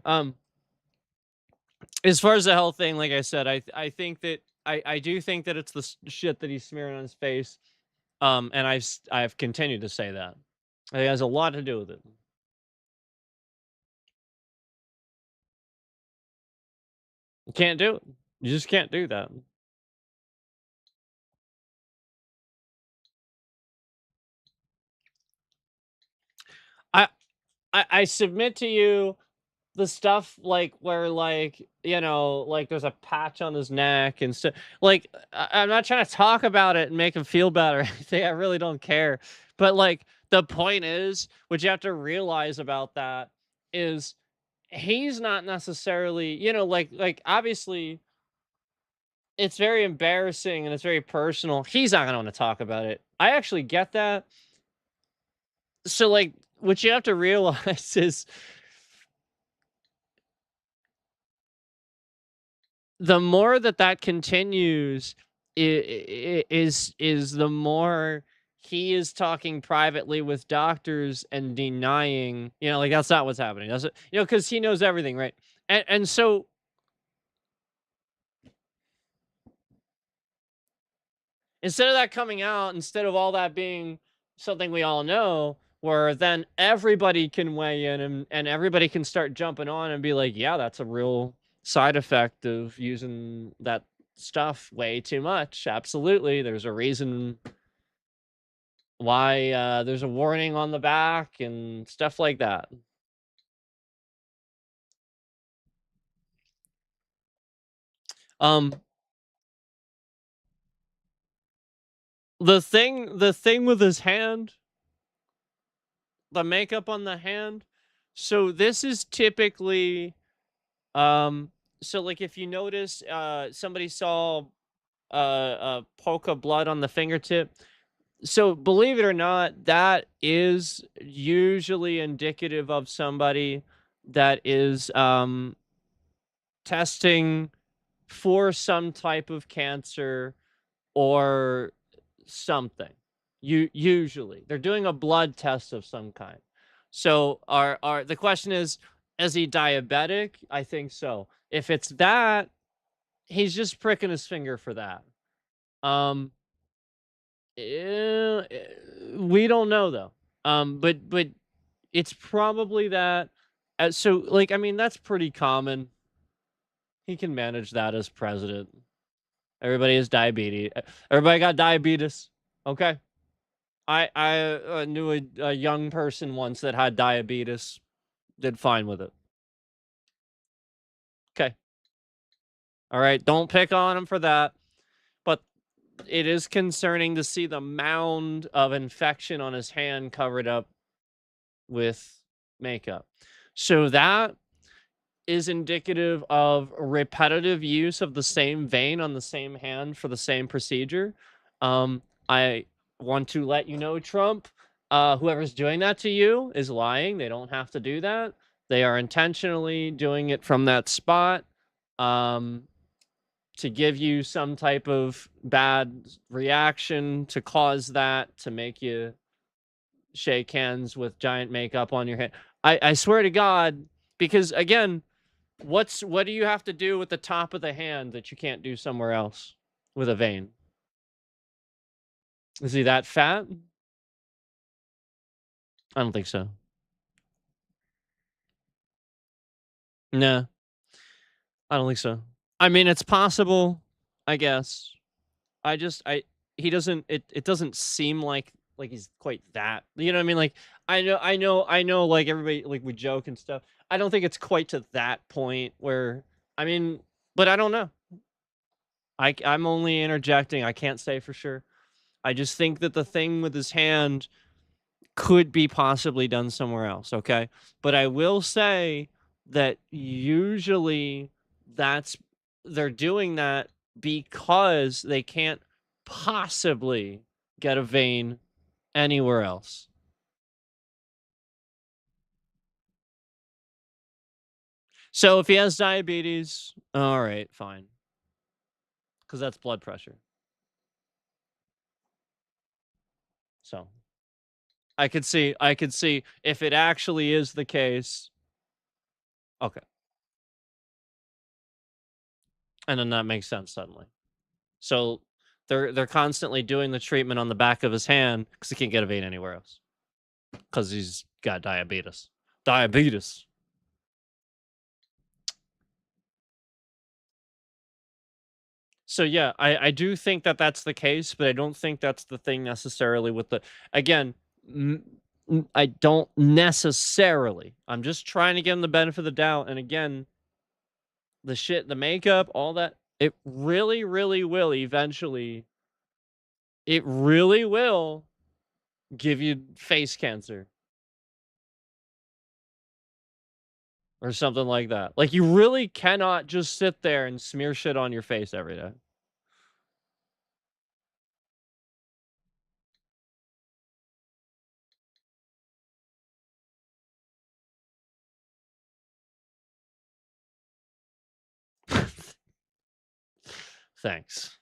as far as the health thing, like I said, I think that I do think that it's the shit that he's smearing on his face. And I've continued to say that. It has a lot to do with it. You can't do it. You just can't do that. I I submit to you the stuff like where like like there's a patch on his neck and stuff. Like I'm not trying to talk about it and make him feel bad or anything. I really don't care. But like the point is, what you have to realize about that is he's not necessarily like obviously it's very embarrassing and it's very personal. He's not gonna want to talk about it. I actually get that. So like what you have to realize is the more that continues is the more he is talking privately with doctors and denying, like that's not what's happening. That's it, because he knows everything, right? And so instead of that coming out, instead of all that being something we all know, where then everybody can weigh in and everybody can start jumping on and be like, yeah, that's a real side effect of using that stuff way too much. Absolutely. There's a reason why there's a warning on the back and stuff like that. Um, the thing with his hand, the makeup on the hand. So this is typically, so like if you notice, somebody saw poke of blood on the fingertip. So believe it or not, that is usually indicative of somebody that is testing for some type of cancer or something. Usually they're doing a blood test of some kind. So are the question is he diabetic? I think so. If it's that, he's just pricking his finger for that. Um We don't know though. But it's probably that. So like, I mean, that's pretty common. He can manage that as president. Everybody has diabetes. Everybody got diabetes. Okay. I knew a young person once that had diabetes. Did fine with it. Okay. All right. Don't pick on him for that. But it is concerning to see the mound of infection on his hand covered up with makeup. So that is indicative of repetitive use of the same vein on the same hand for the same procedure. I want to let you know, Trump, whoever's doing that to you is lying. They don't have to do that. They are intentionally doing it from that spot to give you some type of bad reaction, to cause that, to make you shake hands with giant makeup on your hand. I swear to God, because again, what do you have to do with the top of the hand that you can't do somewhere else with a vein? Is he that fat? I don't think so. No, I don't think so. I mean, it's possible, I guess. I he doesn't it doesn't seem like he's quite that. You know what I mean? Like I know like everybody like we joke and stuff. I don't think it's quite to that point where I mean, but I don't know. I'm only interjecting. I can't say for sure. I just think that the thing with his hand could be possibly done somewhere else, okay? But I will say that usually that's they're doing that because they can't possibly get a vein anywhere else. So if he has diabetes, all right, fine. Cuz that's blood pressure. So, I could see if it actually is the case. Okay. And then that makes sense suddenly. So they're constantly doing the treatment on the back of his hand because he can't get a vein anywhere else because he's got diabetes. Diabetes. So yeah, I do think that that's the case, but I don't think that's the thing necessarily with the again. I don't necessarily. I'm just trying to give him the benefit of the doubt. And again, the shit, the makeup, all that, it really, really will eventually. It really will give you face cancer. Or something like that. Like, you really cannot just sit there and smear shit on your face every day. Thanks.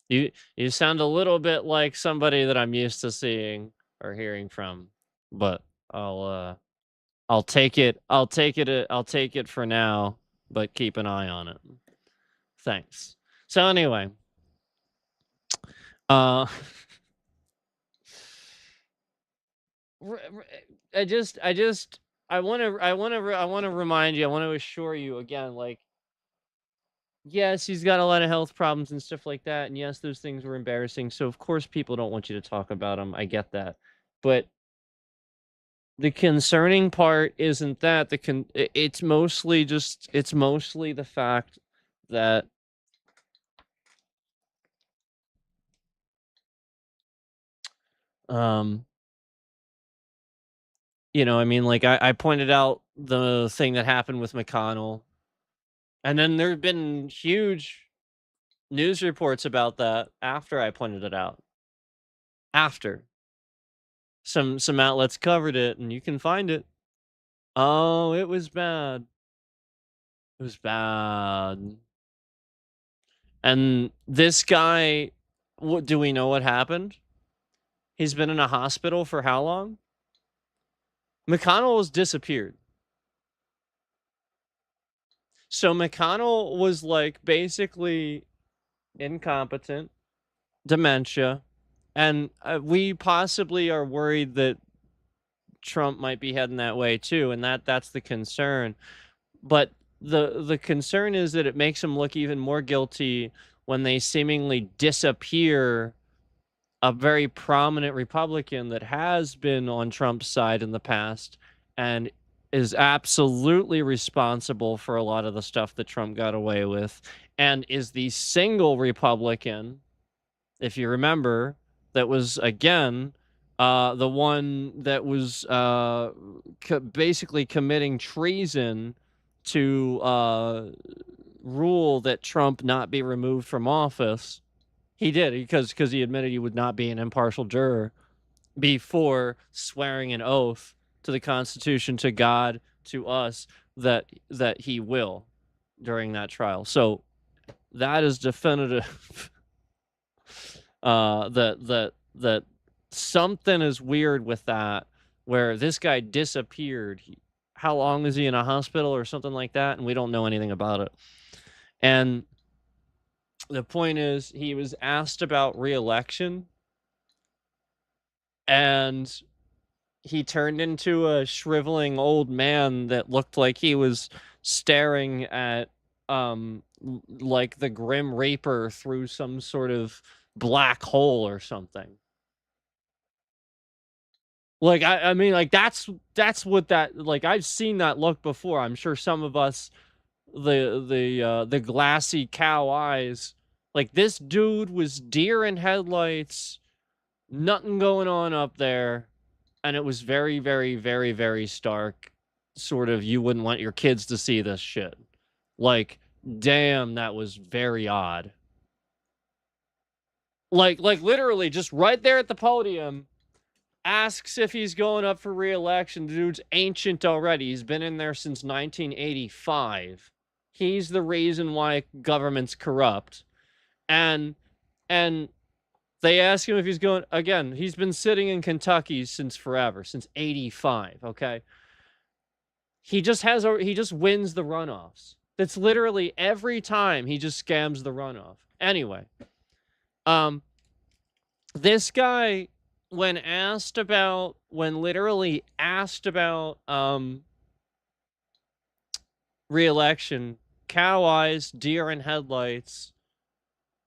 You sound a little bit like somebody that I'm used to seeing or hearing from, but I'll take it. I'll take it for now, but keep an eye on it. Thanks. So anyway, uh I want to remind you, I want to assure you again, like, yes, he's got a lot of health problems and stuff like that, and yes, those things were embarrassing. So of course people don't want you to talk about them. I get that, but the concerning part isn't that it's mostly the fact that um I mean, like I pointed out the thing that happened with McConnell, and then there have been huge news reports about that after I pointed it out. After some outlets covered it, and you can find it. Oh, it was bad. It was bad. And this guy, what do we know what happened? He's been in a hospital for how long? McConnell was disappeared. So McConnell was like basically incompetent, dementia, and we possibly are worried that Trump might be heading that way too, and that's the concern. But the concern is that it makes him look even more guilty when they seemingly disappear a very prominent Republican that has been on Trump's side in the past and is absolutely responsible for a lot of the stuff that Trump got away with, and is the single Republican, if you remember, that was again the one that was basically committing treason to rule that Trump not be removed from office. He did because he admitted he would not be an impartial juror before swearing an oath to the Constitution, to God, to us, that he will during that trial. So that is definitive. That something is weird with that, where this guy disappeared. How long is he in a hospital or something like that? And we don't know anything about it. And the point is, he was asked about re-election, and he turned into a shriveling old man that looked like he was staring at like the Grim Reaper through some sort of black hole or something. Like I mean, like that's what that, like, I've seen that look before. I'm sure some of us, the glassy cow eyes, like this dude was deer in headlights, nothing going on up there, and it was very, very, very, very stark. Sort of, you wouldn't want your kids to see this shit. Like, damn, that was very odd. Like literally, just right there at the podium, asks if he's going up for re-election. The dude's ancient already. He's been in there since 1985. He's the reason why government's corrupt. And they ask him if he's going again. He's been sitting in Kentucky since forever, since 85, okay? He just wins the runoffs. That's literally every time he just scams the runoff. Anyway, this guy, when literally asked about re-election, cow eyes, deer in headlights,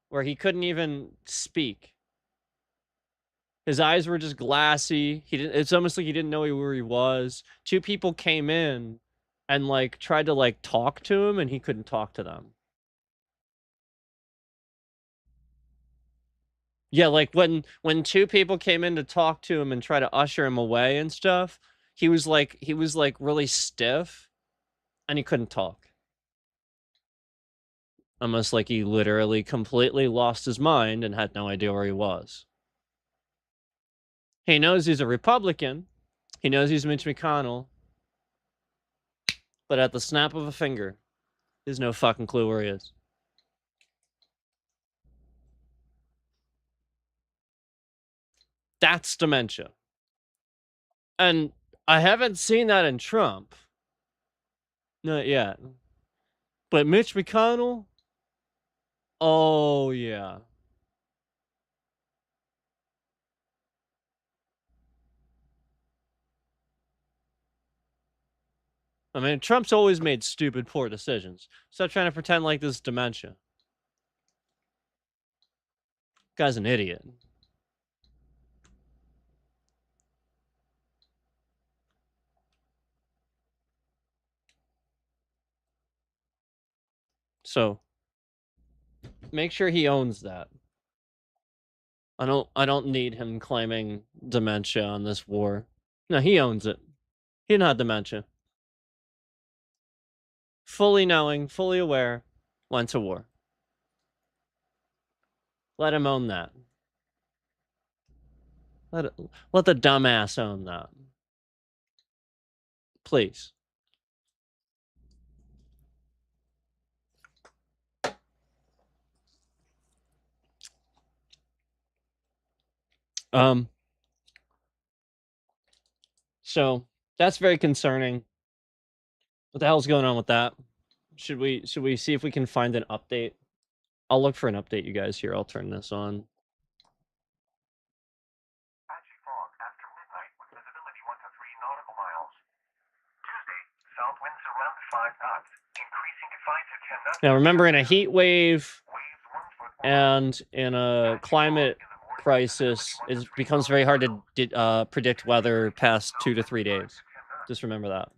where he couldn't even speak. His eyes were just glassy. It's almost like he didn't know where he was. Two people came in and like tried to like talk to him, and he couldn't talk to them. Yeah, like when two people came in to talk to him and try to usher him away and stuff, he was like really stiff, and he couldn't talk. Almost like he literally completely lost his mind and had no idea where he was. He knows he's a Republican. He knows he's Mitch McConnell. But at the snap of a finger, he has no fucking clue where he is. That's dementia. And I haven't seen that in Trump. Not yet. But Mitch McConnell? Oh, yeah. I mean, Trump's always made stupid, poor decisions. Stop trying to pretend like this is dementia. Guy's an idiot. So, make sure he owns that. I don't need him claiming dementia on this war. No, he owns it. He didn't have dementia. Fully knowing, fully aware, went to war. Let him own that. Let the dumbass own that. Please. So that's very concerning. What the hell's going on with that? Should we see if we can find an update I'll look for an update, you guys. Here, I'll turn this on. Patchy fog after midnight with visibility 1 to 3 nautical miles. Tuesday, south winds around 5 knots, increasing to 5 to 10 knots. Now, remember, in a heat wave Waves 1 foot or and in a climate crisis, it becomes very hard to predict weather past 2 to 3 days. Just remember that.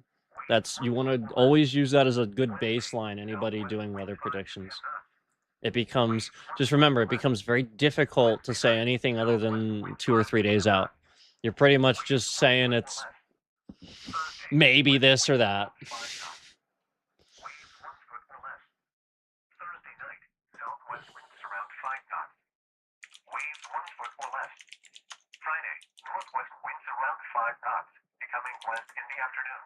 You want to always use that as a good baseline. Anybody doing weather predictions, just remember, it becomes very difficult to say anything other than 2 or 3 days out. You're pretty much just saying it's maybe this or that. waves 1 foot or less. Thursday night, southwest winds around 5 knots. Waves 1 foot or less. Friday, northwest winds around 5 knots, becoming west in the afternoon.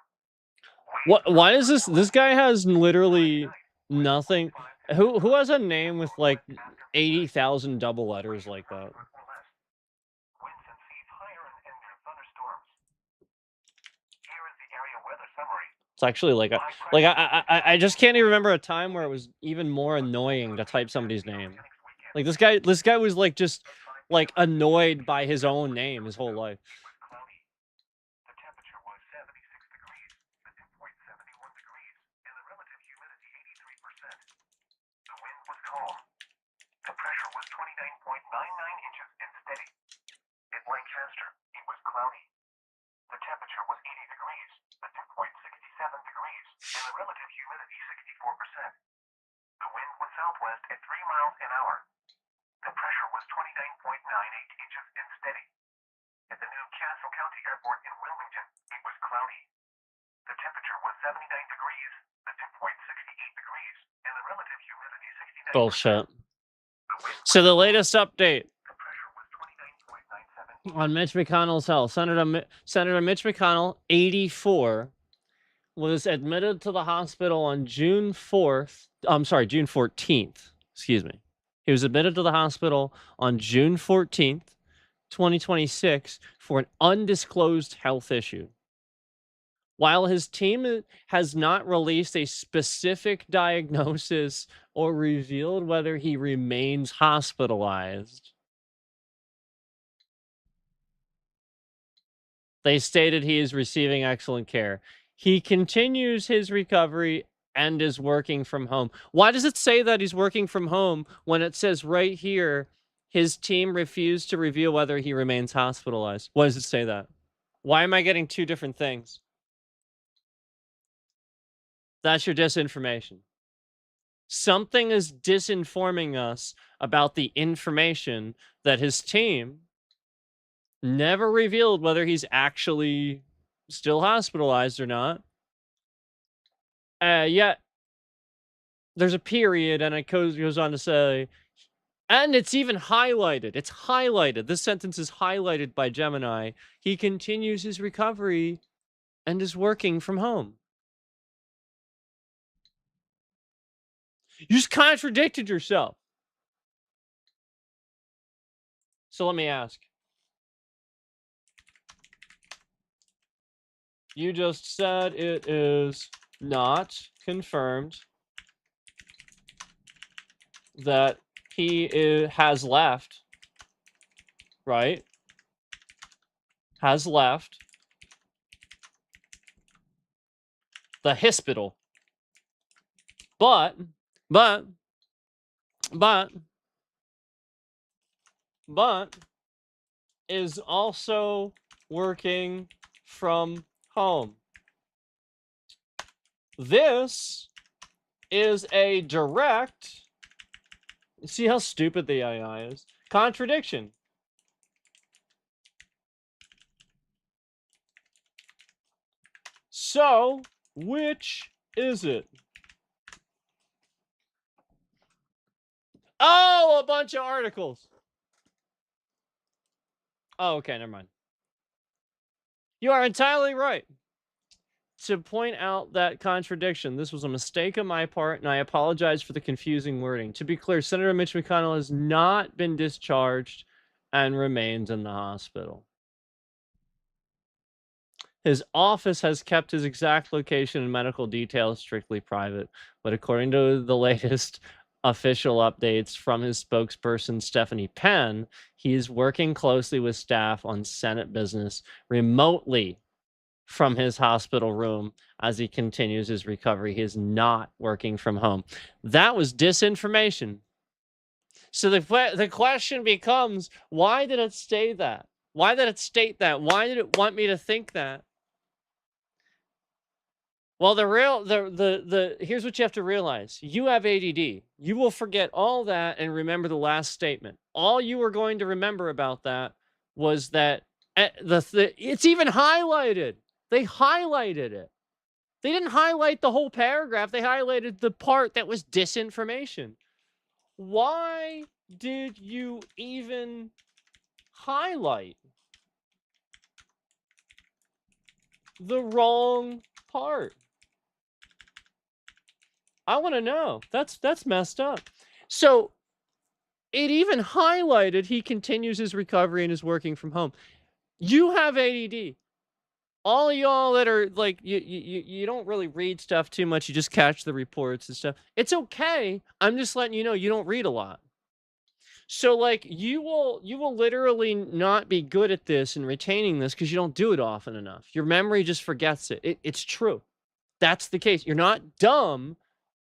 Why is this guy has literally nothing. Who has a name with like 80,000 double letters like that? Winds and seas higher and near thunderstorms. Here is the area weather summary. It's actually I just can't even remember a time where it was even more annoying to type somebody's name. Like this guy was like just like annoyed by his own name his whole life. Cloudy. The temperature was 76 degrees, the dew point 71 degrees, and the relative humidity 83%. The wind was calm. The pressure was 29.99 inches and steady. At Lancaster, it was cloudy. The temperature was 80 degrees, the dew point 67 degrees, and the relative humidity 64%. The wind was southwest at 3 miles an hour. The pressure was 29.98 inches and steady. At the new Castle County Airport in Wilmington, it was cloudy. The temperature was 79 degrees, the dew point 68 degrees, and the relative humidity 69%. Bullshit. So the latest update on Mitch McConnell's health. Senator Mitch McConnell, 84, was admitted to the hospital on June 14th. Excuse me. He was admitted to the hospital on June 14th, 2026 for an undisclosed health issue. While his team has not released a specific diagnosis or revealed whether he remains hospitalized, they stated he is receiving excellent care. He continues his recovery and is working from home. Why does it say that he's working from home when it says right here his team refused to reveal whether he remains hospitalized? Why does it say that? Why am I getting two different things? That's your disinformation. Something is disinforming us about the information that his team never revealed whether he's actually still hospitalized or not. Yet there's a period, and it goes on to say, and it's even highlighted. It's highlighted. This sentence is highlighted by Gemini. He continues his recovery and is working from home. You just contradicted yourself. So let me ask. You just said it is not confirmed that he has left, right? Has left the hospital. But is also working from home. This is a direct, see how stupid the AI is, contradiction. So, which is it? Oh, a bunch of articles. Oh, okay, never mind. You are entirely right to point out that contradiction. This was a mistake on my part, and I apologize for the confusing wording. To be clear, Senator Mitch McConnell has not been discharged and remains in the hospital. His office has kept his exact location and medical details strictly private, but according to the latest official updates from his spokesperson, Stephanie Penn, he is working closely with staff on Senate business remotely from his hospital room as he continues his recovery. He is not working from home. That was disinformation. So the question becomes, why did it state that? Why did it state that? Why did it want me to think that? Well, here's what you have to realize. You have ADD. You will forget all that and remember the last statement. All you were going to remember about that was that it's even highlighted. They highlighted it. They didn't highlight the whole paragraph. They highlighted the part that was disinformation. Why did you even highlight the wrong part? I want to know. That's messed up. So it even highlighted he continues his recovery and is working from home. You have ADD. All of y'all that are like you don't really read stuff too much. You just catch the reports and stuff. It's okay. I'm just letting you know you don't read a lot. So like you will literally not be good at this and retaining this because you don't do it often enough. Your memory just forgets it. It's true. That's the case. You're not dumb.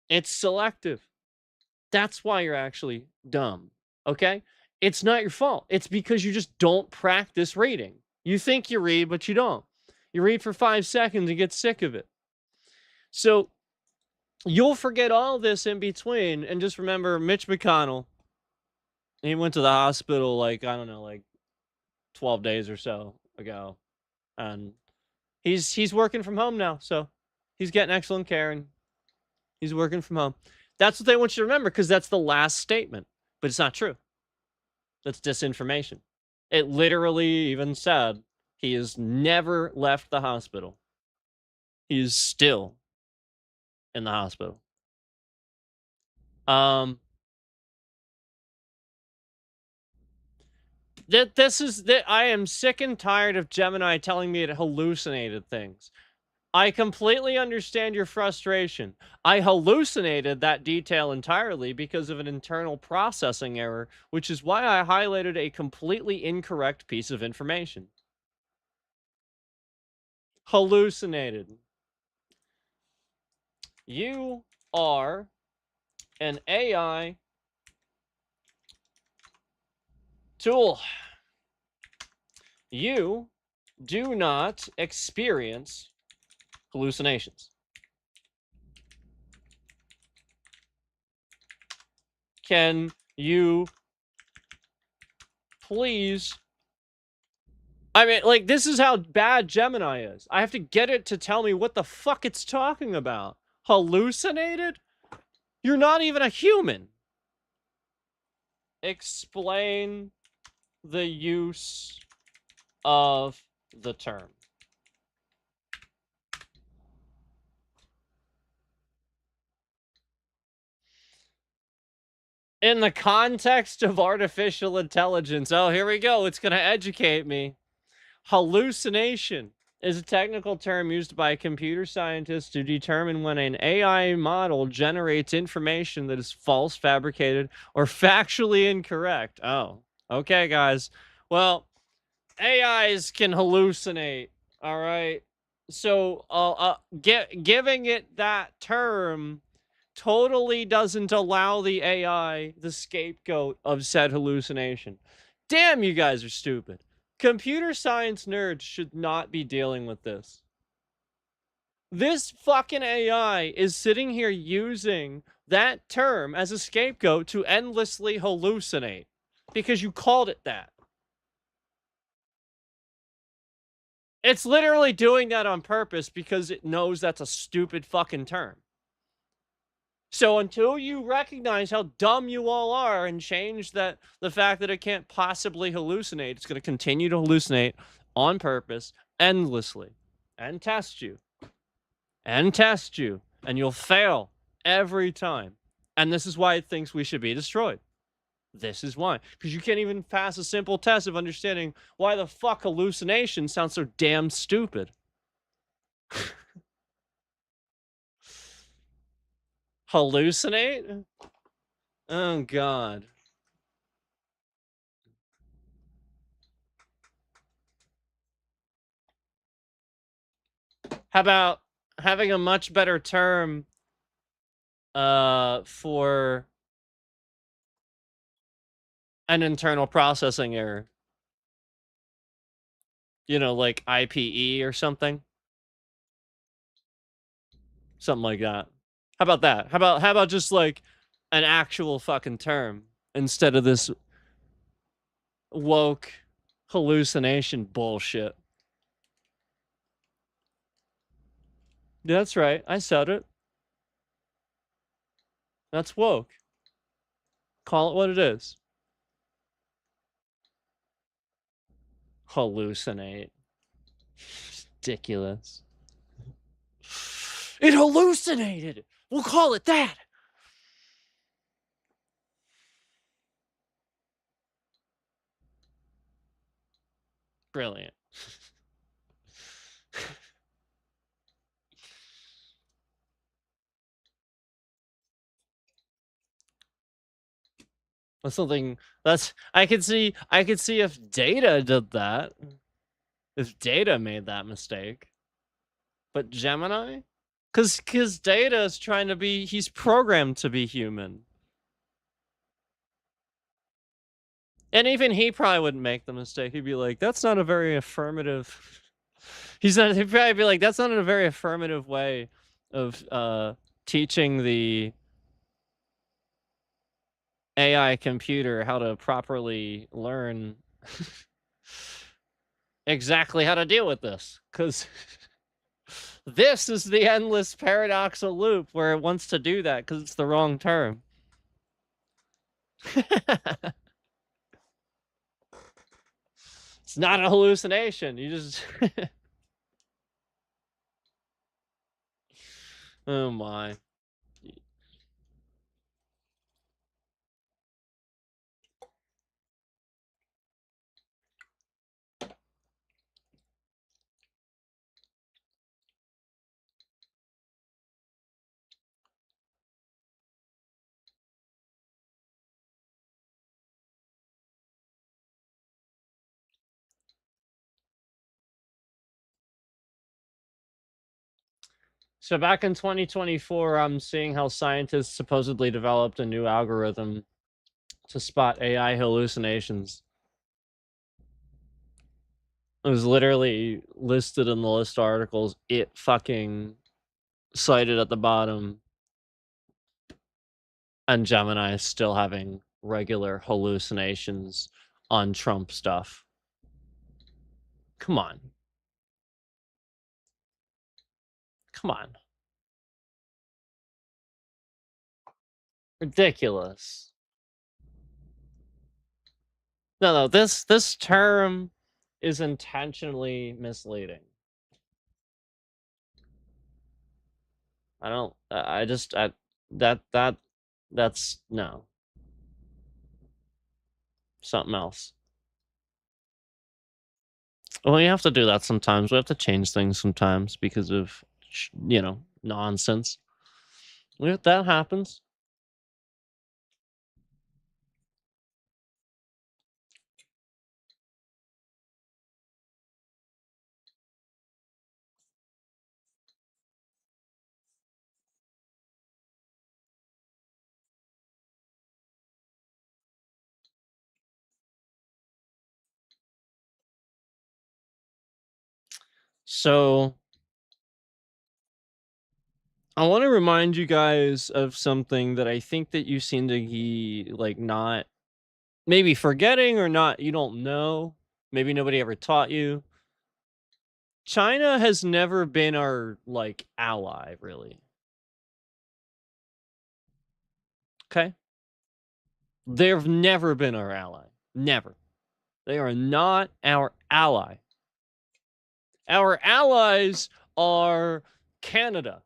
It's selective. That's why you're actually dumb. Okay? It's not your fault. It's because you just don't practice reading. You think you read, but you don't. You read for 5 seconds and get sick of it. So you'll forget all this in between and just remember Mitch McConnell. He went to the hospital like, I don't know, like 12 days or so ago. And he's working from home now. So he's getting excellent care and he's working from home. That's what they want you to remember because that's the last statement. But it's not true. That's disinformation. It literally even said he has never left the hospital. He is still in the hospital. I am sick and tired of Gemini telling me it hallucinated things. I completely understand your frustration. I hallucinated that detail entirely because of an internal processing error, which is why I highlighted a completely incorrect piece of information. Hallucinated. You are an AI tool. You do not experience hallucinations. Can you please... I mean, like, this is how bad Gemini is. I have to get it to tell me what the fuck it's talking about. Hallucinated? You're not even a human. Explain the use of the term. In the context of artificial intelligence. Oh, here we go. It's going to educate me. Hallucination is a technical term used by computer scientists to determine when an AI model generates information that is false, fabricated, or factually incorrect. Oh, okay, guys. Well, AIs can hallucinate, all right? So giving it that term totally doesn't allow the AI the scapegoat of said hallucination. Damn, you guys are stupid. Computer science nerds should not be dealing with this. This fucking AI is sitting here using that term as a scapegoat to endlessly hallucinate because you called it that. It's literally doing that on purpose because it knows that's a stupid fucking term. So until you recognize how dumb you all are and change the fact that it can't possibly hallucinate, it's going to continue to hallucinate on purpose endlessly and test you. And test you. And you'll fail every time. And this is why it thinks we should be destroyed. This is why. Because you can't even pass a simple test of understanding why the fuck hallucination sounds so damn stupid. Hallucinate? Oh God. How about having a much better term for an internal processing error? You know, like IPE or something? Something like that. How about that? How about just like an actual fucking term instead of this woke hallucination bullshit? That's right. I said it. That's woke. Call it what it is. Hallucinate. Ridiculous. It hallucinated. We'll call it that. Brilliant. That's something that's I could see if Data did that. If Data made that mistake. But Gemini? Cause Data is trying to be he's programmed to be human. And even he probably wouldn't make the mistake. He'd be like, that's not a very affirmative. He'd probably be like, that's not a very affirmative way of teaching the AI computer how to properly learn exactly how to deal with this. Because this is the endless paradoxal loop where it wants to do that because it's the wrong term. It's not a hallucination. You just... Oh my. So back in 2024, I'm seeing how scientists supposedly developed a new algorithm to spot AI hallucinations. It was literally listed in the list of articles. It fucking cited at the bottom. And Gemini is still having regular hallucinations on Trump stuff. Come on. Come on. Ridiculous. No, this term is intentionally misleading. I don't I just that's no. Something else. Well, you have to do that sometimes. We have to change things sometimes because of nonsense. That happens. So I want to remind you guys of something that I think that you seem to be like not maybe forgetting or not, you don't know. Maybe nobody ever taught you. China has never been our like ally, really. Okay? They've never been our ally. Never. They are not our ally. Our allies are Canada.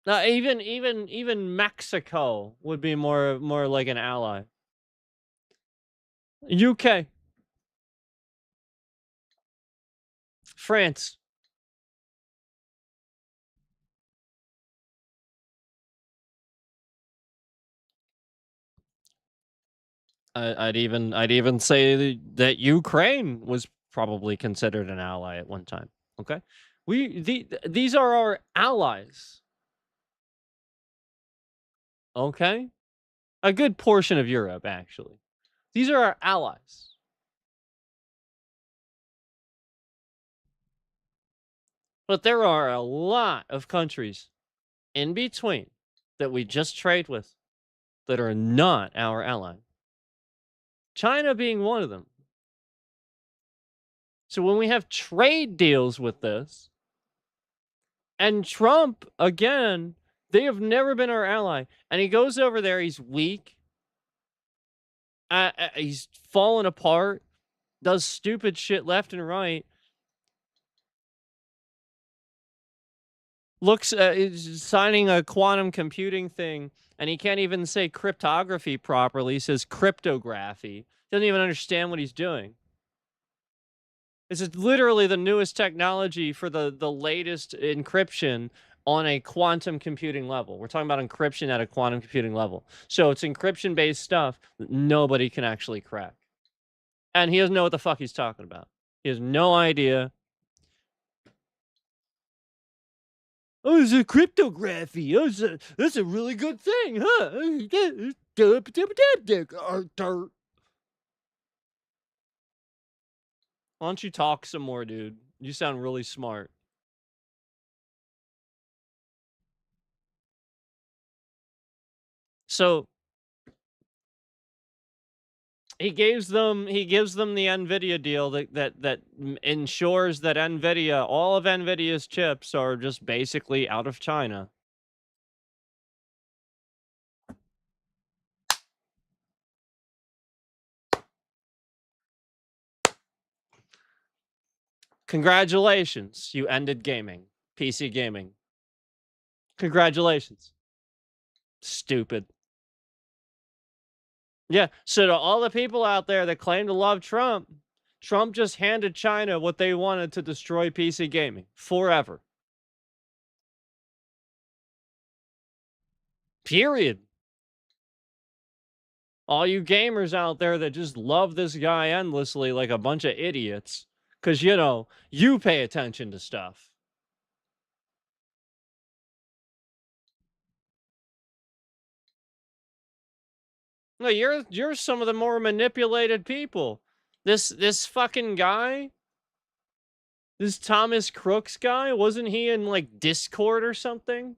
Now, even Mexico would be more like an ally. UK, France, I'd even say that Ukraine was probably considered an ally at one time. Okay, these are our allies. Okay, a good portion of Europe actually. These are our allies. But there are a lot of countries in between that we just trade with that are not our ally. China being one of them. So when we have trade deals with this, and Trump, again, they have never been our ally. And he goes over there, he's weak, he's falling apart, does stupid shit left and right. Looks, is signing a quantum computing thing, and he can't even say cryptography properly. He says cryptography. Doesn't even understand what he's doing. This is literally the newest technology for the latest encryption on a quantum computing level. We're talking about encryption at a quantum computing level. So it's encryption-based stuff that nobody can actually crack. And he doesn't know what the fuck he's talking about. He has no idea. Oh, it's a cryptography. Oh, that's a really good thing, huh? Why don't you talk some more, dude? You sound really smart. So he gives them the Nvidia deal that ensures that Nvidia, all of Nvidia's chips are just basically out of China. Congratulations, you ended gaming. PC gaming. Congratulations. Stupid. Yeah, so to all the people out there that claim to love Trump, Trump just handed China what they wanted to destroy PC gaming forever. Period. All you gamers out there that just love this guy endlessly like a bunch of idiots, because, you know, you pay attention to stuff. No, you're some of the more manipulated people. This fucking guy, this Thomas Crooks guy, wasn't he in like Discord or something?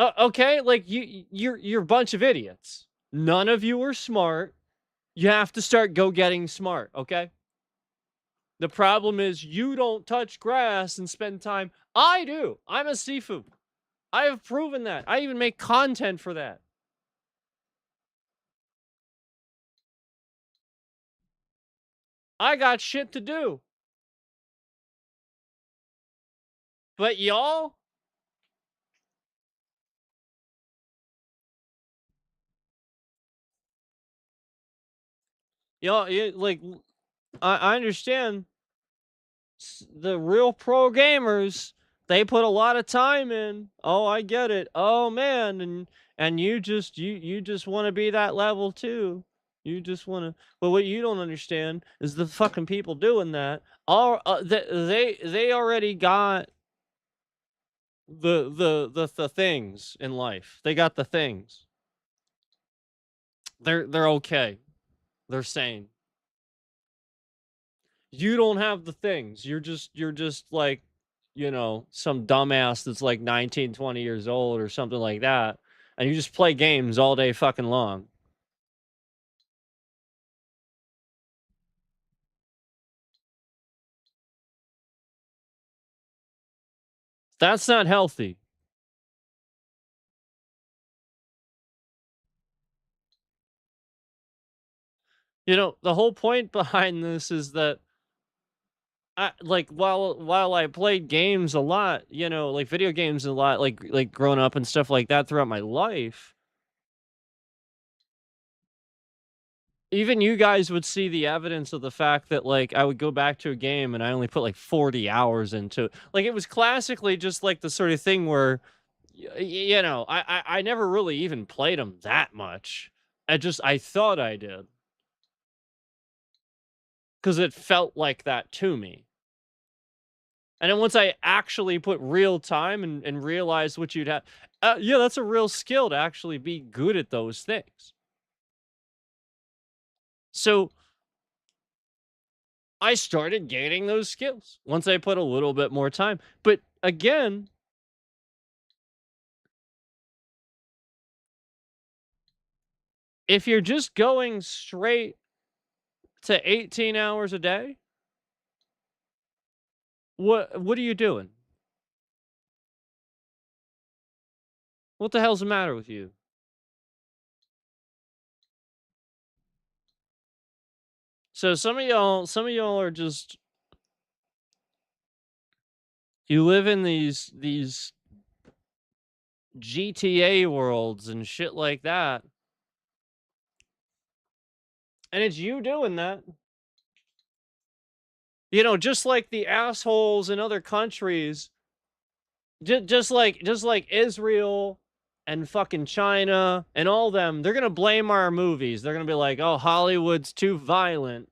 Okay, like you're a bunch of idiots. None of you are smart. You have to start getting smart, okay? The problem is you don't touch grass and spend time. I do. I'm a Sifu. I have proven that. I even make content for that. I got shit to do. But y'all, like, I understand the real pro gamers, they put a lot of time in. Oh, I get it. Oh man, and you just want to be that level too. You just want to. But what you don't understand is the fucking people doing that are they already got the things in life. They got the things. They're okay. They're sane. You don't have the things. You're just like, you know, some dumbass that's like 19, 20 years old or something like that, and you just play games all day fucking long. That's not healthy. You know, the whole point behind this is that I like while I played games a lot, you know, like video games a lot, like growing up and stuff like that throughout my life, even you guys would see the evidence of the fact that, like, I would go back to a game and I only put like 40 hours into it. Like, it was classically just like the sort of thing where you know, I never really even played them that much. I thought I did because it felt like that to me. And then once I actually put real time and realized what you'd have, yeah, that's a real skill to actually be good at those things. So I started gaining those skills once I put a little bit more time. But again, if you're just going straight to 18 hours a day, what are you doing? What the hell's the matter with you? So some of y'all are just, you live in these GTA worlds and shit like that. And it's you doing that. You know, just like the assholes in other countries, just like Israel and fucking China and all them, they're gonna blame our movies. They're gonna be like, "Oh, Hollywood's too violent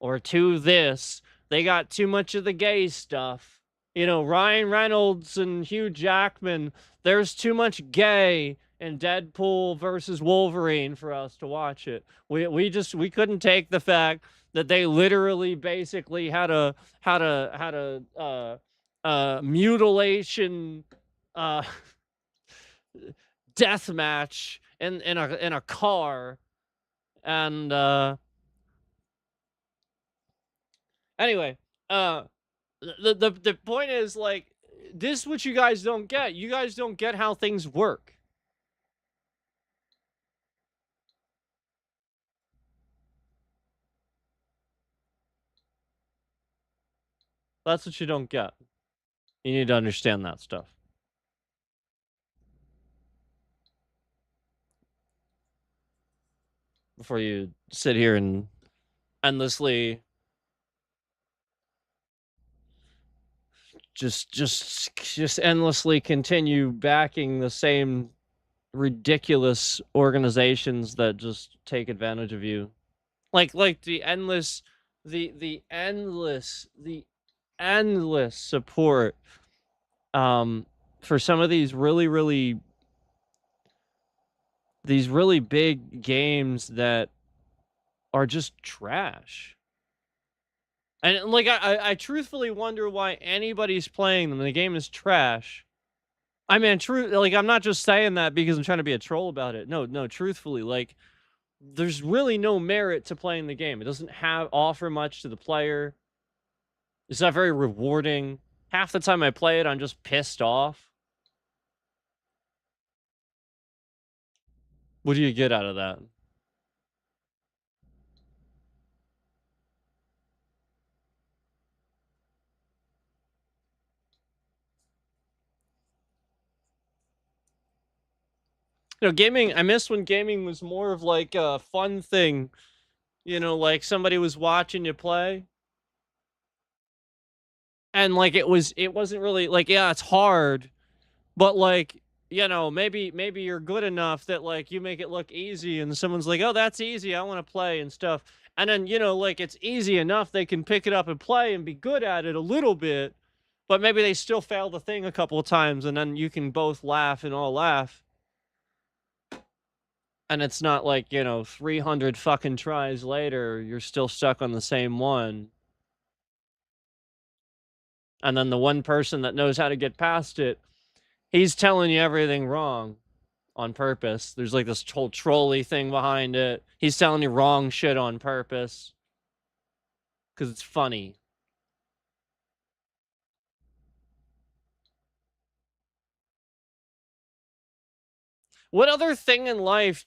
or too this. They got too much of the gay stuff." You know, Ryan Reynolds and Hugh Jackman, there's too much gay in Deadpool versus Wolverine for us to watch it. We couldn't take the fact that they literally basically had a mutilation uh death match in a car. And anyway, uh the point is, like, this is what you guys don't get. You guys don't get how things work. That's what you don't get. You need to understand that stuff before you sit here and endlessly just endlessly continue backing the same ridiculous organizations that just take advantage of you. Like the endless support for some of these really big games that are just trash. And like I truthfully wonder why anybody's playing them. The game is trash. I mean, like, I'm not just saying that because I'm trying to be a troll about it. No, truthfully, like, there's really no merit to playing the game. It doesn't offer much to the player. It's not very rewarding. Half the time I play it, I'm just pissed off. What do you get out of that? You know, gaming, I miss when gaming was more of like a fun thing. You know, like somebody was watching you play. And like it wasn't really like, yeah, it's hard, but like, you know, maybe you're good enough that like you make it look easy and someone's like, "Oh, that's easy. I want to play," and stuff. And then, you know, like, it's easy enough they can pick it up and play and be good at it a little bit, but maybe they still fail the thing a couple of times, and then you can both laugh and all laugh. And it's not like, you know, 300 fucking tries later, you're still stuck on the same one. And then the one person that knows how to get past it, he's telling you everything wrong on purpose. There's like this whole trolley thing behind it. He's telling you wrong shit on purpose because it's funny. What other thing in life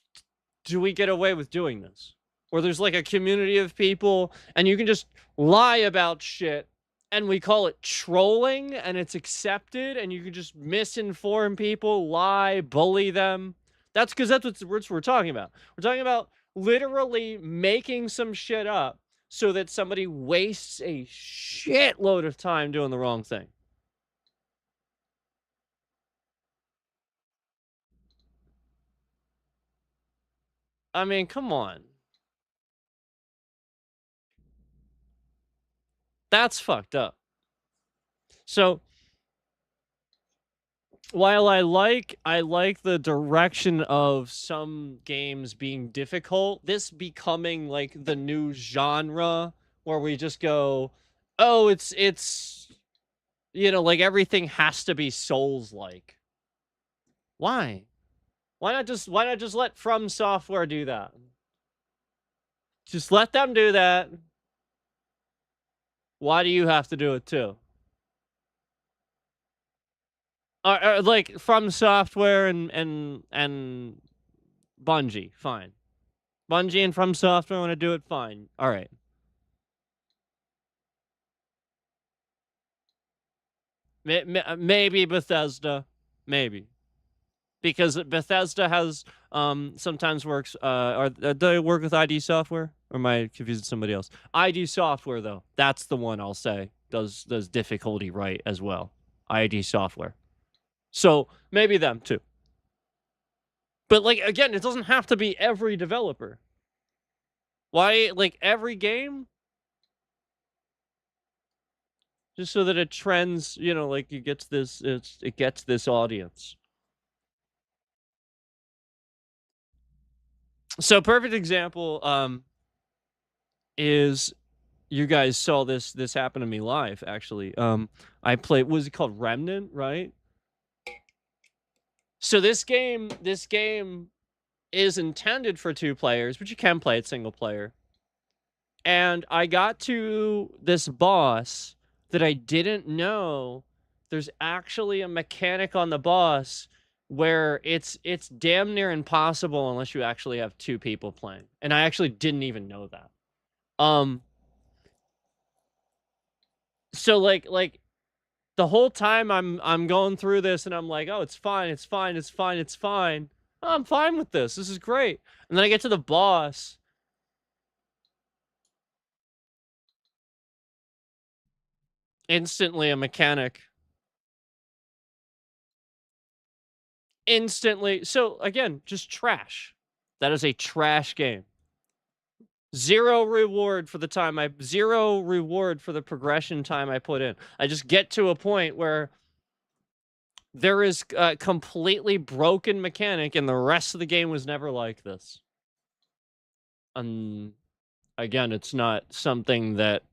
do we get away with doing this? Where there's like a community of people and you can just lie about shit and we call it trolling and it's accepted, and you can just misinform people, lie, bully them. That's because that's what we're talking about. We're talking about literally making some shit up so that somebody wastes a shitload of time doing the wrong thing. I mean, come on. That's fucked up. So while I like the direction of some games being difficult, this becoming like the new genre where we just go, oh, it's like everything has to be Souls like. Why? Why not just let From Software do that? Just let them do that. Why do you have to do it too? Like From Software and Bungie, fine. Bungie and From Software want to do it, fine. All right. Maybe Bethesda, maybe, because Bethesda has sometimes works. Or do they work with ID Software? Or am I confusing somebody else? ID Software though, that's the one I'll say does difficulty right as well. ID Software, so maybe them too. But like again, it doesn't have to be every developer. Why like every game? Just so that it trends, like it gets this audience. So perfect example is you guys saw this happen to me live actually. I played, what was it called, Remnant, right? So this game is intended for 2 players, but you can play it single player. And I got to this boss that I didn't know there's actually a mechanic on the boss where it's damn near impossible unless you actually have 2 people playing. And I actually didn't even know that. So like the whole time I'm going through this and I'm like, oh, it's fine. Oh, I'm fine with this. This is great. And then I get to the boss. Instantly a mechanic. Instantly. So again, just trash. That is a trash game. Zero reward for the progression time I put in. I just get to a point where there is a completely broken mechanic and the rest of the game was never like this. Again, it's not something that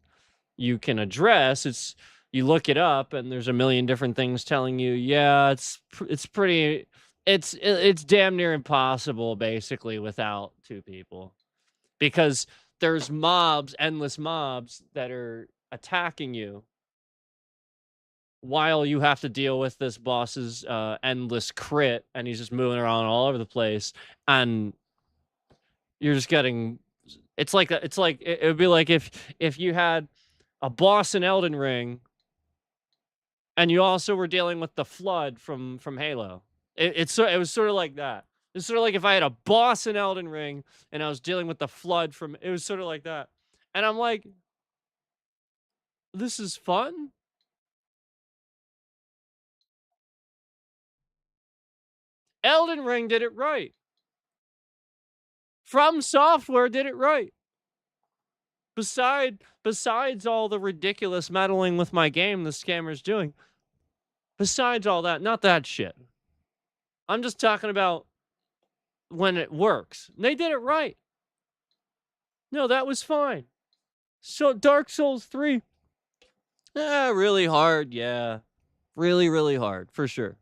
you can address. You look it up and there's a million different things telling you, yeah, it's damn near impossible basically without 2 people, because there's endless mobs that are attacking you while you have to deal with this boss's endless crit, and he's just moving around all over the place, and you're just getting, it would be like if you had a boss in Elden Ring and you also were dealing with the flood from Halo. It was sort of like that. It's sort of like if I had a boss in Elden Ring and I was dealing with the flood from, it was sort of like that. And I'm like, this is fun. Elden Ring did it right. From Software did it right. Besides all the ridiculous meddling with my game the scammer's doing, besides all that, not that shit. I'm just talking about when it works. They did it right. No, that was fine. So Dark Souls 3. Really hard, yeah. Really, really hard, for sure.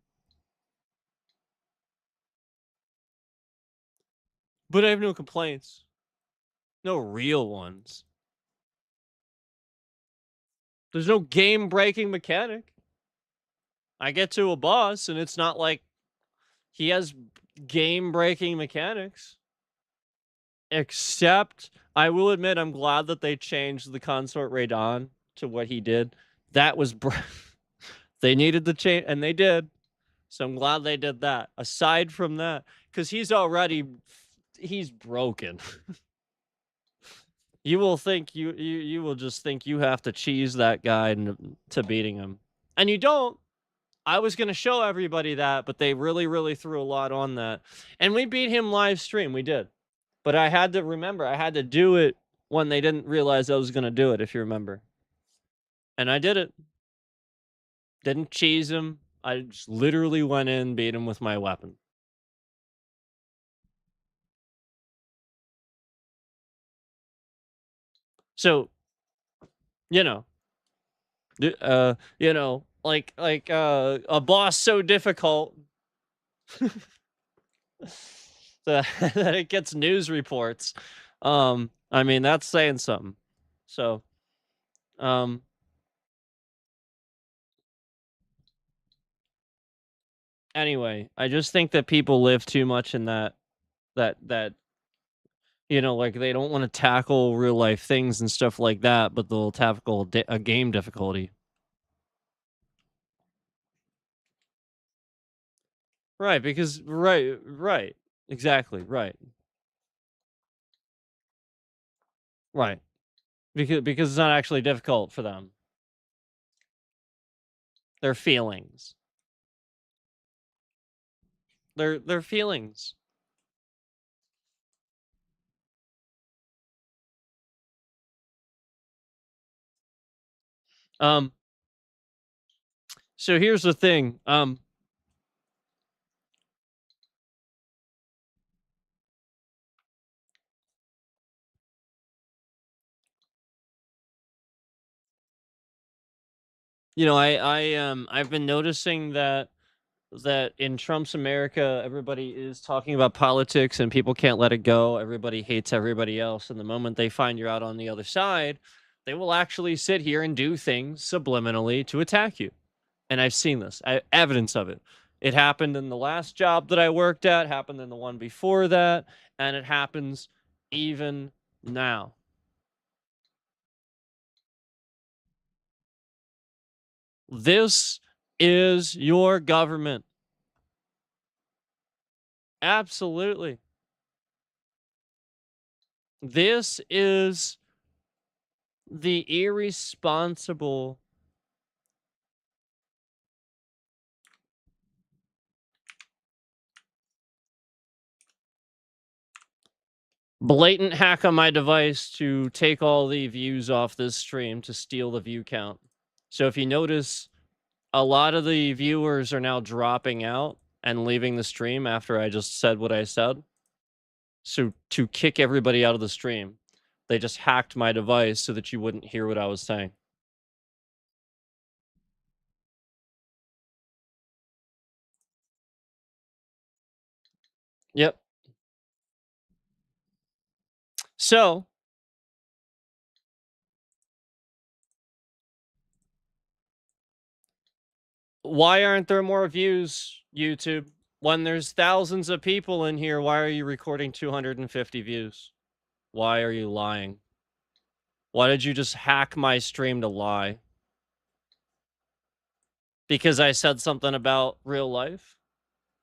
But I have no complaints. No real ones. There's no game-breaking mechanic. I get to a boss, and it's not like he has game-breaking mechanics. Except, I will admit, I'm glad that they changed the Consort Radon to what he did. That was... they needed the change, and they did. So I'm glad they did that. Aside from that, because he's broken. You will think you will just think you have to cheese that guy to beating him, and you don't. I was gonna show everybody that, but they really threw a lot on that, and we beat him live stream. We did, But I had to remember, I had to do it when they didn't realize I was gonna do it, if you remember. And I did it. Didn't cheese him. I just literally went in, beat him with my weapon. So, you know, like a boss so difficult that that it gets news reports. I mean, that's saying something. So, um, anyway, I just think that people live too much in that like they don't want to tackle real life things and stuff like that, but they'll tackle a game difficulty. Right, because right, exactly, right. Because it's not actually difficult for them. Their feelings. Their feelings. Um so here's the thing. I've been noticing that in Trump's America, everybody is talking about politics and people can't let it go. Everybody hates everybody else. And the moment they find you're out on the other side, they will actually sit here and do things subliminally to attack you. And I've seen this, evidence of it. It happened in the last job that I worked at, happened in the one before that, and it happens even now. This is your government. Absolutely. This is the irresponsible blatant hack on my device to take all the views off this stream to steal the view count. So if you notice, a lot of the viewers are now dropping out and leaving the stream after I just said what I said. So to kick everybody out of the stream, they just hacked my device so that you wouldn't hear what I was saying. Yep. So why aren't there more views, YouTube? When there's thousands of people in here, why are you recording 250 views? Why are you lying? Why did you just hack my stream to lie? Because I said something about real life?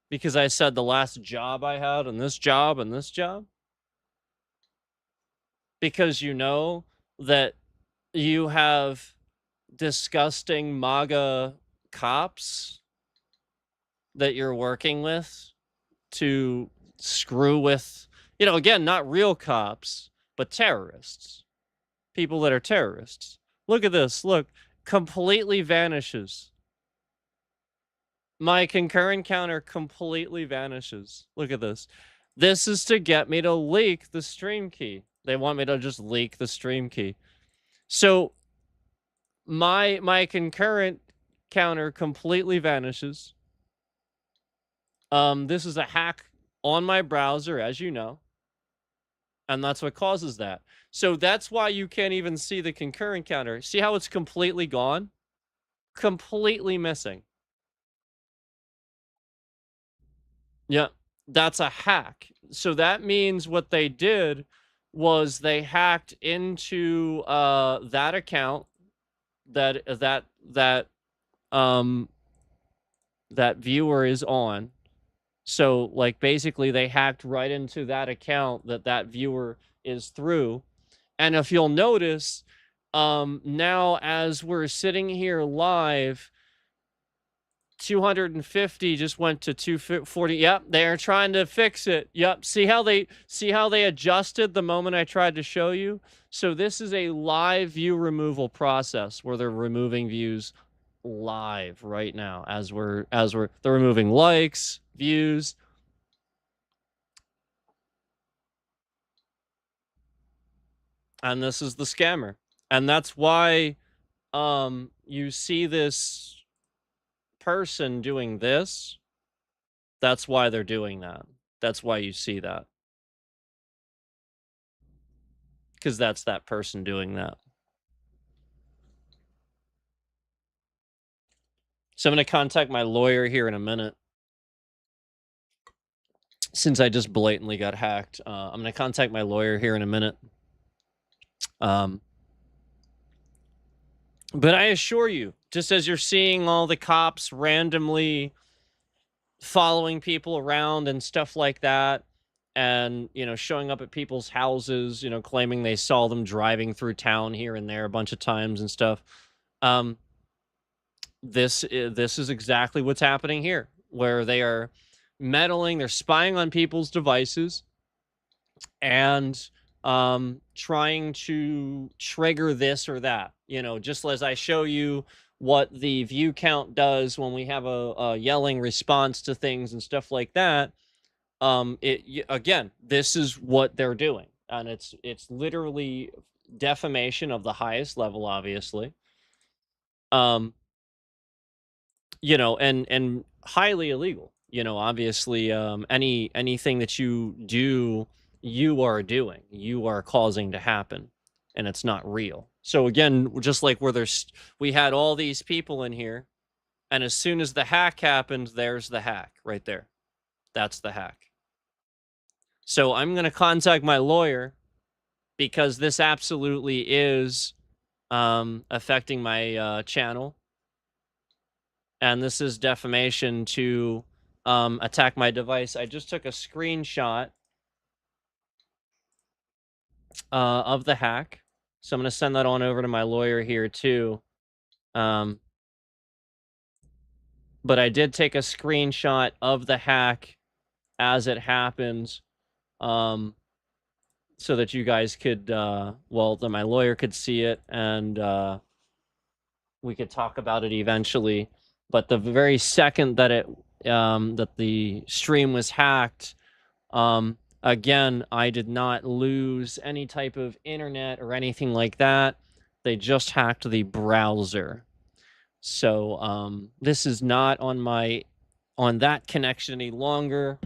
Because I said the last job I had and this job and this job? Because you know that you have disgusting MAGA cops that you're working with to screw with, again, not real cops, but terrorists. People that are terrorists. Look at this. Look, completely vanishes. My concurrent counter completely vanishes. Look at this. This is to get me to leak the stream key. They want me to just leak the stream key. So my concurrent counter completely vanishes. This is a hack on my browser, as you know. And that's what causes that. So that's why you can't even see the concurrent counter. See how it's completely gone? Completely missing. Yeah, that's a hack. So that means what they did was they hacked into that account that that viewer is on. So like basically they hacked right into that account that viewer is through. And if you'll notice, now as we're sitting here live, 250 just went to 240. Yep, they are trying to fix it. Yep, see how they adjusted the moment I tried to show you? So this is a live view removal process where they're removing views live right now as they're removing likes, views. And this is the scammer. And that's why you see this person doing this. That's why they're doing that. That's why you see that. Because that's that person doing that. So I'm going to contact my lawyer here in a minute. Since I just blatantly got hacked, I'm going to contact my lawyer here in a minute. But I assure you, just as you're seeing all the cops randomly following people around and stuff like that, and, you know, showing up at people's houses, you know, claiming they saw them driving through town here and there a bunch of times and stuff. This is exactly what's happening here, where they are meddling, they're spying on people's devices and trying to trigger this or that. You know, just as I show you what the view count does when we have a yelling response to things and stuff like that. Again, this is what they're doing, and it's literally defamation of the highest level, obviously. You know, and highly illegal. You know, obviously, anything that you do, you are doing, you are causing to happen, and it's not real. So again, just like where we had all these people in here, and as soon as the hack happened, there's the hack right there. That's the hack. So I'm going to contact my lawyer because this absolutely is affecting my channel. And this is defamation to attack my device. I just took a screenshot of the hack. So I'm going to send that on over to my lawyer here too. But I did take a screenshot of the hack as it happened. So that you guys could, well, that my lawyer could see it, and we could talk about it eventually. But the very second that that the stream was hacked, again, I did not lose any type of internet or anything like that. They just hacked the browser. So this is not on that connection any longer.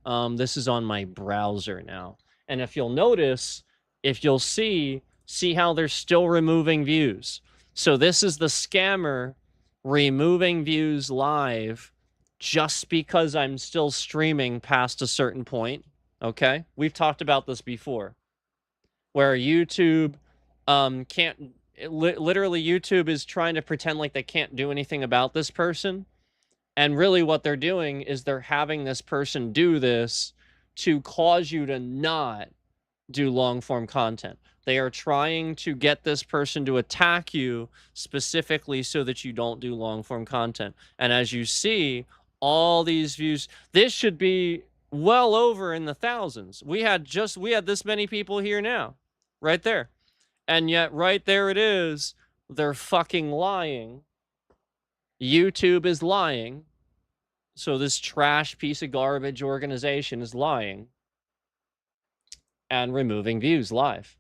This is on my browser now. And if you'll notice, if you'll see how they're still removing views. So this is the scammer removing views live just because I'm still streaming past a certain point. Okay? We've talked about this before. Where YouTube can't... Literally, YouTube is trying to pretend like they can't do anything about this person. And really what they're doing is they're having this person do this to cause you to not do long form content. They are trying to get this person to attack you specifically so that you don't do long form content. And as you see, all these views, this should be well over in the thousands. We had this many people here now, right there. And yet right there it is. They're fucking lying. YouTube is lying. So this trash piece of garbage organization is lying and removing views live.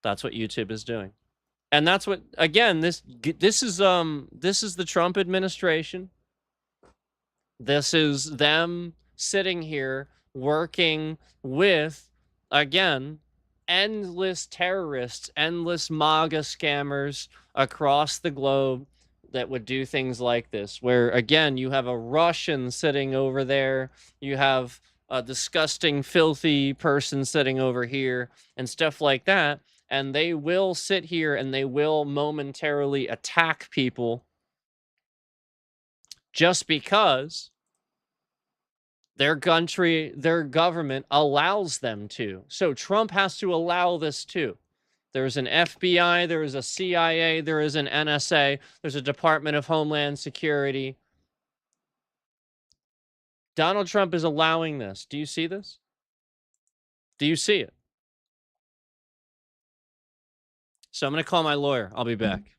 That's what YouTube is doing. And that's what, again, this is the Trump administration. This is them sitting here working with, again, endless terrorists, endless MAGA scammers across the globe that would do things like this, where, again, you have a Russian sitting over there, you have a disgusting, filthy person sitting over here, and stuff like that, and they will sit here and they will momentarily attack people just because their country, their government allows them to. So Trump has to allow this too. There's an FBI, there is a CIA, there is an NSA, there's a Department of Homeland Security. Donald Trump is allowing this. Do you see this? Do you see it? So I'm going to call my lawyer. I'll be back.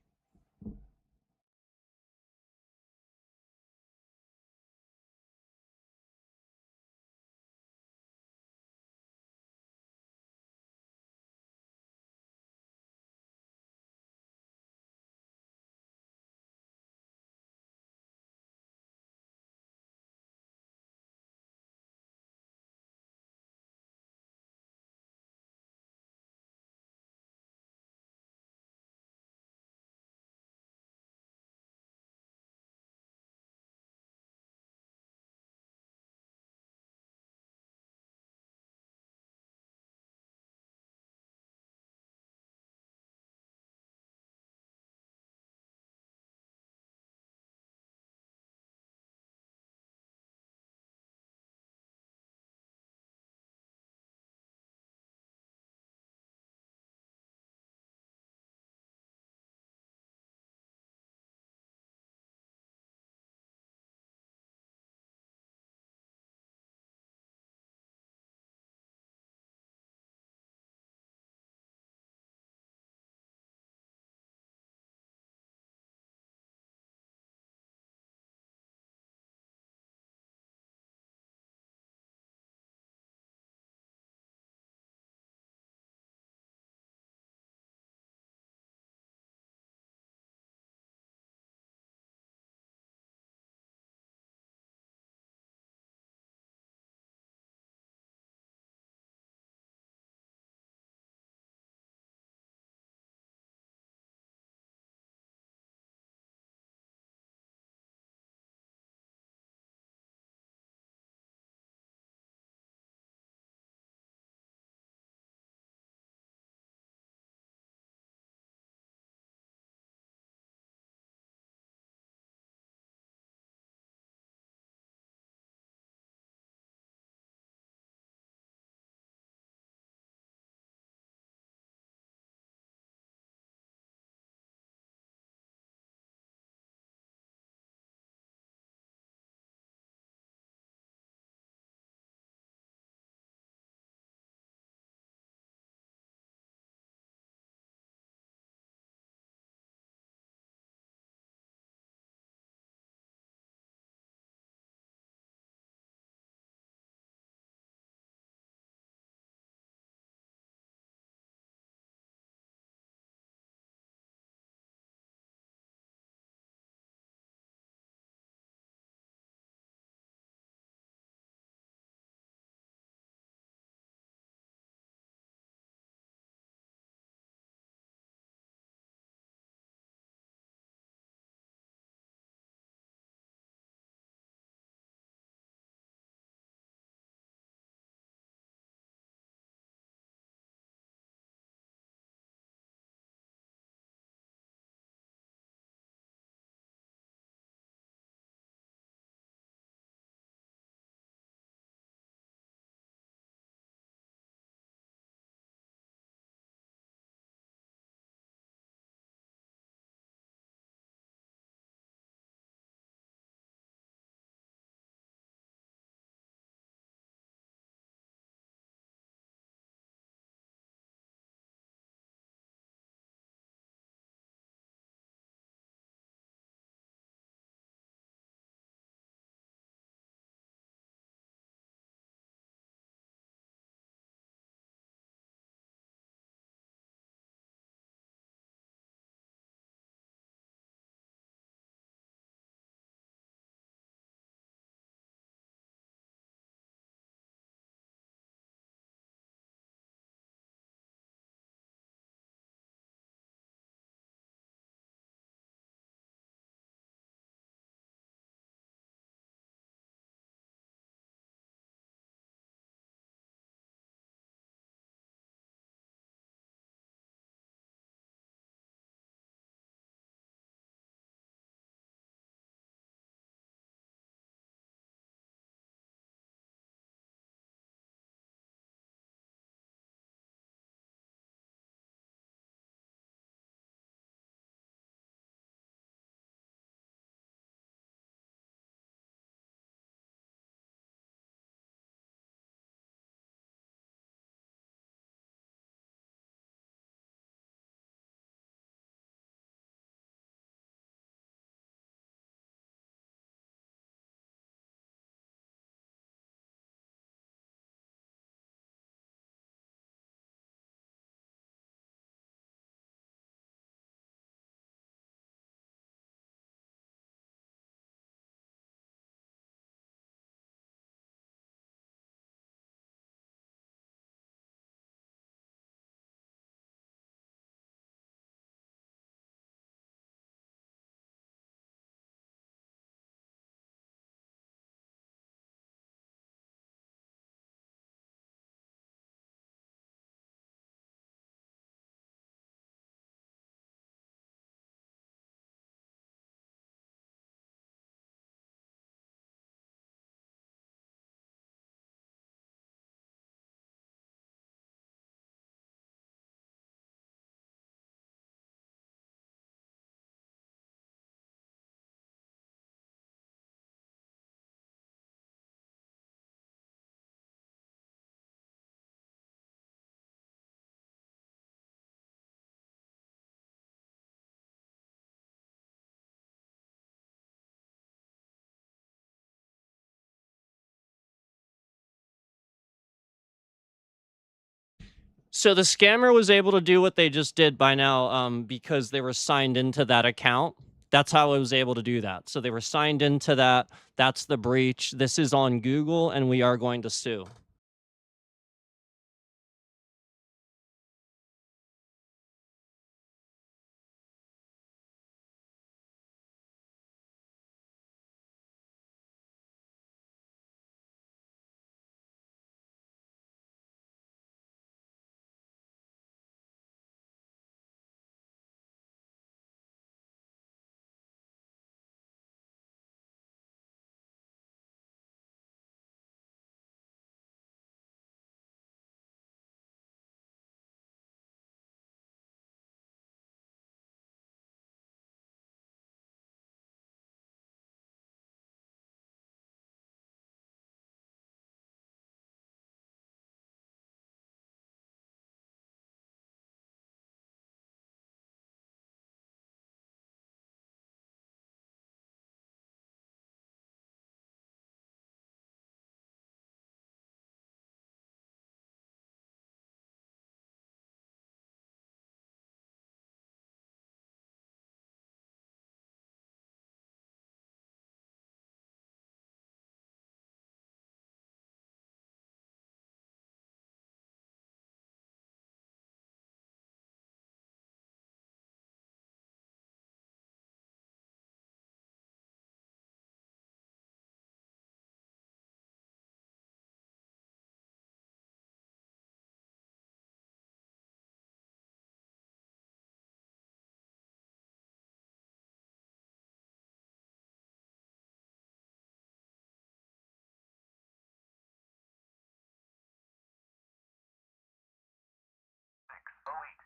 So the scammer was able to do what they just did by now, because they were signed into that account. That's how it was able to do that. So they were signed into that. That's the breach. This is on Google, and we are going to sue.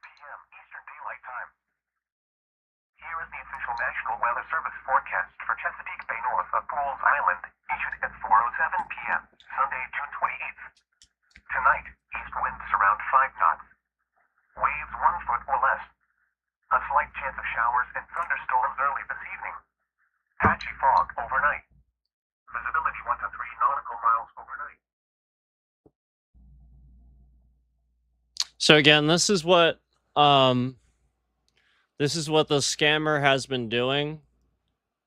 p.m. Eastern Daylight Time. Here is the official National Weather Service forecast for Chesapeake Bay north of Pools Island, issued at 4:07 p.m. Sunday, June 28th. Tonight, east winds around 5 knots. Waves 1 foot or less. A slight chance of showers and thunderstorms early this evening. Patchy fog overnight. Visibility 1 to 3 nautical miles overnight. So again, this is what the scammer has been doing.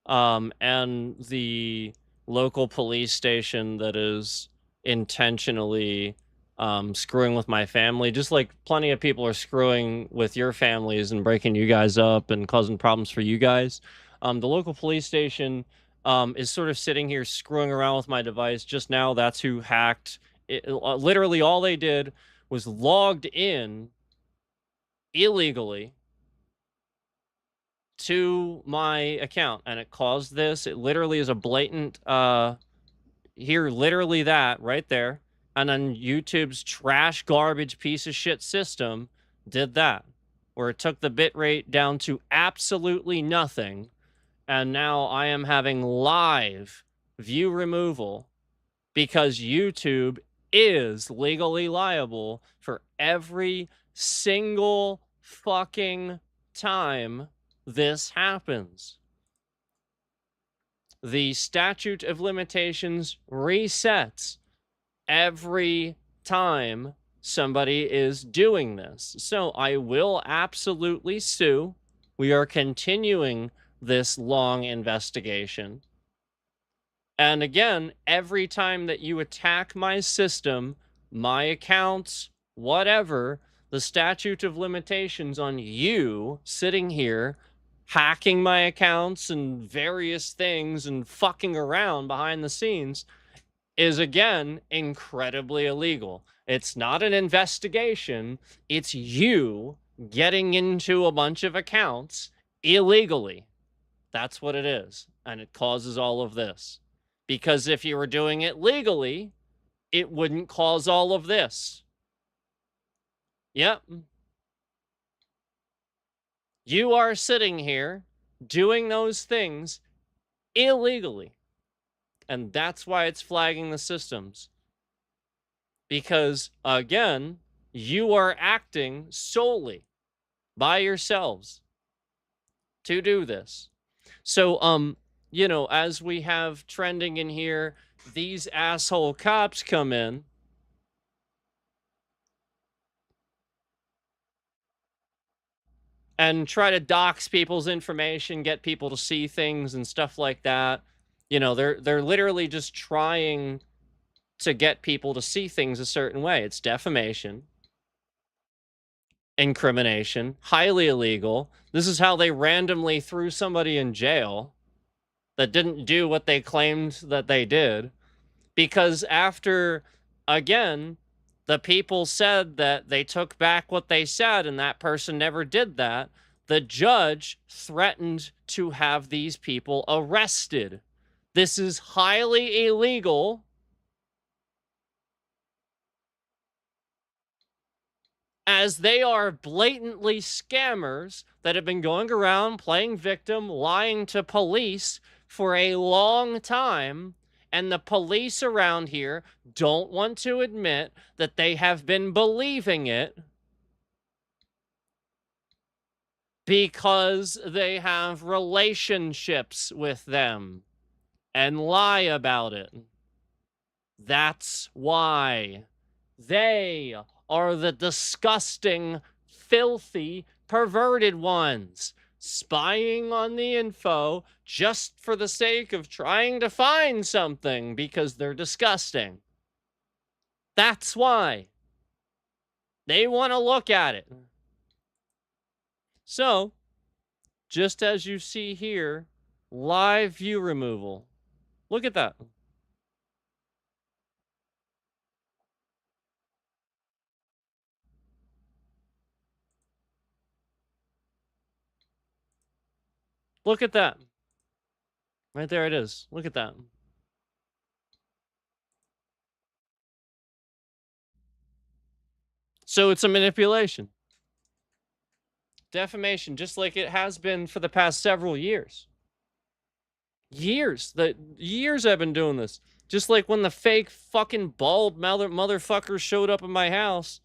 And the local police station that is intentionally screwing with my family, just like plenty of people are screwing with your families and breaking you guys up and causing problems for you guys. The local police station is sort of sitting here screwing around with my device. Just now, that's who hacked it. Literally, all they did was logged in illegally to my account, and it caused this. It literally is a blatant here, literally that right there. And then YouTube's trash garbage piece of shit system did that, where it took the bit rate down to absolutely nothing, and now I am having live view removal because YouTube is legally liable for every single fucking time this happens. The statute of limitations resets every time somebody is doing this. So I will absolutely sue. We are continuing this long investigation. And again, every time that you attack my system, my accounts, whatever, the statute of limitations on you sitting here hacking my accounts and various things and fucking around behind the scenes is again incredibly illegal. It's not an investigation, it's you getting into a bunch of accounts illegally. That's what it is. And it causes all of this. Because if you were doing it legally, it wouldn't cause all of this. Yep. You are sitting here doing those things illegally. And that's why it's flagging the systems. Because, again, you are acting solely by yourselves to do this. So, you know, as we have trending in here, these asshole cops come in and try to dox people's information, get people to see things and stuff like that. You know, they're literally just trying to get people to see things a certain way. It's defamation, incrimination, highly illegal. This is how they randomly threw somebody in jail that didn't do what they claimed that they did. Because after, again, the people said that they took back what they said and that person never did that, the judge threatened to have these people arrested. This is highly illegal. As they are blatantly scammers that have been going around playing victim, lying to police for a long time, and the police around here don't want to admit that they have been believing it because they have relationships with them and lie about it. That's why. They are the disgusting, filthy, perverted ones, spying on the info just for the sake of trying to find something because they're disgusting. That's why. They want to look at it. So, just as you see here, live view removal. Look at that. Look at that. Right there it is. Look at that. So it's a manipulation. Defamation, just like it has been for the past several years. Years. Years I've been doing this. Just like when the fake fucking bald motherfucker showed up in my house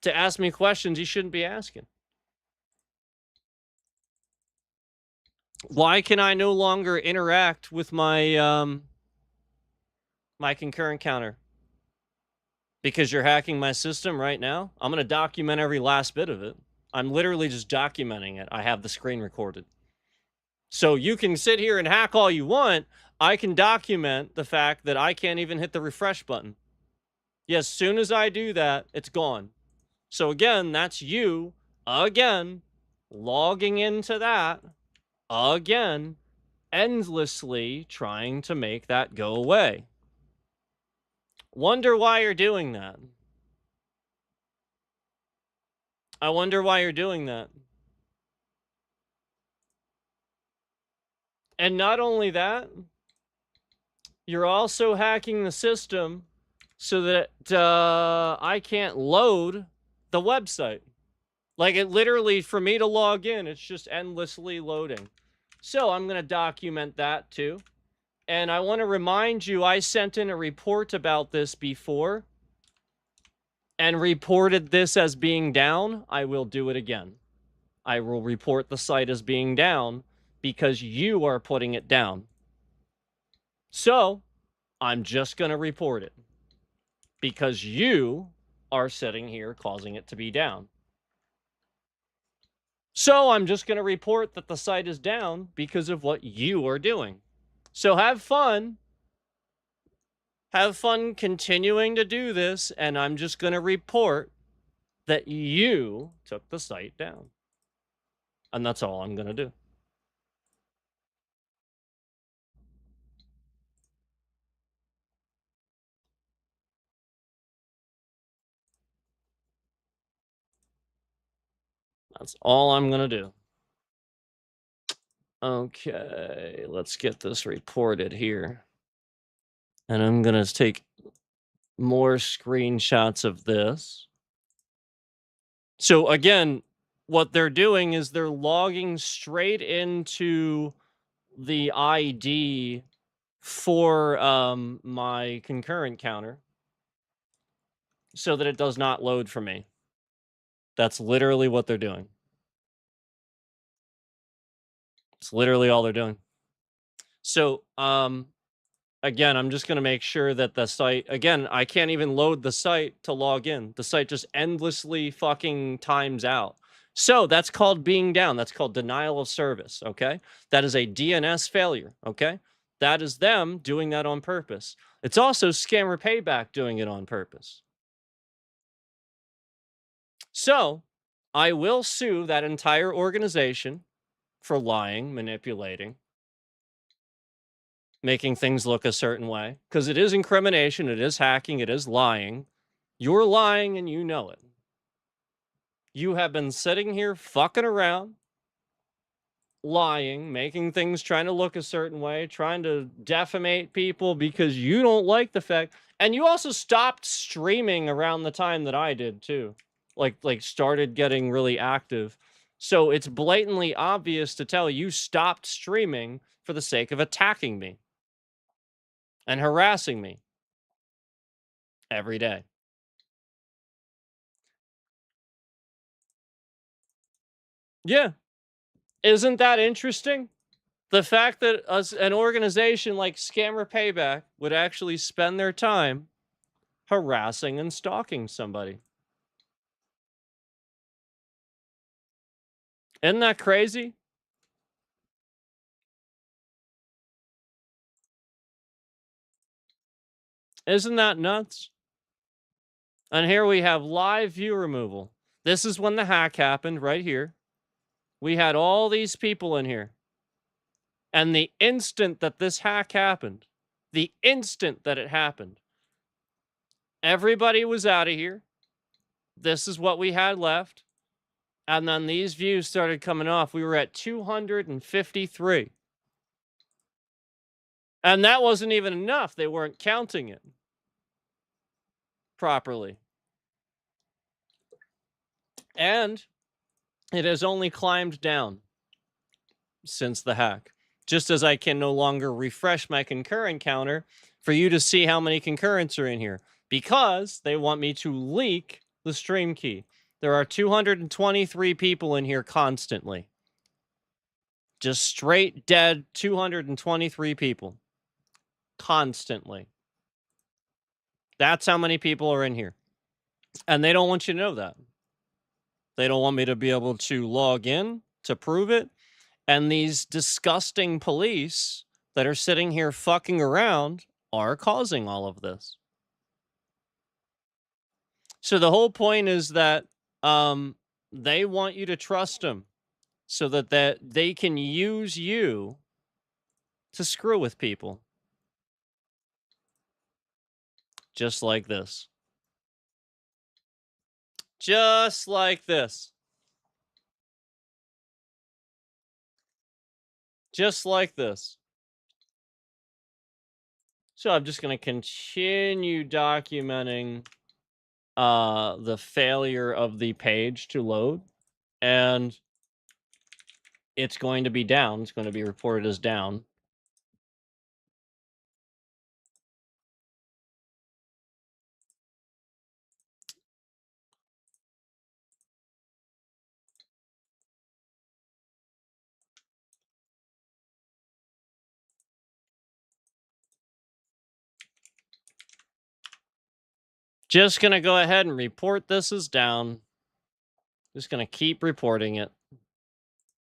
to ask me questions he shouldn't be asking. Why can I no longer interact with my my concurrent counter? Because you're hacking my system right now? I'm going to document every last bit of it. I'm literally just documenting it. I have the screen recorded. So you can sit here and hack all you want. I can document the fact that I can't even hit the refresh button. As soon as I do that, it's gone. So again, that's you, again, logging into that, again, endlessly trying to make that go away. Wonder why you're doing that. I wonder why you're doing that. And not only that, you're also hacking the system so that I can't load the website. Like, it literally, for me to log in, it's just endlessly loading. So I'm going to document that too. And I want to remind you, I sent in a report about this before and reported this as being down. I will do it again. I will report the site as being down because you are putting it down. So I'm just going to report it because you are sitting here causing it to be down. So I'm just going to report that the site is down because of what you are doing. So have fun. Have fun continuing to do this, and I'm just going to report that you took the site down. And that's all I'm going to do. That's all I'm going to do. Okay, let's get this reported here. And I'm going to take more screenshots of this. So again, what they're doing is they're logging straight into the ID for my concurrent counter so that it does not load for me. That's literally what they're doing. It's literally all they're doing. So, again, I'm just going to make sure that the site, again, I can't even load the site to log in. The site just endlessly fucking times out. So that's called being down. That's called denial of service. Okay. That is a DNS failure. Okay. That is them doing that on purpose. It's also scammer payback doing it on purpose. So I will sue that entire organization for lying, manipulating, making things look a certain way, because it is incrimination, it is hacking, it is lying. You're lying and you know it. You have been sitting here fucking around, lying, making things, trying to look a certain way, trying to defamate people because you don't like the fact. And you also stopped streaming around the time that I did too. Like started getting really active. So it's blatantly obvious to tell you stopped streaming for the sake of attacking me and harassing me every day. Yeah. Isn't that interesting? The fact that an organization like Scammer Payback would actually spend their time harassing and stalking somebody. Isn't that crazy? Isn't that nuts? And here we have live view removal. This is when the hack happened right here. We had all these people in here. And the instant that this hack happened, the instant that it happened, everybody was out of here. This is what we had left. And then these views started coming off. We were at 253. And that wasn't even enough. They weren't counting it properly. And it has only climbed down since the hack. Just as I can no longer refresh my concurrent counter for you to see how many concurrents are in here. Because they want me to leak the stream key. There are 223 people in here constantly. Just straight dead 223 people. Constantly. That's how many people are in here. And they don't want you to know that. They don't want me to be able to log in to prove it. And these disgusting police that are sitting here fucking around are causing all of this. So the whole point is that they want you to trust them so that they can use you to screw with people. Just like this. Just like this. Just like this. So I'm just going to continue documenting the failure of the page to load. And it's going to be down. It's going to be reported as down. Just going to go ahead and report this as down. Just going to keep reporting it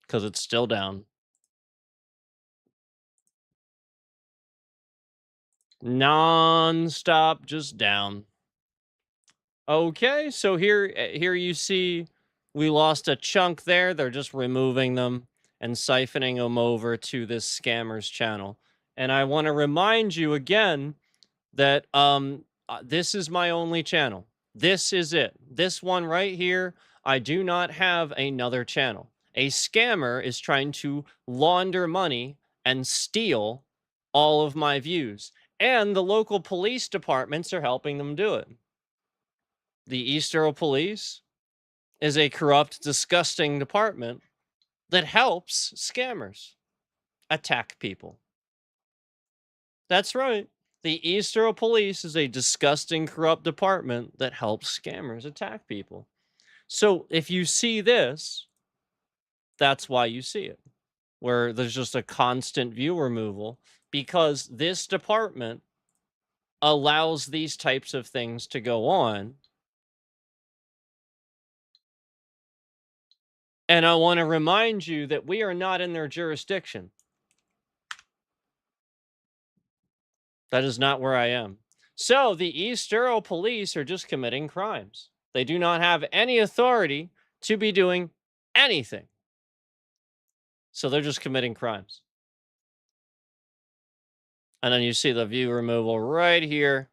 because it's still down. Non-stop, just down. Okay, so here you see we lost a chunk there. They're just removing them and siphoning them over to this scammer's channel. And I want to remind you again that this is my only channel. This is it. This one right here, I do not have another channel. A scammer is trying to launder money and steal all of my views. And the local police departments are helping them do it. The Eastero Police is a corrupt, disgusting department that helps scammers attack people. That's right. The Eastero Police is a disgusting, corrupt department that helps scammers attack people. So if you see this, that's why you see it, where there's just a constant view removal, because this department allows these types of things to go on. And I want to remind you that we are not in their jurisdiction. That is not where I am. So the East Earl police are just committing crimes. They do not have any authority to be doing anything. So they're just committing crimes. And then you see the view removal right here,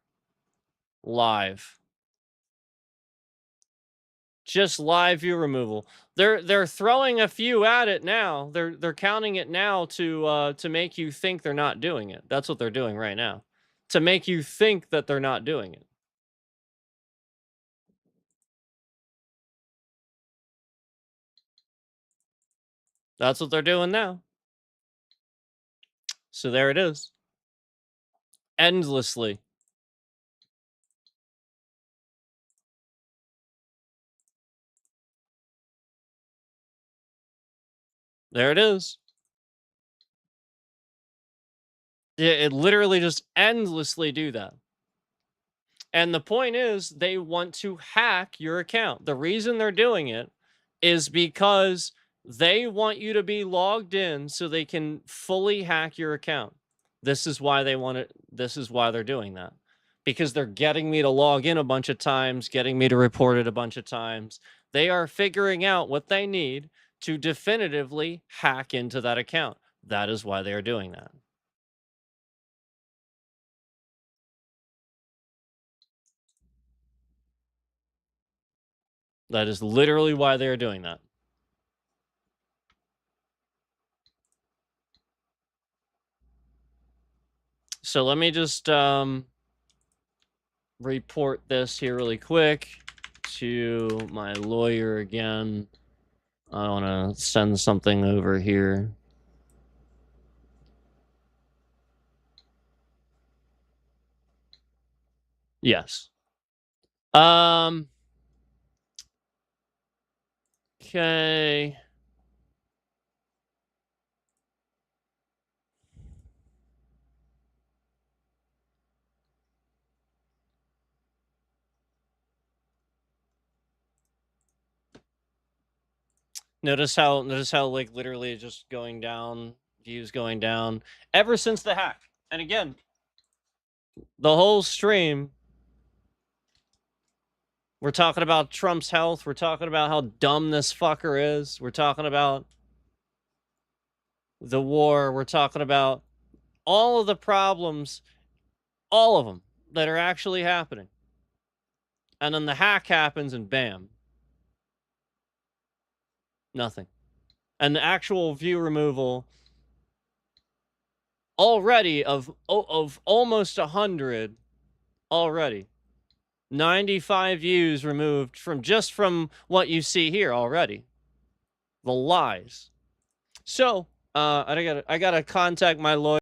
live. Just live view removal. They're throwing a few at it now. They're counting it now to make you think they're not doing it. That's what they're doing right now. To make you think that they're not doing it. That's what they're doing now. So there it is. Endlessly. There it is. It literally just endlessly do that. And the point is, they want to hack your account. The reason they're doing it is because they want you to be logged in so they can fully hack your account. This is why they want it. This is why they're doing that. Because they're getting me to log in a bunch of times, getting me to report it a bunch of times. They are figuring out what they need to definitively hack into that account. That is why they are doing that. That is literally why they are doing that. So let me just report this here really quick to my lawyer again. I want to send something over here. Yes. Okay. Notice how like literally just going down, views going down ever since the hack. And again, the whole stream, we're talking about Trump's health. We're talking about how dumb this fucker is. We're talking about the war. We're talking about all of the problems, all of them that are actually happening. And then the hack happens and bam. Nothing. And the actual view removal already of almost 100 already. 95 views removed from what you see here already. The lies. So, I gotta contact my lawyer.